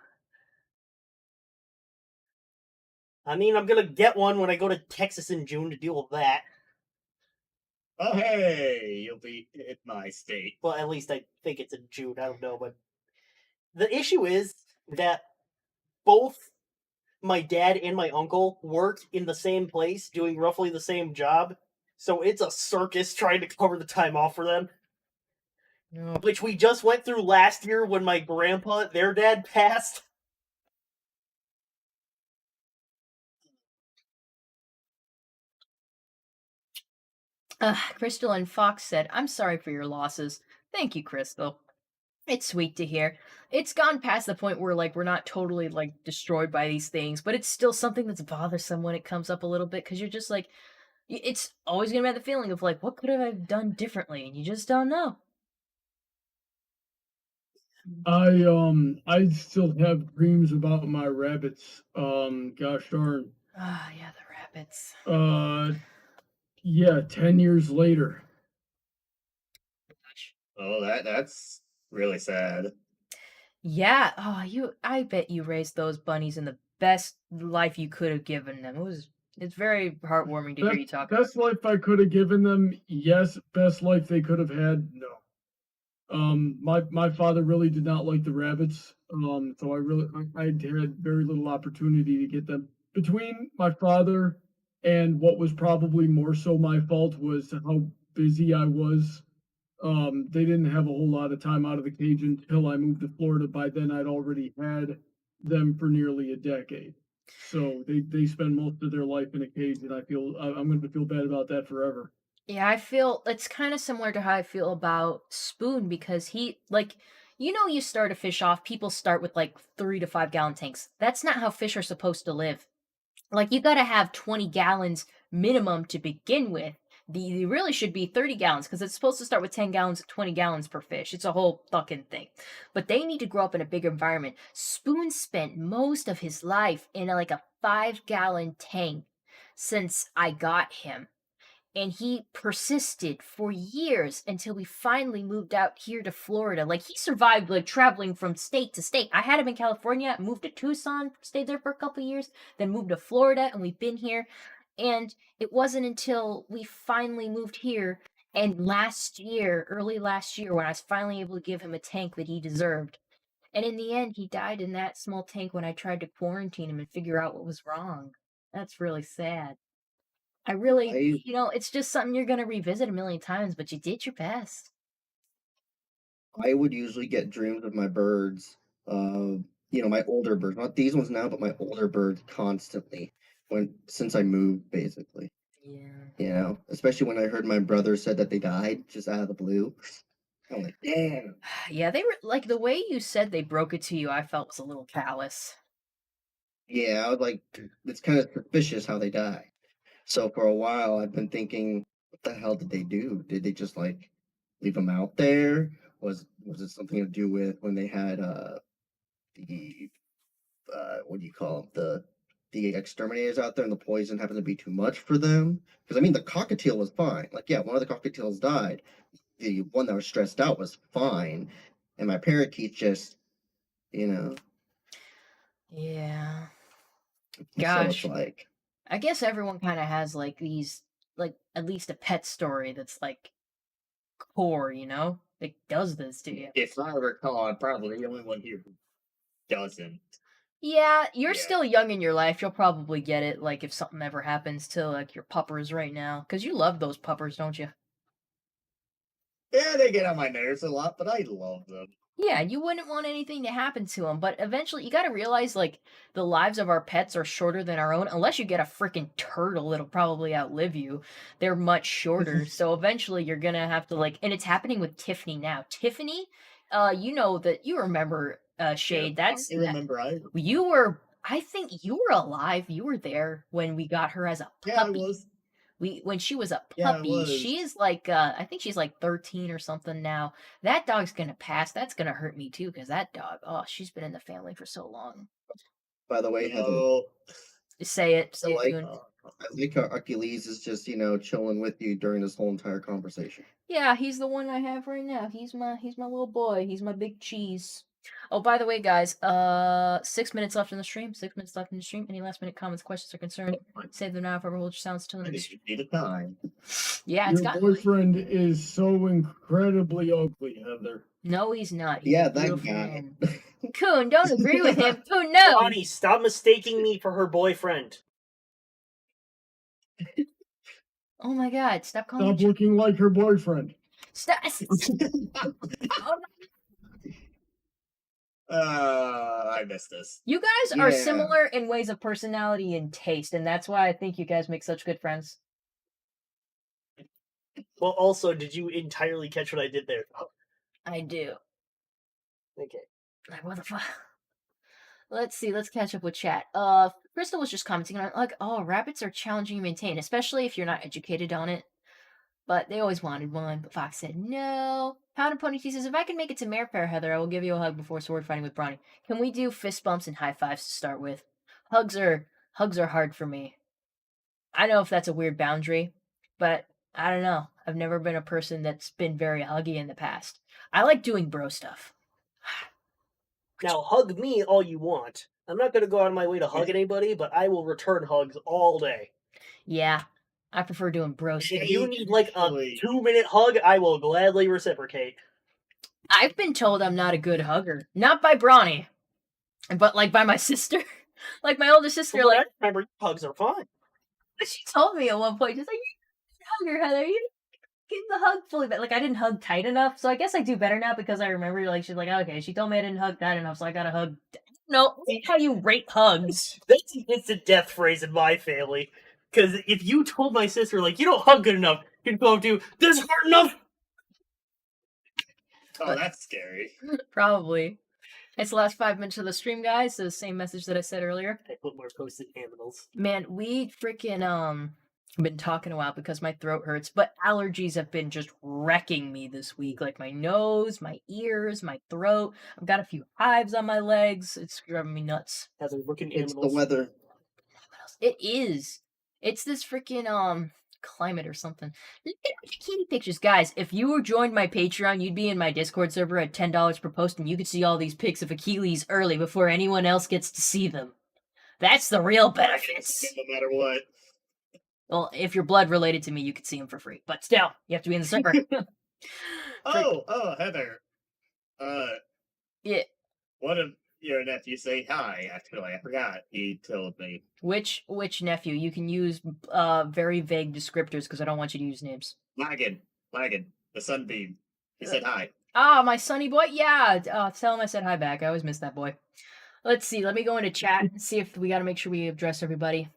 I mean, I'm gonna get one when I go to Texas in June to deal with that. Oh, hey, you'll be in my state. Well, at least I think it's in June. I don't know, but the issue is that both my dad and my uncle work in the same place, doing roughly the same job. So it's a circus trying to cover the time off for them. No. Which we just went through last year when my grandpa, their dad, passed. Crystal and Fox said, I'm sorry for your losses. Thank you, Crystal. It's sweet to hear. It's gone past the point where, like, we're not totally, like, destroyed by these things, but it's still something that's bothersome when it comes up a little bit, because you're just like, it's always gonna have the feeling of, like, what could I have done differently? And you just don't know. I still have dreams about my rabbits. Gosh darn. Ah, yeah, the rabbits. Yeah, 10 years later. Gosh. Oh, that's really sad. Yeah. Oh, I bet you raised those bunnies in the best life you could have given them. It's very heartwarming to hear you talk about. Best life I could have given them, yes. Best life they could have had, no. My father really did not like the rabbits. So I had very little opportunity to get them. Between my father and what was probably more so my fault was how busy I was. They didn't have a whole lot of time out of the cage until I moved to Florida. By then, I'd already had them for nearly a decade. So they spend most of their life in a cage, and I'm going to feel bad about that forever. Yeah, I feel it's kind of similar to how I feel about Spoon because you start a fish off, people start with like 3 to 5 gallon tanks. That's not how fish are supposed to live. Like, you gotta have 20 gallons minimum to begin with. They really should be 30 gallons because it's supposed to start with 10 gallons, 20 gallons per fish. It's a whole fucking thing. But they need to grow up in a bigger environment. Spoon spent most of his life in like a 5 gallon tank since I got him. And he persisted for years until we finally moved out here to Florida. Like, he survived like traveling from state to state. I had him in California, moved to Tucson, stayed there for a couple years, then moved to Florida, and we've been here. And it wasn't until we finally moved here and early last year, when I was finally able to give him a tank that he deserved. And in the end, he died in that small tank when I tried to quarantine him and figure out what was wrong. That's really sad. I really, I it's just something you're gonna revisit a million times, but you did your best. I would usually get dreams of my birds, my older birds, not these ones now, but my older birds constantly since I moved, basically. Yeah. Especially when I heard my brother said that they died just out of the blue. I'm like, damn. Yeah, they were like the way you said they broke it to you, I felt was a little callous. Yeah, I was like, it's kind of suspicious how they die. So for a while, I've been thinking, what the hell did they do? Did they just like leave them out there? Was it something to do with when they had the what do you call them? The exterminators out there and the poison happened to be too much for them? Because I mean, the cockatiel was fine. Like, yeah, one of the cockatiels died. The one that was stressed out was fine, and my parakeet just, you know. Yeah. So it's Gosh. like, I guess everyone kind of has like these, like at least a pet story that's like core, that does this to you. If I recall, I'm probably the only one here who doesn't. Yeah, you're Yeah. still young in your life. You'll probably get it, like if something ever happens to like your puppers right now, because you love those puppers, don't you? Yeah, they get on my nerves a lot, but I love them. Yeah, you wouldn't want anything to happen to them, but eventually you gotta realize, like, the lives of our pets are shorter than our own, unless you get a freaking turtle, it'll probably outlive you. They're much shorter, so eventually you're gonna have to, like, and it's happening with Tiffany now. Tiffany, you remember, Shade, I remember I think you were alive, you were there when we got her as a puppy. Yeah, I was. When she was a Yeah, I puppy, was. she is like I think she's like 13 or something now. That dog's gonna pass. That's gonna hurt me too, because that dog, oh, she's been in the family for so long. by the way, No. Say it, I like Boone. I like how Achilles is just, chilling with you during this whole entire conversation. Yeah, he's the one I have right now. He's my little boy. He's my big cheese. Oh, by the way, guys, 6 minutes left in the stream. 6 minutes left in the stream. Any last minute comments, questions, or concerns? Save them now. Forever hold your silence till the I next. didn't need a time. Yeah, it's Your got. boyfriend is so incredibly ugly, Heather. No, he's not. He's Yeah, a that beautiful guy. man. Coon, don't agree with him. Coon, no. Bonnie, stop mistaking me for her boyfriend. Oh my god, stop calling Stop me. looking like her boyfriend. Stop. I missed this. You guys are Yeah. similar in ways of personality and taste, and that's why I think you guys make such good friends. Well, also, did you entirely catch what I did there? Oh, I do. okay. Like, what the fuck? Let's see, let's catch up with chat. Crystal was just commenting on like, oh, rabbits are challenging to maintain, especially if you're not educated on it. But they always wanted one, but Fox said no. Pound and Pony T says, if I can make it to Mare Fair, Heather, I will give you a hug before sword fighting with Bronny. Can we do fist bumps and high fives to start with? Hugs are hard for me. I know if that's a weird boundary, but I don't know. I've never been a person that's been very huggy in the past. I like doing bro stuff. Now, hug me all you want. I'm not going to go out of my way to hug anybody, but I will return hugs all day. Yeah, I prefer doing bro stuff. If you need like a Usually- 2-minute hug, I will gladly reciprocate. I've been told I'm not a good hugger. Not by Bronny, but like by my sister. Like my older sister, From what like I remember, hugs are fine. she told me at one point, she's like, "You're a good hugger, Heather. You get the hug fully." But like I didn't hug tight enough, so I guess I do better now because I remember. Like she's like, "Okay, she told me I didn't hug tight enough, so I gotta hug." No, that's how you rate hugs. That's an instant death phrase in my family. Because if you told my sister, like, you don't hug good enough, you'd go up to you, this hurt enough! Oh, that's scary. Probably. It's the last 5 minutes of the stream, guys. So the same message that I said earlier. I put more posted aminals. Man, we freaking been talking a while because my throat hurts, but allergies have been just wrecking me this week. Like my nose, my ears, my throat. I've got a few hives on my legs. It's driving me nuts. As I'm looking It's aminals. the weather. What else? It is. It's this freaking climate or something. Look at kitty pictures, guys. If you were joined my Patreon, you'd be in my Discord server at $10 per post, and you could see all these pics of Achilles early before anyone else gets to see them. That's the real benefits. No matter what. Well, if you're blood related to me, you could see them for free. But still, you have to be in the server. Oh, Heather. Yeah. What if your nephew say hi? Actually, I forgot. He told me. Which nephew? You can use very vague descriptors because I don't want you to use names. Lagan, the sunbeam. He said hi. Ah, my sunny boy. Yeah. Tell him I said hi back. I always miss that boy. Let's see. Let me go into chat and see if we got to make sure we address everybody.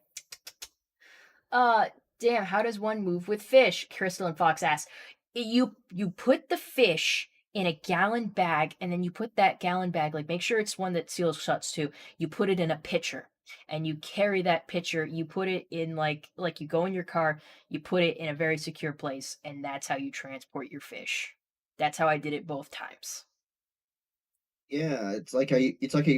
Damn. How does one move with fish? Crystal and Fox asked. You put the fish in a gallon bag, and then you put that gallon bag, like make sure it's one that seals shuts too. You put it in a pitcher, and you carry that pitcher. You put it in like you go in your car. You put it in a very secure place, and that's how you transport your fish. That's how I did it both times. Yeah, it's like how you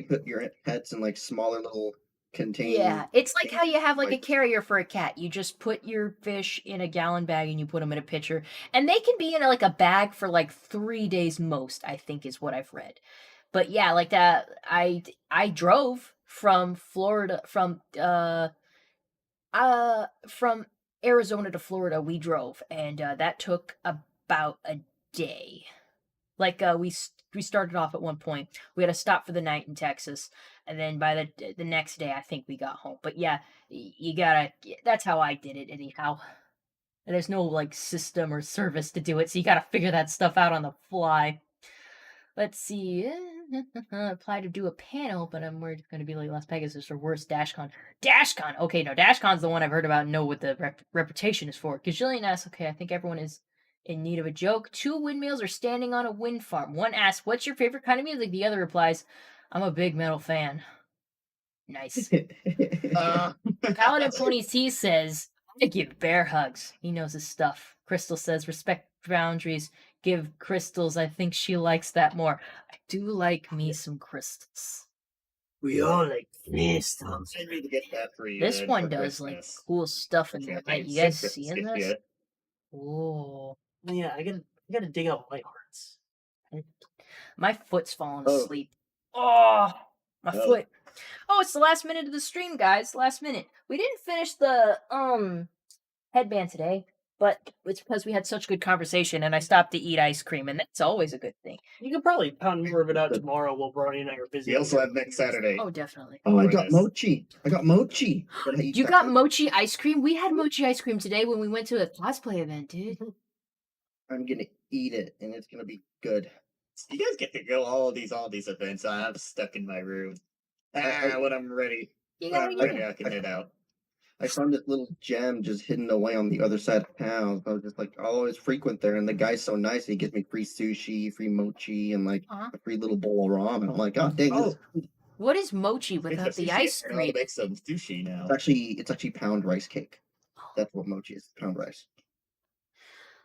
put your pets in like smaller little containers. Yeah, it's like how you have like a like- carrier for a cat. You just put your fish in a gallon bag and you put them in a pitcher, and they can be in like a bag for like 3 days most, I think is what I've read. But yeah, like that. I drove from Florida from Arizona to Florida. We drove, and that took about a day. Like we started off at one point. We had to stop for the night in Texas, and then by the next day, I think we got home. But yeah, you gotta. That's how I did it anyhow. And there's no like system or service to do it, so you gotta figure that stuff out on the fly. Let's see. Apply to do a panel, but I'm worried it's going to be like Las Pegasus or worse, DashCon. DashCon! Okay, no, DashCon's the one I've heard about and know what the reputation is for. Gajillion asks, okay, I think everyone is in need of a joke. 2 windmills are standing on a wind farm. One asks, what's your favorite kind of music? The other replies, I'm a big metal fan. Nice. Paladin Pony T says, I give bear hugs. He knows his stuff. Crystal says, respect boundaries. Give crystals. I think she likes that more. I do like me some crystals. We all like crystals. I need to get that for you. This then one for does like Christmas. cool stuff in there. Champagne You guys citrus seeing if this? you- Oh, Yeah, I gotta dig out my hearts. my foot's falling Oh. asleep. Oh, my Oh. foot. Oh, it's the last minute of the stream, guys. Last minute. We didn't finish the headband today. But it's because we had such good conversation and I stopped to eat ice cream, and that's always a good thing. You can probably pound more of it out tomorrow while Brony and I are busy. We also have next Saturday. Oh, definitely. Oh, I For got this. mochi. I got mochi. Gotta eat You that got mochi ice cream? We had mochi ice cream today when we went to a cosplay event, dude. I'm gonna eat it, and it's gonna be good. You guys get to go all these events. I'm stuck in my room. When I'm ready. You When gotta I'm get ready, it. I can head out. I found this little gem just hidden away on the other side of town. I was just like, I'll always frequent there, and the guy's so nice. He gives me free sushi, free mochi, and like Uh-huh. a free little bowl of ramen. I'm like, oh dang, this What is mochi Speaking without of the sushi, ice I know how to cream? make some sushi now. it's actually pound rice cake. That's what mochi is, pound rice.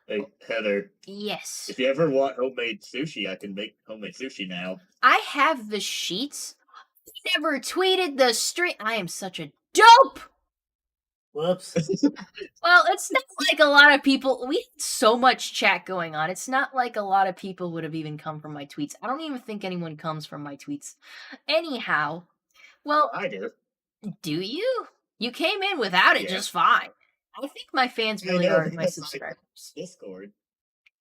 Hey, Heather, Yes. if you ever want homemade sushi, I can make homemade sushi now. I have the sheets. Never tweeted the stream. I am such a dope. Whoops. Well, it's not like a lot of people. We had so much chat going on. It's not like a lot of people would have even come from my tweets. I don't even think anyone comes from my tweets. Anyhow, well, I do. do you? You came in without it Yeah. just fine. I think my fans I really know, are they my have, like, subscribers. Discord.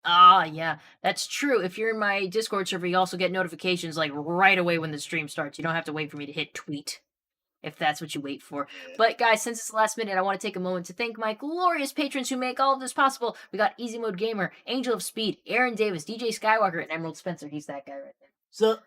Ah, yeah, that's true. If you're in my Discord server, you also get notifications like right away when the stream starts. You don't have to wait for me to hit tweet, if that's what you wait for. Yeah. But guys, since it's the last minute, I want to take a moment to thank my glorious patrons who make all of this possible. We got Easy Mode Gamer, Angel of Speed, Aaron Davis, DJ Skywalker, and Emerald Spencer. He's that guy right there. So,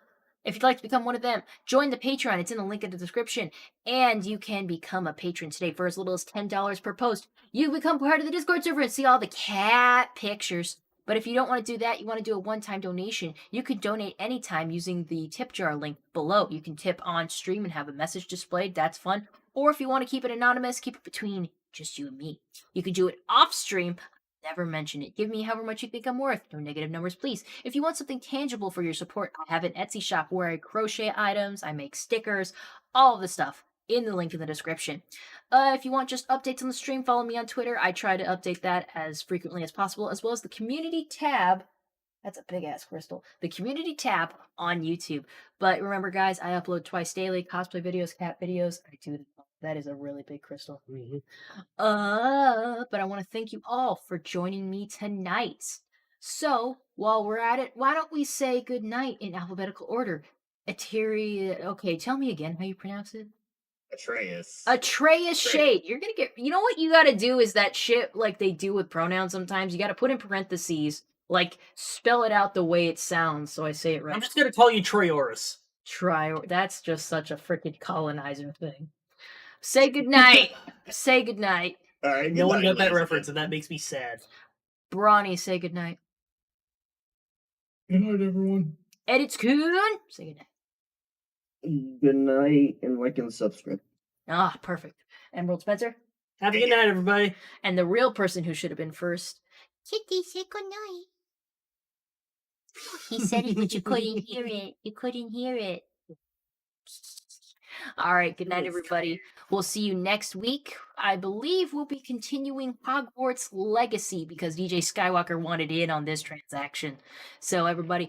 If you'd like to become one of them, join the Patreon. It's in the link in the description. And you can become a patron today for as little as $10 per post. You become part of the Discord server and see all the cat pictures. But if you don't want to do that, you want to do a one-time donation, you can donate anytime using the tip jar link below. You can tip on stream and have a message displayed. That's fun. Or if you want to keep it anonymous, keep it between just you and me. You can do it off stream. Never mention it. Give me however much you think I'm worth. No negative numbers, please. If you want something tangible for your support, I have an Etsy shop where I crochet items, I make stickers, all of the stuff in the link in the description. If you want just updates on the stream, follow me on Twitter. I try to update that as frequently as possible, as well as the community tab. That's a big ass crystal. The community tab on YouTube. But remember, guys, I upload twice daily: cosplay videos, cat videos. I do. That is a really big crystal. But I want to thank you all for joining me tonight. So, while we're at it, why don't we say good night in alphabetical order? Okay, tell me again how you pronounce it. Atreus. Atreus Shade. You're gonna get. You know what you gotta do is that shit like they do with pronouns sometimes. You gotta put in parentheses, like spell it out the way it sounds, so I say it right. I'm just gonna call you Treorus. That's just such a freaking colonizer thing. Say goodnight. Say goodnight. All right, No one goodnight, got that ladies and reference, and that makes me sad. Brawny, say goodnight. Good night, everyone. Edits Coon, say goodnight. Good night, and like and subscribe. Ah, perfect. Emerald Spencer. Have a good night, everybody. And the real person who should have been first. Kitty, say goodnight. He said it, but you couldn't hear it. You couldn't hear it. All right, good night, everybody. We'll see you next week. I believe we'll be continuing Hogwarts Legacy because DJ Skywalker wanted in on this transaction. So, everybody,